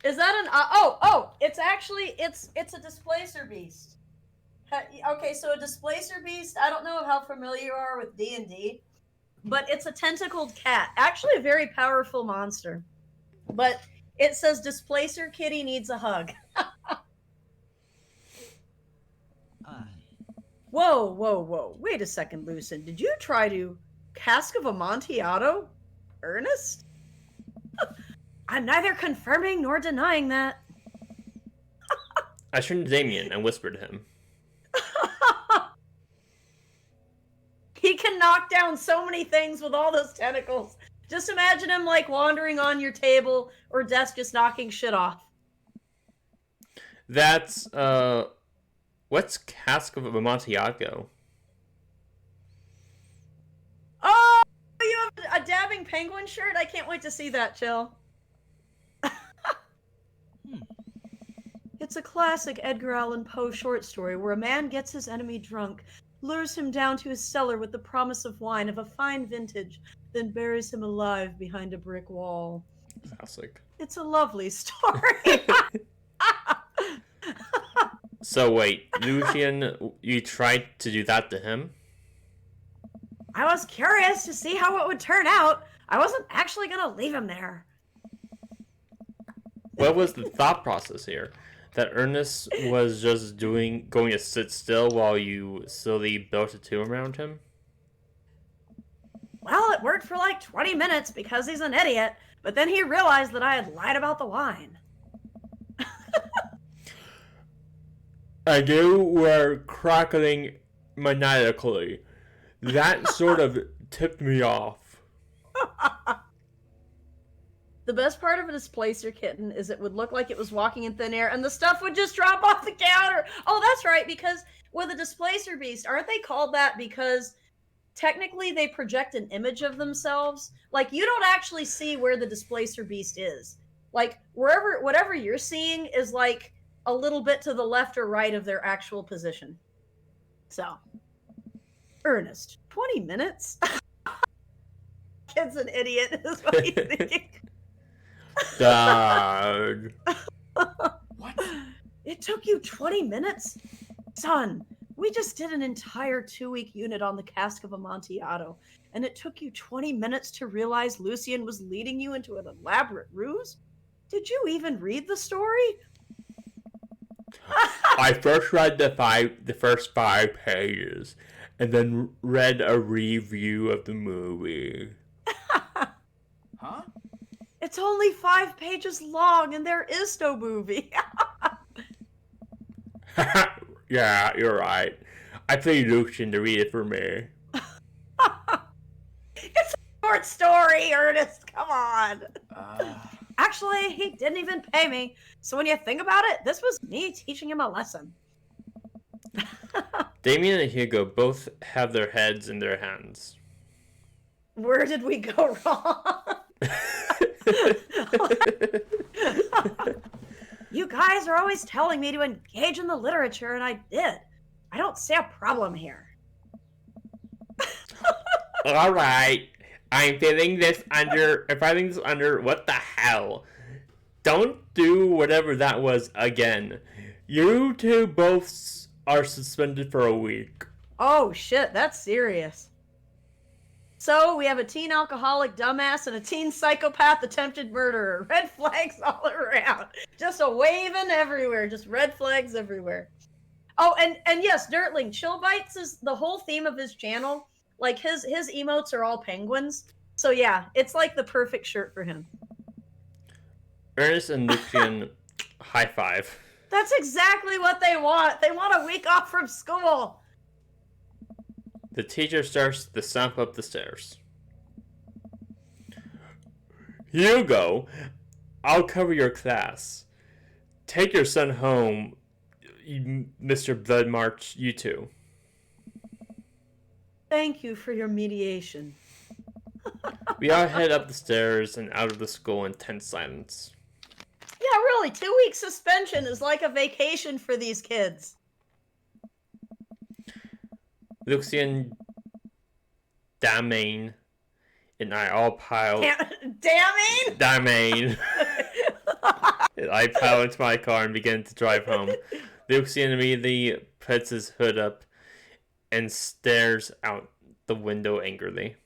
Is that an... oh, it's actually... It's a displacer beast. Okay, so a displacer beast, I don't know how familiar you are with D&D, but it's a tentacled cat. Actually a very powerful monster. But it says displacer kitty needs a hug. Whoa. Wait a second, Lucen. Did you try to cask of Amontillado? Ernest? I'm neither confirming nor denying that. I turned to Damien and whispered to him. He can knock down so many things with all those tentacles. Just imagine him like wandering on your table or desk just knocking shit off. That's, what's Cask of Amontillado? Oh, you have a dabbing penguin shirt? I can't wait to see that, Chill. It's a classic Edgar Allan Poe short story where a man gets his enemy drunk, lures him down to his cellar with the promise of wine of a fine vintage, then buries him alive behind a brick wall. Classic. It's a lovely story. So wait, Lucian, you tried to do that to him? I was curious to see how it would turn out. I wasn't actually gonna leave him there. What was the thought process here? That Ernest was just going to sit still while you slowly built a tomb around him? Well, it worked for like 20 minutes because he's an idiot, but then he realized that I had lied about the wine. And you were crackling maniacally. That sort of tipped me off. The best part of a displacer kitten is it would look like it was walking in thin air and the stuff would just drop off the counter. Oh, that's right, because with a displacer beast, aren't they called that because technically they project an image of themselves? Like, you don't actually see where the displacer beast is. Like, whatever you're seeing is like a little bit to the left or right of their actual position. So, Ernest, 20 minutes? Kid's an idiot, is what you think. Dad. What? It took you 20 minutes? Son, we just did an entire 2-week unit on the Cask of Amontillado, and it took you 20 minutes to realize Lucian was leading you into an elaborate ruse? Did you even read the story? I first read the first 5 pages, and then read a review of the movie. Huh? It's only 5 pages long, and there is no movie. Yeah, you're right. I paid Lucian to read it for me. It's a short story, Ernest. Come on. Uh, Actually, he didn't even pay me. So when you think about it, this was me teaching him a lesson. Damien and Hugo both have their heads in their hands. Where did we go wrong? You guys are always telling me to engage in the literature, and I did. I don't see a problem here. Alright, I'm feeling this under, what the hell? Don't do whatever that was again. You two both are suspended for a week. Oh shit, that's serious. So we have a teen alcoholic dumbass and a teen psychopath attempted murderer. Red flags all around. Just a waving everywhere. Just red flags everywhere. Oh, and yes, Dirtling, Chill Bites is the whole theme of his channel. Like his emotes are all penguins. So yeah, it's like the perfect shirt for him. Ernest and Lucian, high five. That's exactly what they want. They want a week off from school. The teacher starts to stomp up the stairs. Hugo, I'll cover your class. Take your son home, Mr. Bloodmarch, you two. Thank you for your mediation. We all head up the stairs and out of the school in tense silence. Yeah, really, 2 week suspension is like a vacation for these kids. Lucian, Damien, and I all pile. Damien! Damien! I pile into my car and begin to drive home. Lucian immediately puts his hood up and stares out the window angrily.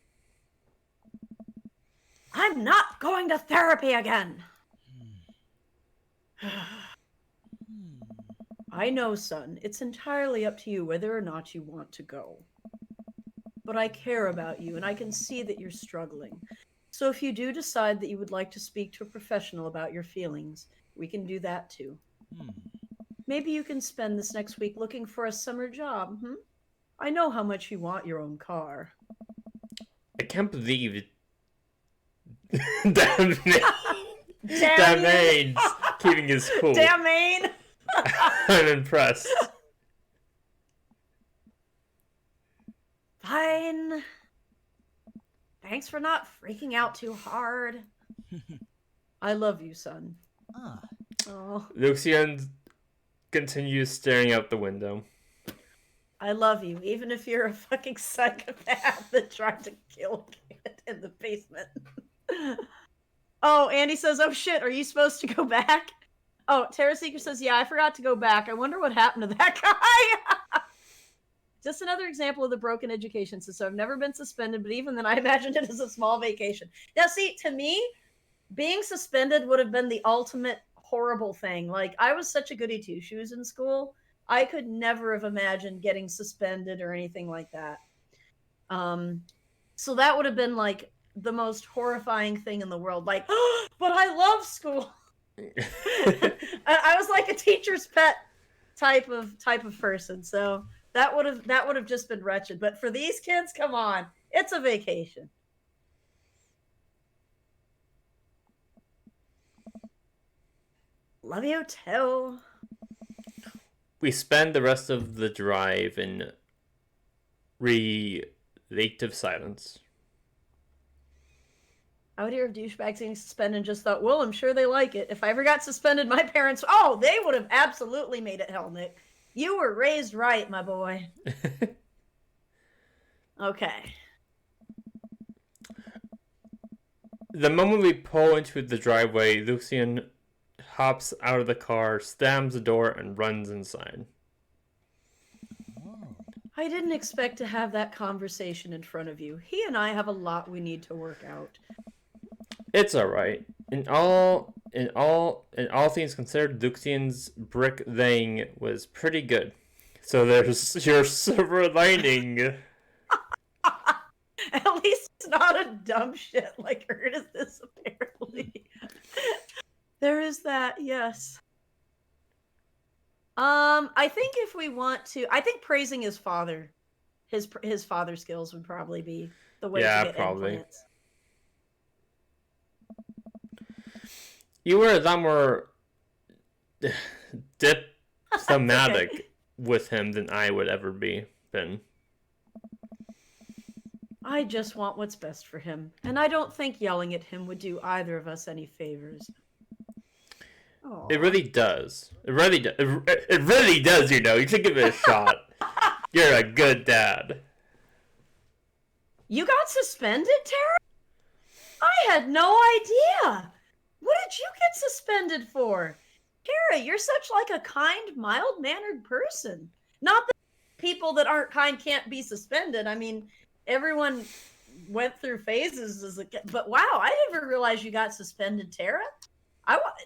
I'm not going to therapy again. I know, son. It's entirely up to you whether or not you want to go. But I care about you, and I can see that you're struggling. So if you do decide that you would like to speak to a professional about your feelings, we can do that too. Maybe you can spend this next week looking for a summer job, I know how much you want your own car. I can't believe it. Damien's keeping his cool. Damien! I'm impressed. Fine. Thanks for not freaking out too hard. I love you, son. Ah. Oh, Lucian continues staring out the window. I love you, even if you're a fucking psychopath that tried to kill a kid in the basement. Oh, Andy says, oh shit, are you supposed to go back? Oh, Terra Seeker says, yeah, I forgot to go back. I wonder what happened to that guy. Just another example of the broken education system. I've never been suspended, but even then I imagined it as a small vacation. Now, see, to me, being suspended would have been the ultimate horrible thing. Like, I was such a goody two-shoes in school. I could never have imagined getting suspended or anything like that. So that would have been like the most horrifying thing in the world. Like, oh, but I love school. I was like a teacher's pet type of person. So that would have just been wretched. But for these kids, come on, it's a vacation. Love you too. We spend the rest of the drive in relative silence. I would hear of douchebags getting suspended and just thought, well, I'm sure they like it. If I ever got suspended, my parents, they would have absolutely made it hell, Nick. You were raised right, my boy. Okay. The moment we pull into the driveway, Lucian hops out of the car, slams the door, and runs inside. I didn't expect to have that conversation in front of you. He and I have a lot we need to work out. It's alright. In all things considered, Lucian's bricklaying was pretty good. So there's your silver lining. At least it's not a dumb shit like Ernest is, apparently. There is that, yes. I think if we want to, I think praising his father, his father skills would probably be the way to get probably. implants. You were a lot more diplomatic Okay. with him than I would ever been. I just want what's best for him, and I don't think yelling at him would do either of us any favors. Aw. It really does. It really does. It really does, you know. You should give it a shot. You're a good dad. You got suspended, Tara? I had no idea. What did you get suspended for? Tara, you're such like a kind, mild-mannered person. Not that people that aren't kind can't be suspended. I mean, everyone went through phases as a kid. But wow, I never realized you got suspended, Tara.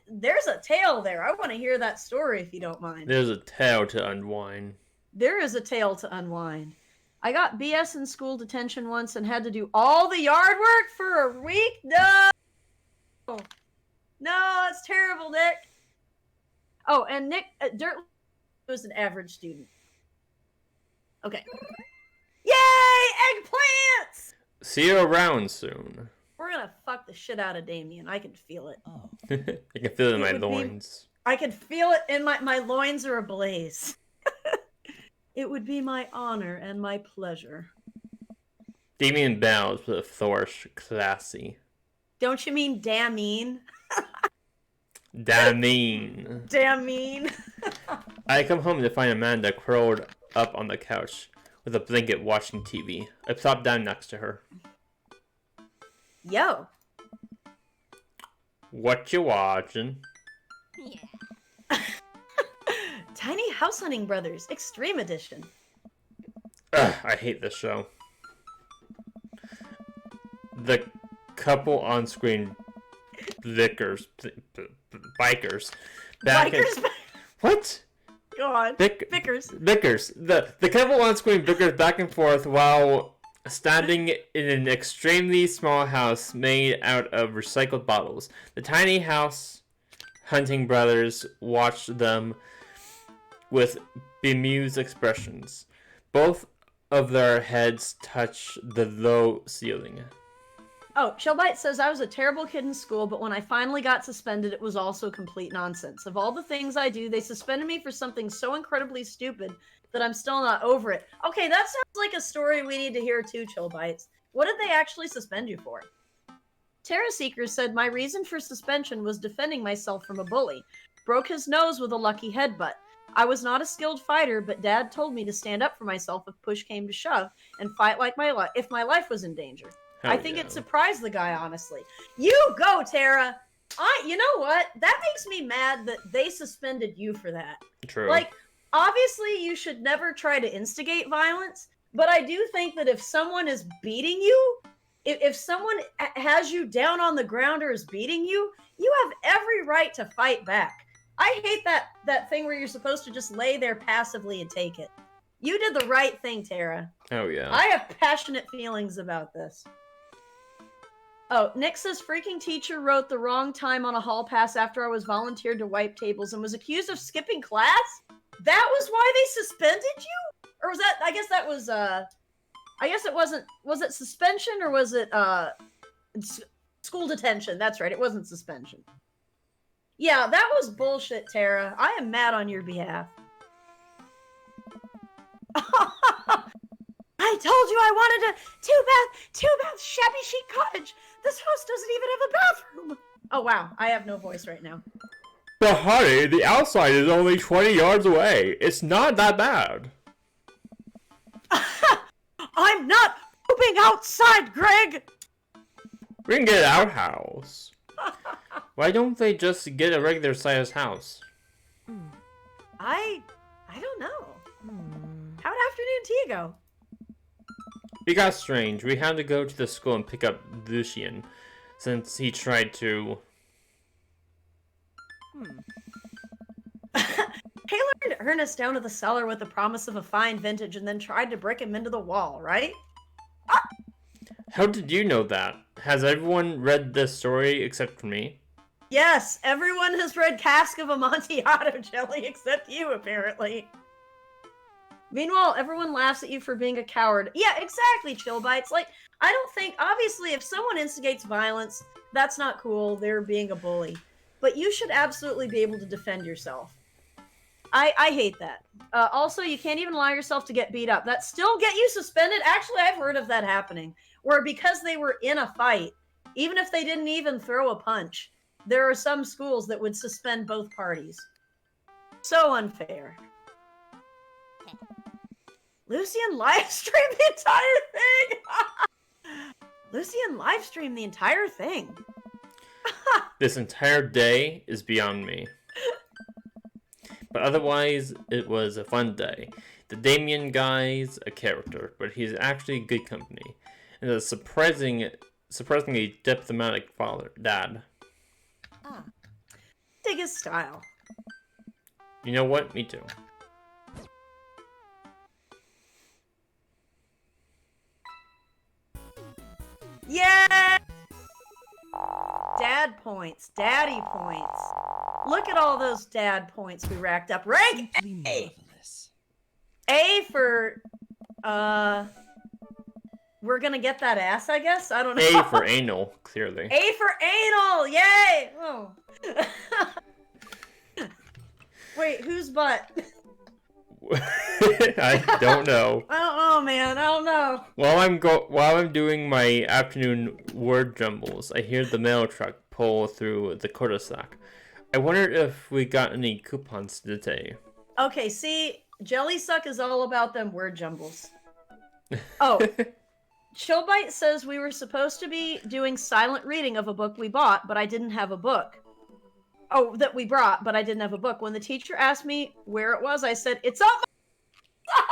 There's a tale there. I want to hear that story if you don't mind. There's a tale to unwind. There is a tale to unwind. I got BS in school detention once and had to do all the yard work for a week. No, that's terrible, Nick. Oh, and Nick Dirt was an average student. Okay. Yay! Eggplants! See you around soon. We're gonna fuck the shit out of Damien. I can feel it. Oh. I can feel it in my It would be- loins. I can feel it in my loins are ablaze. It would be my honor and my pleasure. Damien bows with a flourish classy. Don't you mean Damien? Damien. Damien. I come home to find Amanda curled up on the couch with a blanket watching TV. I plop down next to her. Yo. What you watching? Yeah. Tiny House Hunting Brothers Extreme Edition. Ugh, I hate this show. The couple on screen bikers. Bikers. What? Go on. Bickers. Bickers. The couple on screen bickers back and forth while standing in an extremely small house made out of recycled bottles. The tiny house hunting brothers watch them with bemused expressions. Both of their heads touch the low ceiling. Oh, Shellbite says, I was a terrible kid in school, but when I finally got suspended, it was also complete nonsense. Of all the things I do, they suspended me for something so incredibly stupid that I'm still not over it. Okay, that sounds like a story we need to hear too, Chillbites. What did they actually suspend you for? Terra Seeker said, my reason for suspension was defending myself from a bully. Broke his nose with a lucky headbutt. I was not a skilled fighter, but Dad told me to stand up for myself if push came to shove and fight like if my life was in danger. Hell I think yeah. it surprised the guy, honestly. You go, Tara! You know what? That makes me mad that they suspended you for that. True. Like, obviously you should never try to instigate violence, but I do think that if someone is beating you, if someone has you down on the ground or is beating you, you have every right to fight back. I hate that thing where you're supposed to just lay there passively and take it. You did the right thing, Tara. Oh yeah. I have passionate feelings about this. Oh, Nick says freaking teacher wrote the wrong time on a hall pass after I was volunteered to wipe tables and was accused of skipping class? That was why they suspended you? Or was that, I guess that was, I guess it wasn't, was it suspension or was it, school detention? That's right, it wasn't suspension. Yeah, that was bullshit, Tara. I am mad on your behalf. I told you I wanted a two-bath shabby chic cottage. This house doesn't even have a bathroom. Oh wow, I have no voice right now. But honey, the outside is only 20 yards away. It's not that bad. I'm not pooping outside, Greg. We can get an outhouse. Why don't they just get a regular sized house? I don't know. How'd afternoon tea go? It got strange. We had to go to the school and pick up Lucian, since he tried to... He lured Ernest down to the cellar with the promise of a fine vintage and then tried to brick him into the wall, right? How did you know that? Has everyone read this story except for me? Yes, everyone has read Cask of Amontillado Jelly except you, apparently. Meanwhile, everyone laughs at you for being a coward. Yeah, exactly, Chillbites. Like, I don't think, obviously, if someone instigates violence, that's not cool. They're being a bully. But you should absolutely be able to defend yourself. I hate that. Also, you can't even allow yourself to get beat up. That still get you suspended? Actually, I've heard of that happening. Where because they were in a fight, even if they didn't even throw a punch, there are some schools that would suspend both parties. So unfair. Lucian livestreamed the entire thing! Lucian livestreamed the entire thing. This entire day is beyond me. But otherwise, it was a fun day. The Damien guy's a character, but he's actually good company. And a surprisingly diplomatic dad. Dig his style. You know what? Me too. Yeah! Dad points. Daddy points. Look at all those dad points we racked up. Rank Simply A! marvelous. A for, we're gonna get that ass, I guess? I don't know. A for anal, clearly. A for anal! Yay! Oh. Wait, whose butt? I don't know. I don't know, man. I don't know. While I'm doing my afternoon word jumbles, I hear the mail truck pull through the cul-de-sac. I wondered if we got any coupons today. Okay, see, Jelly Suck is all about them word jumbles. Oh, Chillbite says we were supposed to be doing silent reading of a book we bought, but I didn't have a book. Oh, that we brought, but I didn't have a book. When the teacher asked me where it was, I said, it's up my...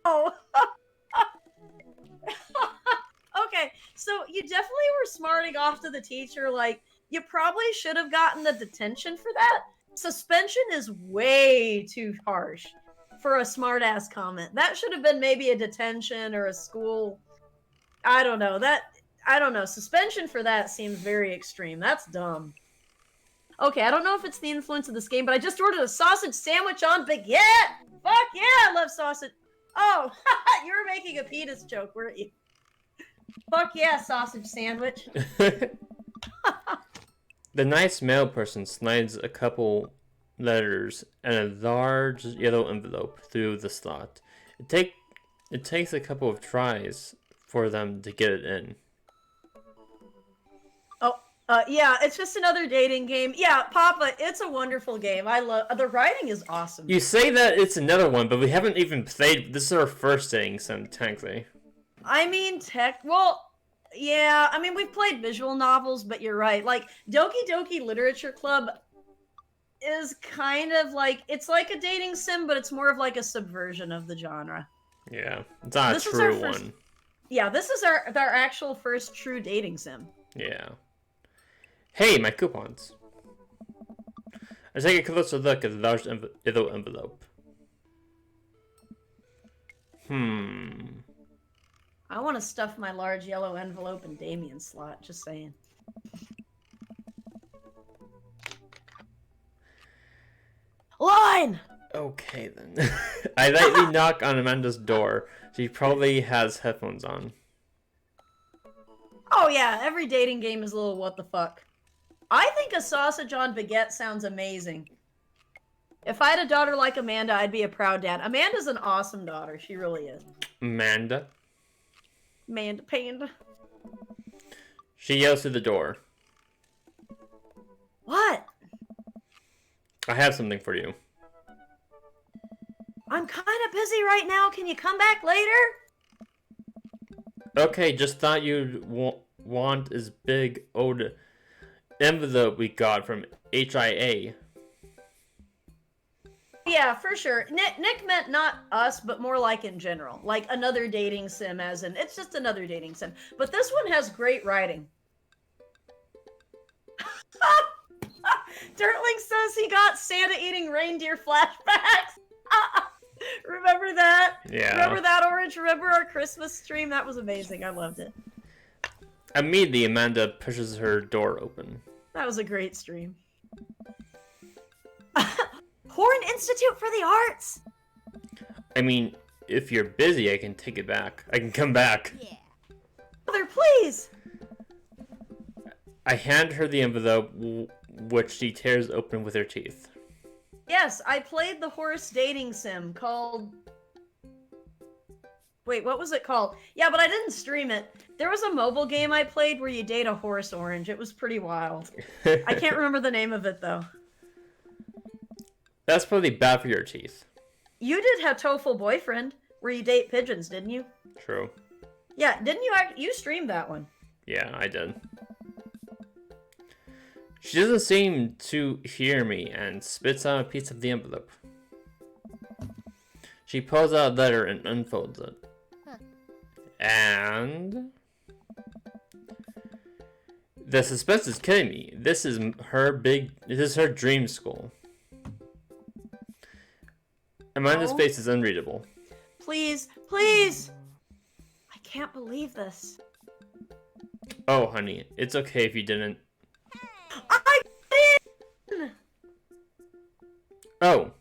Wow! Okay, so you definitely were smarting off to the teacher, like, you probably should have gotten the detention for that. Suspension is way too harsh for a smart-ass comment. That should have been maybe a detention or a school... I don't know. Suspension for that seems very extreme. That's dumb. Okay, I don't know if it's the influence of this game, but I just ordered a sausage sandwich on baguette! Fuck yeah, I love sausage. Oh, you were making a penis joke, weren't you? Fuck yeah, sausage sandwich. The nice mail person slides a couple letters and a large yellow envelope through the slot. It takes a couple of tries for them to get it in. Yeah, it's just another dating game. Yeah, Papa, it's a wonderful game. I love the writing is awesome. You say that it's another one, but we haven't even played. This is our first dating sim, technically. I mean, yeah, I mean, we've played visual novels, but you're right. Like, Doki Doki Literature Club is kind of like, it's like a dating sim, but it's more of like a subversion of the genre. Yeah, it's not This a is our true first- one. Yeah, this is our actual first true dating sim. Yeah. Hey, my coupons. I take a closer look at the large yellow envelope. I want to stuff my large yellow envelope in Damien's slot, just saying. Line! Okay, then. I lightly knock on Amanda's door. She probably has headphones on. Oh yeah, every dating game is a little what the fuck. I think a sausage on baguette sounds amazing. If I had a daughter like Amanda, I'd be a proud dad. Amanda's an awesome daughter. She really is. Amanda? Amanda Panda. She yells through the door. What? I have something for you. I'm kind of busy right now. Can you come back later? Okay, just thought you'd want this big old envelope we got from HIA. Yeah, for sure. Nick meant not us, but more like in general. Like another dating sim, as in, it's just another dating sim. But this one has great writing. Dirtling says he got Santa eating reindeer flashbacks. Remember that? Yeah. Remember that, Orange? Remember our Christmas stream? That was amazing. I loved it. Immediately, Amanda pushes her door open. That was a great stream. Horn Institute for the Arts! I mean, if you're busy, I can take it back. I can come back. Yeah. Mother, please! I hand her the envelope, which she tears open with her teeth. Yes, I played the horse dating sim called... Wait, what was it called? Yeah, but I didn't stream it. There was a mobile game I played where you date a horse, Orange. It was pretty wild. I can't remember the name of it, though. That's probably bad for your teeth. You did have TOEFL Boyfriend, where you date pigeons, didn't you? True. Yeah, didn't you you streamed that one? Yeah, I did. She doesn't seem to hear me and spits out a piece of the envelope. She pulls out a letter and unfolds it. And... the suspense is killing me. This is her dream school. Amanda's Oh. face is unreadable. Please, please! I can't believe this. Oh, honey, it's okay if you didn't. I did! Oh,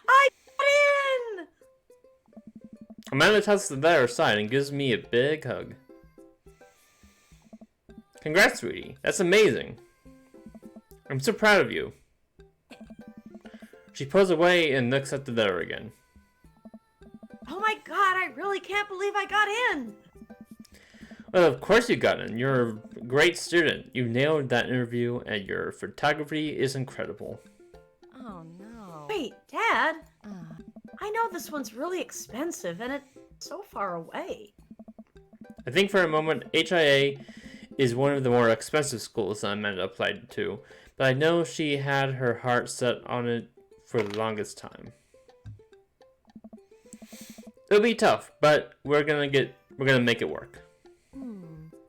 I got in! Amanda tosses the letter aside and gives me a big hug. Congrats, sweetie. That's amazing. I'm so proud of you. She pulls away and looks at the letter again. Oh my god, I really can't believe I got in! Well, of course you got in. You're a great student. You nailed that interview, and your photography is incredible. Oh no. Wait, Dad? I know this one's really expensive, and it's so far away. I think for a moment, HIA is one of the more expensive schools that Amanda applied to, but I know she had her heart set on it for the longest time. It'll be tough, but we're gonna make it work.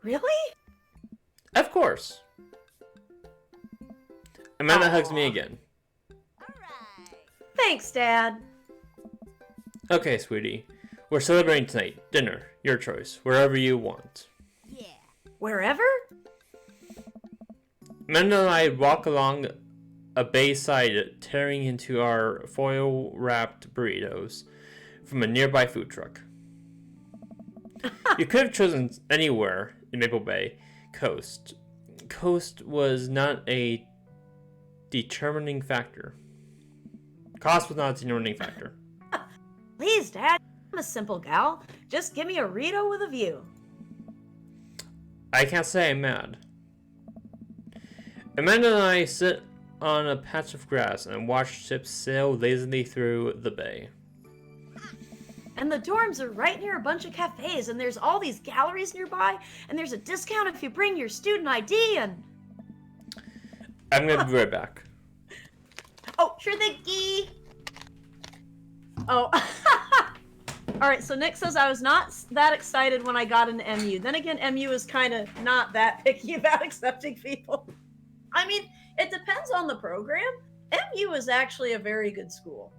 Really? Of course. Amanda hugs Aw. me again. Thanks, Dad. Okay, sweetie. We're celebrating tonight. Dinner. Your choice. Wherever you want. Yeah. Wherever? Amanda and I walk along a bayside, tearing into our foil-wrapped burritos from a nearby food truck. You could have chosen anywhere in Maple Bay Coast. Coast was not a determining factor. Cost was not a determining factor. Please, Dad. I'm a simple gal. Just give me a Rito with a view. I can't say I'm mad. Amanda and I sit on a patch of grass and watch ships sail lazily through the bay. And the dorms are right near a bunch of cafes, and there's all these galleries nearby, and there's a discount if you bring your student ID, and... I'm gonna be right back. Oh, sure thing, Gee. Oh. Alright, so Nick says I was not that excited when I got into MU. Then again, MU is kind of not that picky about accepting people. I mean, it depends on the program. MU is actually a very good school.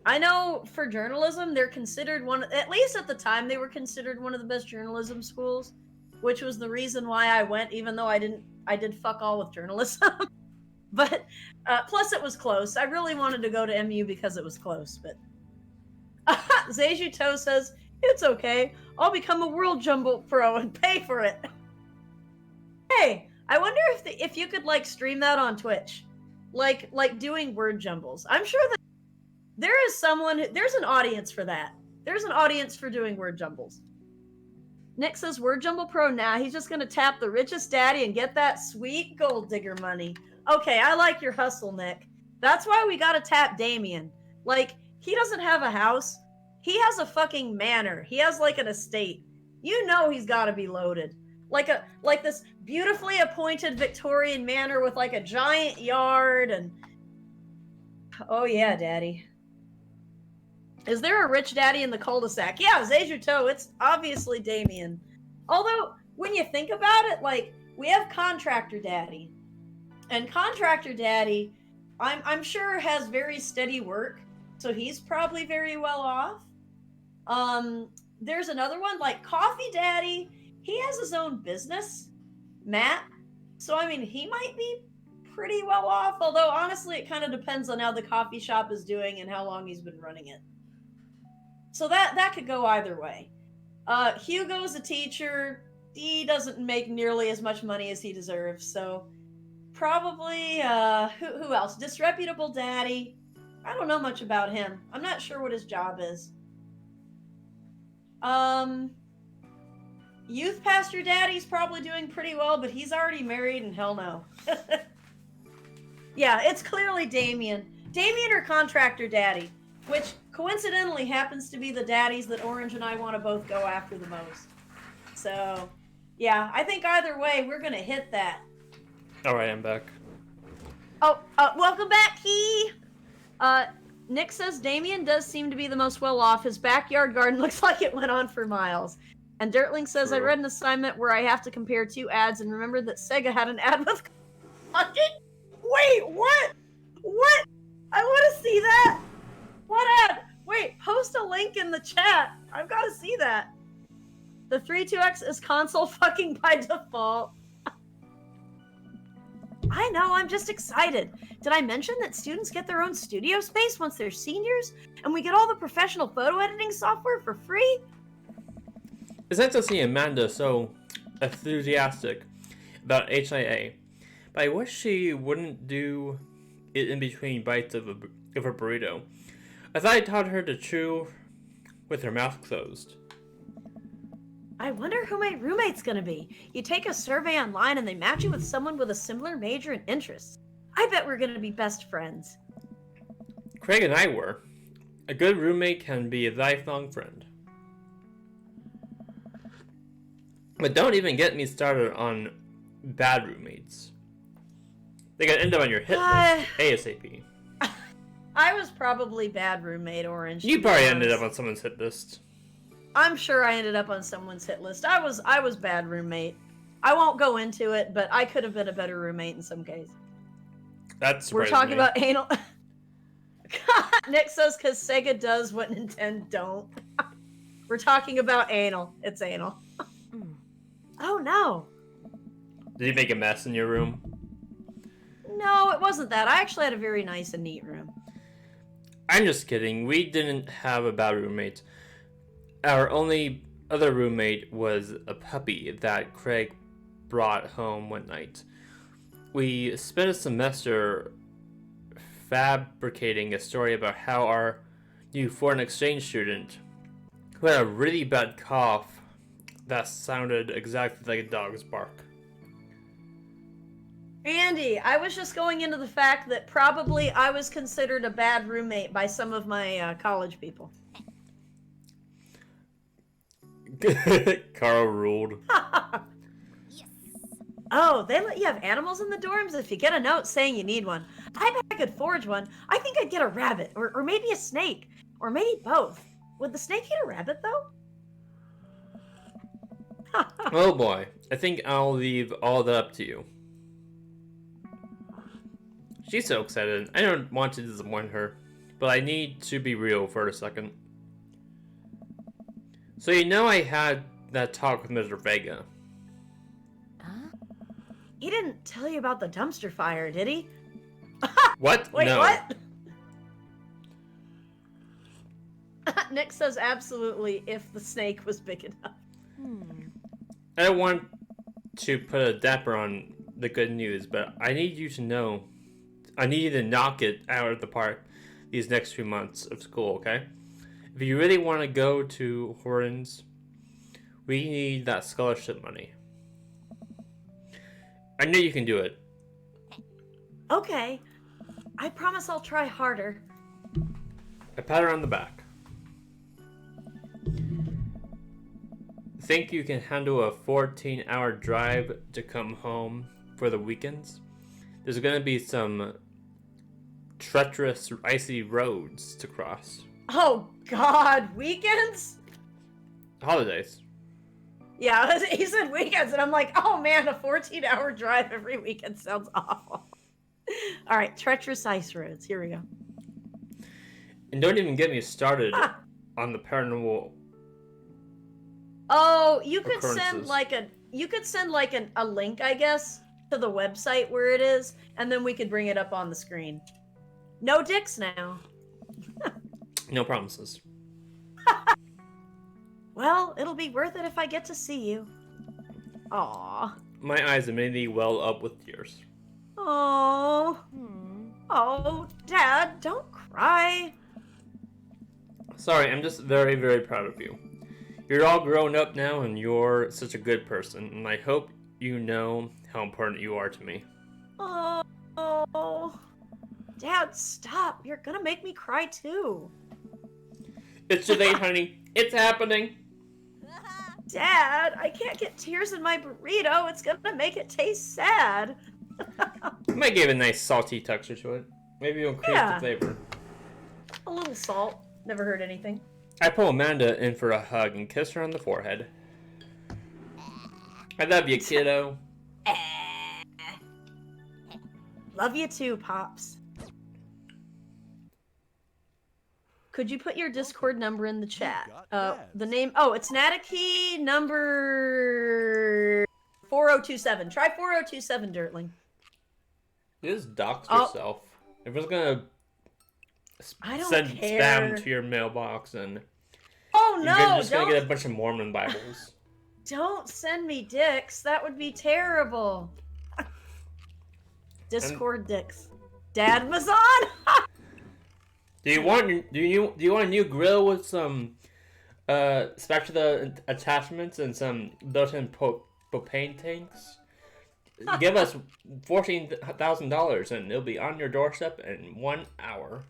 I know for journalism, they're considered at least at the time, they were considered one of the best journalism schools, which was the reason why I went, even though I did fuck all with journalism. But, plus it was close. I really wanted to go to MU because it was close, but... Zejuto says, it's okay. I'll become a World Jumble Pro and pay for it. Hey, I wonder if you could, like, stream that on Twitch. Like doing word jumbles. I'm sure that there's an audience for that. There's an audience for doing word jumbles. Nick says, Word Jumble Pro now. He's just gonna tap the richest daddy and get that sweet gold digger money. Okay, I like your hustle, Nick. That's why we gotta tap Damien. Like, he doesn't have a house. He has a fucking manor. He has, like, an estate. You know he's gotta be loaded. Like this beautifully appointed Victorian manor with, like, a giant yard and... Oh yeah, daddy. Is there a rich daddy in the cul-de-sac? Yeah, Zejuto, it's obviously Damien. Although, when you think about it, like, we have Contractor Daddy. And Contractor Daddy, I'm sure has very steady work, so he's probably very well off. There's another one, like Coffee Daddy, he has his own business, Matt. So, I mean, he might be pretty well off, although, honestly, it kind of depends on how the coffee shop is doing and how long he's been running it. So that could go either way. Hugo's a teacher. He doesn't make nearly as much money as he deserves, so probably, who else? Disreputable Daddy. I don't know much about him. I'm not sure what his job is. Youth Pastor Daddy's probably doing pretty well, but he's already married and hell no. Yeah, it's clearly Damien. Damien or Contractor Daddy, which coincidentally happens to be the daddies that Orange and I want to both go after the most. So, yeah, I think either way, we're going to hit that. Alright, I'm back. Oh, welcome back, Key! Nick says Damien does seem to be the most well-off. His backyard garden looks like it went on for miles. And Dirtling says, True. I read an assignment where I have to compare two ads and remember that Sega had an ad with... Wait, what? What? I want to see that! What ad? Wait, post a link in the chat. I've got to see that. The 32X is console fucking by default. I know, I'm just excited. Did I mention that students get their own studio space once they're seniors? And we get all the professional photo editing software for free? It's nice to see Amanda so enthusiastic about HIA, but I wish she wouldn't do it in between bites of a burrito. I thought I taught her to chew with her mouth closed. I wonder who my roommate's gonna be. You take a survey online and they match you with someone with a similar major and interests. I bet we're gonna be best friends. Craig and I were. A good roommate can be a lifelong friend. But don't even get me started on bad roommates. They can end up on your hit list ASAP. I was probably bad roommate, Orange. You probably ended up on someone's hit list. I'm sure I ended up on someone's hit list. I was bad roommate. I won't go into it, but I could have been a better roommate in some case. That's We're talking about anal. Nick says because Sega does what Nintendo don't. We're talking about anal. It's anal. Oh no. Did you make a mess in your room? No, it wasn't that. I actually had a very nice and neat room. I'm just kidding. We didn't have a bad roommate. Our only other roommate was a puppy that Craig brought home one night. We spent a semester fabricating a story about how our new foreign exchange student, who had a really bad cough that sounded exactly like a dog's bark. Andy, I was just going into the fact that probably I was considered a bad roommate by some of my college people. Carl ruled. Yes. Oh, they let you have animals in the dorms if you get a note saying you need one. I bet I could forge one. I think I'd get a rabbit, or maybe a snake, or maybe both. Would the snake eat a rabbit, though? Oh boy, I think I'll leave all that up to you. She's so excited. I don't want to disappoint her, but I need to be real for a second. So you know I had that talk with Mr. Vega. Huh? He didn't tell you about the dumpster fire, did he? What? Wait, no. what? Nick says absolutely if the snake was big enough. I don't want to put a damper on the good news, but I need you to know. I need you to knock it out of the park these next few months of school, okay? If you really want to go to Hortons, we need that scholarship money. I know you can do it. Okay. I promise I'll try harder. I pat her on the back. Think you can handle a 14-hour drive to come home for the weekends? There's going to be some treacherous, icy roads to cross. Oh, God. Weekends? Holidays. Yeah, he said weekends, and I'm like, oh, man, a 14-hour drive every weekend sounds awful. All right, treacherous ice roads. Here we go. And don't even get me started on the paranormal. Oh, you could Occurrences. send like a link, I guess, to the website where it is, and then we could bring it up on the screen. No dicks now. No promises. Well, it'll be worth it if I get to see you. Aw. My eyes immediately well up with tears. Oh. Oh, Dad, don't cry. Sorry, I'm just very, very proud of you. You're all grown up now, and you're such a good person, and I hope you know how important you are to me. Oh. Dad, stop. You're gonna make me cry too. It's too late, honey. It's happening. Dad, I can't get tears in my burrito. It's gonna make it taste sad. I might give it a nice salty texture to it. Maybe it'll increase Yeah. the flavor. A little salt. Never heard anything. I pull Amanda in for a hug and kiss her on the forehead. I love you, kiddo. Love you too, Pops. Could you put your Discord number in the chat? The name. Oh, it's Nataki number 4027. Try 4027, Dirtling. You just dox Oh. yourself. Everyone's gonna I don't send care. spam to your mailbox, and Oh you're no! just gonna get a bunch of Mormon Bibles. Don't send me dicks. That would be terrible. Discord dicks. Dad was on. Do you want a new grill with some spatula attachments and some built-in propane tanks? Give us $14,000 and it'll be on your doorstep in 1 hour.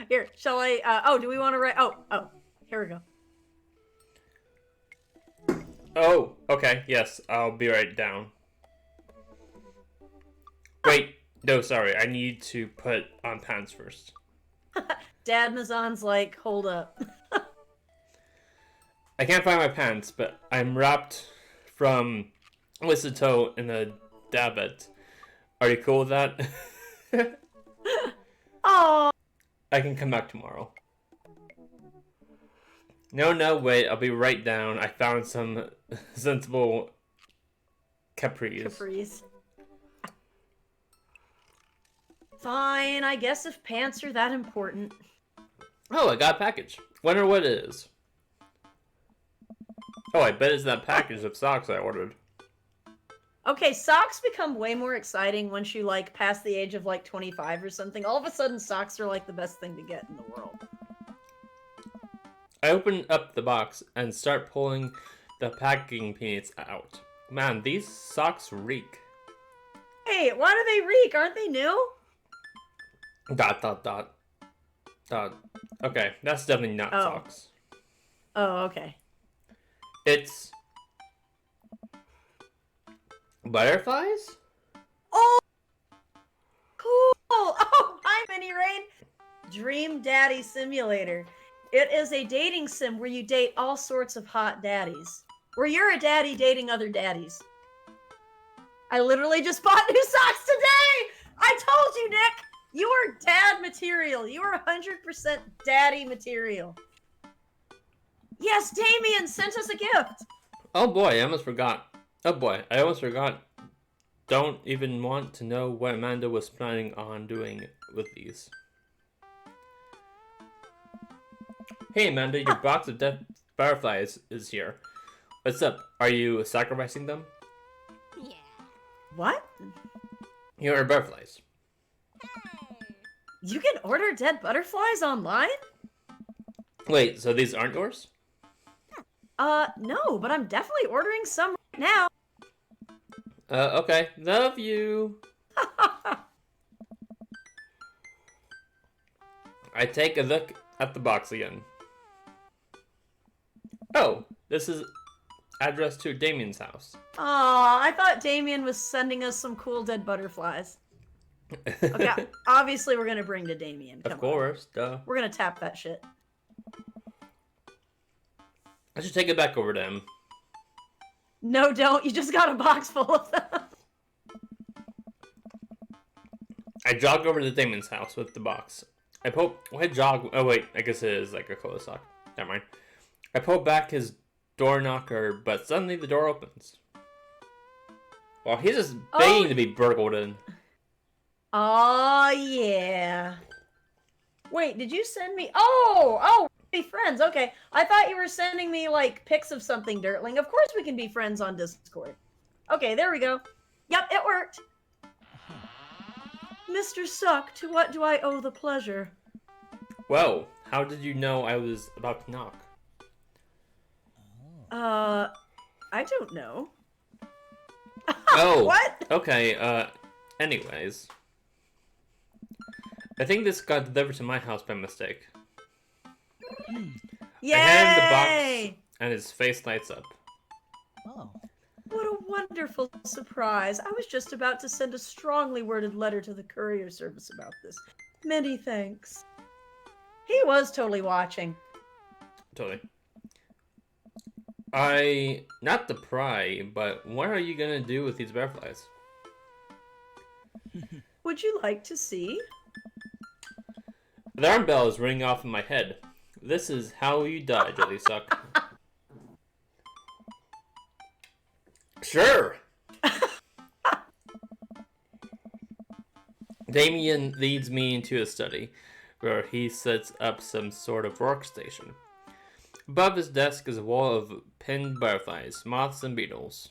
Here, shall I? Oh, do we want to write? Oh, here we go. Oh, okay, yes, I'll be right down. Wait, no, sorry, I need to put on pants first. Dad Mazan's like, hold up. I can't find my pants, but I'm wrapped from wrist to toe in a dabbit. Are you cool with that? Oh, I can come back tomorrow. No, wait, I'll be right down. I found some sensible capris. Fine, I guess if pants are that important. Oh, I got a package. Wonder what it is. Oh, I bet it's that package of socks I ordered. Okay, socks become way more exciting once you like pass the age of like 25 or something. All of a sudden, socks are like the best thing to get in the world. I open up the box and start pulling the packing peanuts out. Man, these socks reek. Hey, why do they reek? Aren't they new? ... Okay, that's definitely not Oh. socks. Oh, okay. It's butterflies? Oh, cool! Oh, hi, Mini Rain. Dream Daddy Simulator. It is a dating sim where you date all sorts of hot daddies. Where you're a daddy dating other daddies. I literally just bought new socks today! I told you, Nick! You are dad material. You are 100% daddy material. Yes, Damien sent us a gift. Oh boy, I almost forgot. Don't even want to know what Amanda was planning on doing with these. Hey Amanda, your box of dead butterflies is here. What's up? Are you sacrificing them? Yeah. What? Here are butterflies. You can order dead butterflies online? Wait, so these aren't yours? No, but I'm definitely ordering some right now. Okay. Love you. I take a look at the box again. Oh, this is addressed to Damien's house. Aw, I thought Damien was sending us some cool dead butterflies. Okay, obviously we're gonna bring to Damien. Come Of course, duh. on. We're gonna tap that shit. I should take it back over to him. No, don't. You just got a box full of them. I jog over to Damien's house with the box. Oh wait, I guess it is like a cul-de-sac. Never mind. I pull back his door knocker, but suddenly the door opens. Well, he's just begging to be burgled in. Aw, yeah. Wait, did you send me? Oh, be friends. Okay, I thought you were sending me like pics of something, Dirtling. Of course we can be friends on Discord. Okay, there we go. Yep, it worked. Mr. Suck, to what do I owe the pleasure? Whoa, how did you know I was about to knock? I don't know. Oh, What? Okay, anyways. I think this got delivered to my house by mistake. Yay! I hand him the box, and his face lights up. Oh. What a wonderful surprise. I was just about to send a strongly worded letter to the courier service about this. Many thanks. He was totally watching. Totally. Not to pry, but what are you gonna do with these butterflies? Would you like to see? The alarm bell is ringing off in my head. This is how you die, Jelly Suck. Sure! Damien leads me into a study, where he sets up some sort of workstation. Above his desk is a wall of pinned butterflies, moths, and beetles.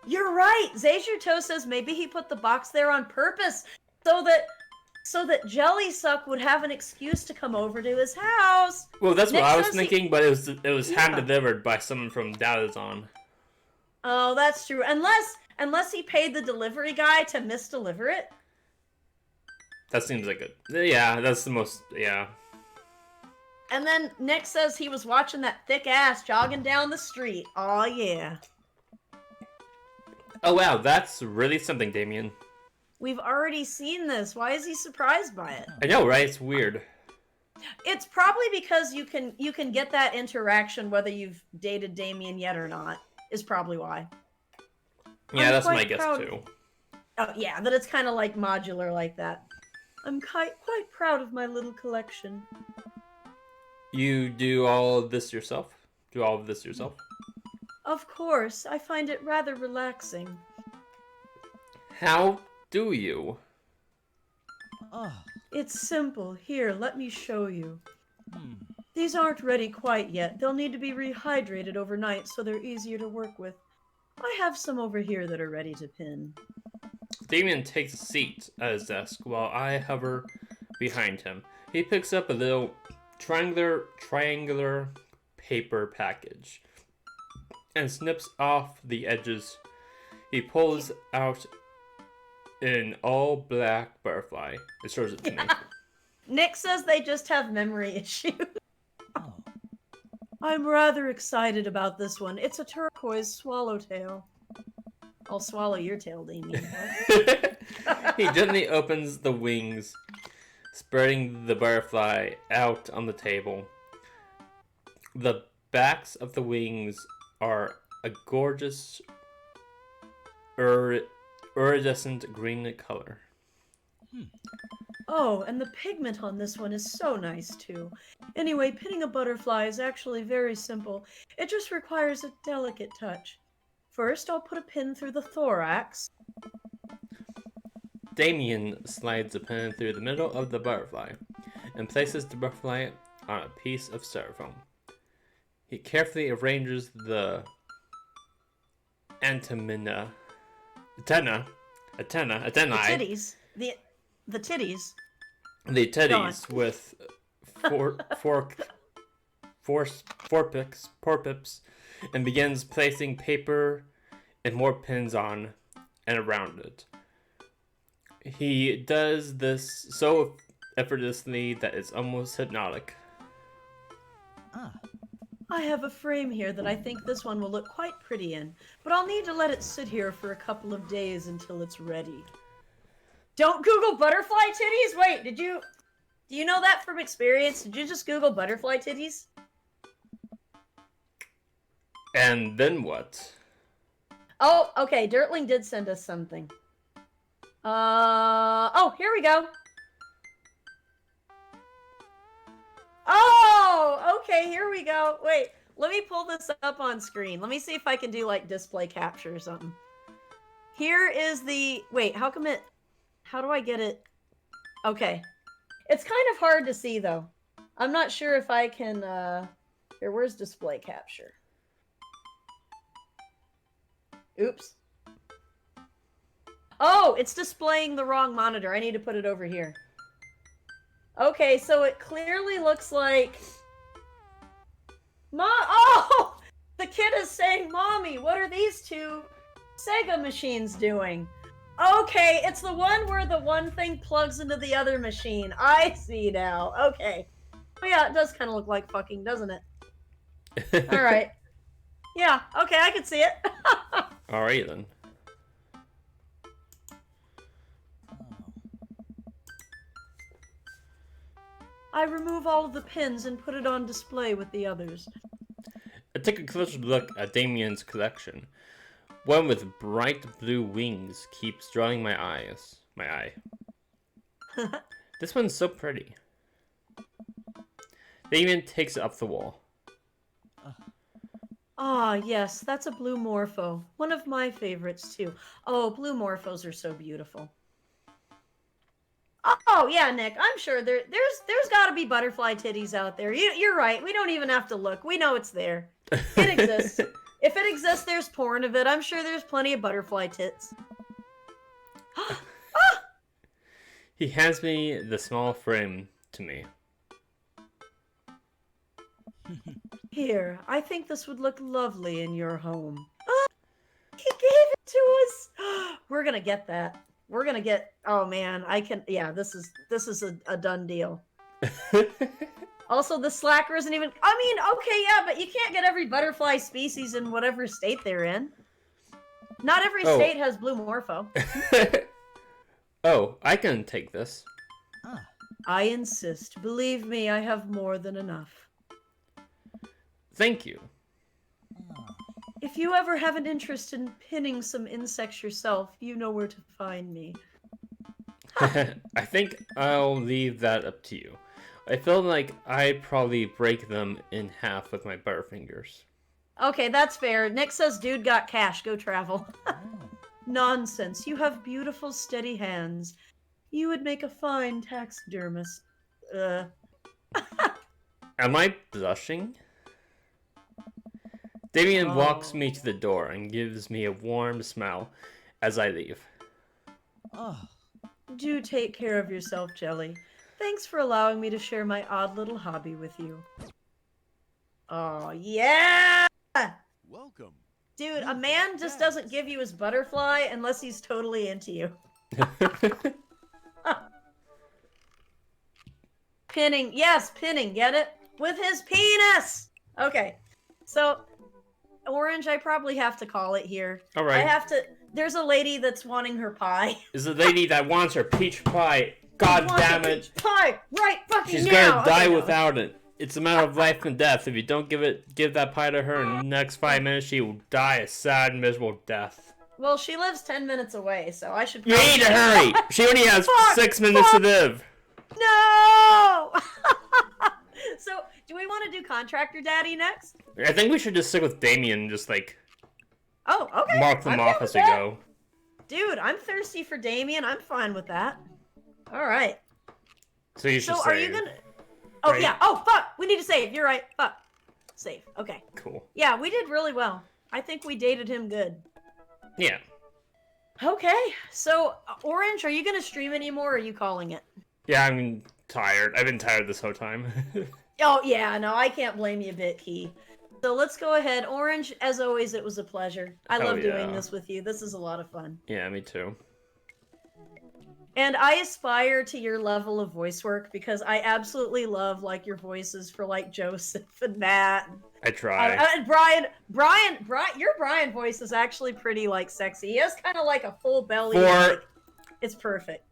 You're right. Zazurto says maybe he put the box there on purpose so that Jelly Suck would have an excuse to come over to his house. Well, that's Nick what I was says thinking, but it was hand Yeah. delivered by someone from Dazon. Oh, that's true. Unless he paid the delivery guy to misdeliver it. That seems like it. Yeah, that's the most. Yeah. And then Nick says he was watching that thick ass jogging down the street. Oh yeah. Oh wow, that's really something, Damien. We've already seen this. Why is he surprised by it? I know, right? It's weird. It's probably because you can get that interaction whether you've dated Damien yet or not. Is probably why. Yeah, I'm that's my quite guess proud- too. Oh yeah, that it's kind of like modular like that. I'm quite proud of my little collection. You do all of this yourself? Do all of this yourself? Of course, I find it rather relaxing. How do you? Oh. It's simple. Here, let me show you. Hmm. These aren't ready quite yet. They'll need to be rehydrated overnight so they're easier to work with. I have some over here that are ready to pin. Damien takes a seat at his desk while I hover behind him. He picks up a little triangular paper package and snips off the edges. He pulls out an all black butterfly and shows it to me. Nick says they just have memory issues. Oh. I'm rather excited about this one. It's a turquoise swallowtail. I'll swallow your tail, Damien. He gently opens the wings, spreading the butterfly out on the table. The backs of the wings are a gorgeous iridescent green color. Oh, and the pigment on this one is so nice too. Anyway, pinning a butterfly is actually very simple. It just requires a delicate touch. First, I'll put a pin through the thorax. Damien slides a pin through the middle of the butterfly and places the butterfly on a piece of styrofoam. He carefully arranges the antennae. The titties. The titties. The Go on. teddies with four pips, and begins placing paper and more pins on and around it. He does this so effortlessly that it's almost hypnotic. Ah. I have a frame here that I think this one will look quite pretty in, but I'll need to let it sit here for a couple of days until it's ready. Don't Google butterfly titties? Wait, do you know that from experience? Did you just Google butterfly titties? And then what? Oh, okay, Dirtling did send us something. Oh, here we go. Oh, okay, here we go. Wait, let me pull this up on screen. Let me see if I can do, like, display capture or something. Here is the... Wait, how do I get it? Okay. It's kind of hard to see, though. I'm not sure if I can, Here, where's display capture? Oops. Oh, it's displaying the wrong monitor. I need to put it over here. Okay, so it clearly looks like... Oh! The kid is saying, Mommy, what are these two Sega machines doing? Okay, it's the one where the one thing plugs into the other machine. I see now. Okay. Oh yeah, it does kind of look like fucking, doesn't it? Alright. Yeah, okay, I can see it. Alright then. I remove all of the pins and put it on display with the others. I take a closer look at Damien's collection. One with bright blue wings keeps drawing my eye. This one's so pretty. Damien takes it up the wall. Ah, yes, that's a blue morpho. One of my favorites, too. Oh, blue morphos are so beautiful. Oh yeah, Nick. I'm sure there's got to be butterfly titties out there. You're right. We don't even have to look. We know it's there. It exists. If it exists, there's porn of it. I'm sure there's plenty of butterfly tits. He hands me the small frame to me. Here, I think this would look lovely in your home. He gave it to us. We're gonna get that. We're gonna get. Oh man, I can. Yeah, this is a done deal. Also, the slacker isn't even. I mean, okay, yeah, but you can't get every butterfly species in whatever state they're in. Not every state has blue morpho. Oh, I can take this. Ah. I insist. Believe me, I have more than enough. Thank you. Ah. If you ever have an interest in pinning some insects yourself, you know where to find me. I think I'll leave that up to you. I feel like I'd probably break them in half with my butterfingers. Okay, that's fair. Nick says, dude got cash. Go travel. Oh. Nonsense. You have beautiful, steady hands. You would make a fine taxidermist. Am I blushing? Damien walks Oh. me to the door and gives me a warm smile as I leave. Oh. Do take care of yourself, Jelly. Thanks for allowing me to share my odd little hobby with you. Oh, yeah! Welcome. Dude, a man just doesn't give you his butterfly unless he's totally into you. Pinning. Yes, pinning. Get it? With his penis! Okay. So, Orange, I probably have to call it here. All I right. have to... There's a lady that's wanting her pie. Is the lady that wants her peach pie. God Wants damn a it. peach pie right fucking She's now! gonna die Okay, no. without it. It's a matter of life and death. If you don't give that pie to her in the next 5 minutes, she will die a sad, miserable death. Well, she lives 10 minutes away, so I should You need to hurry! She only has Fuck, 6 minutes to live. No! So, do we want to do Contractor Daddy next? I think we should just stick with Damien and just, like, Oh, okay. mark them I'm off down as with we that. go. Dude, I'm thirsty for Damien. I'm fine with that. All right. So you should So, say. are you gonna... Oh, right? yeah. Oh, fuck! We need to save. You're right. Fuck. Save. Okay. Cool. Yeah, we did really well. I think we dated him good. Yeah. Okay. So, Orange, are you gonna stream anymore, or are you calling it? Yeah, I'm tired. I've been tired this whole time. Oh, yeah, no, I can't blame you a bit, Key. So let's go ahead. Orange, as always, it was a pleasure. I Hell love doing yeah. this with you. This is a lot of fun. Yeah, me too. And I aspire to your level of voice work because I absolutely love, like, your voices for, like, Joseph and Matt. I try. And Brian, your Brian voice is actually pretty, like, sexy. He has kind of, like, a full belly. For- It's perfect.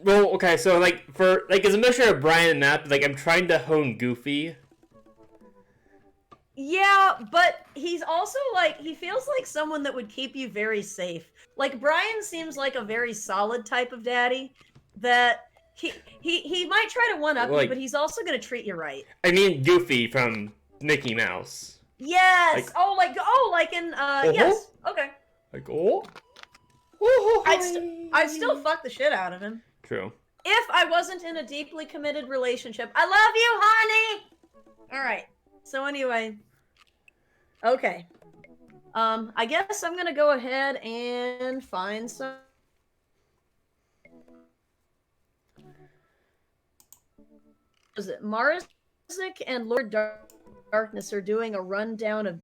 Well, okay, so, like, it's a mixture of Brian and Matt, but, like, I'm trying to hone Goofy. Yeah, but he's also like, he feels like someone that would keep you very safe. Like, Brian seems like a very solid type of daddy that he might try to one-up Like- you, but he's also going to treat you right. I mean Goofy from Mickey Mouse. Yes! Like- like in, yes. Okay. Like, oh? I'd still fuck the shit out of him. True. If I wasn't in a deeply committed relationship. I love you, honey! Alright. So anyway. Okay. I guess I'm gonna go ahead and find some... Is it Marzik and Lord Darkness are doing a rundown of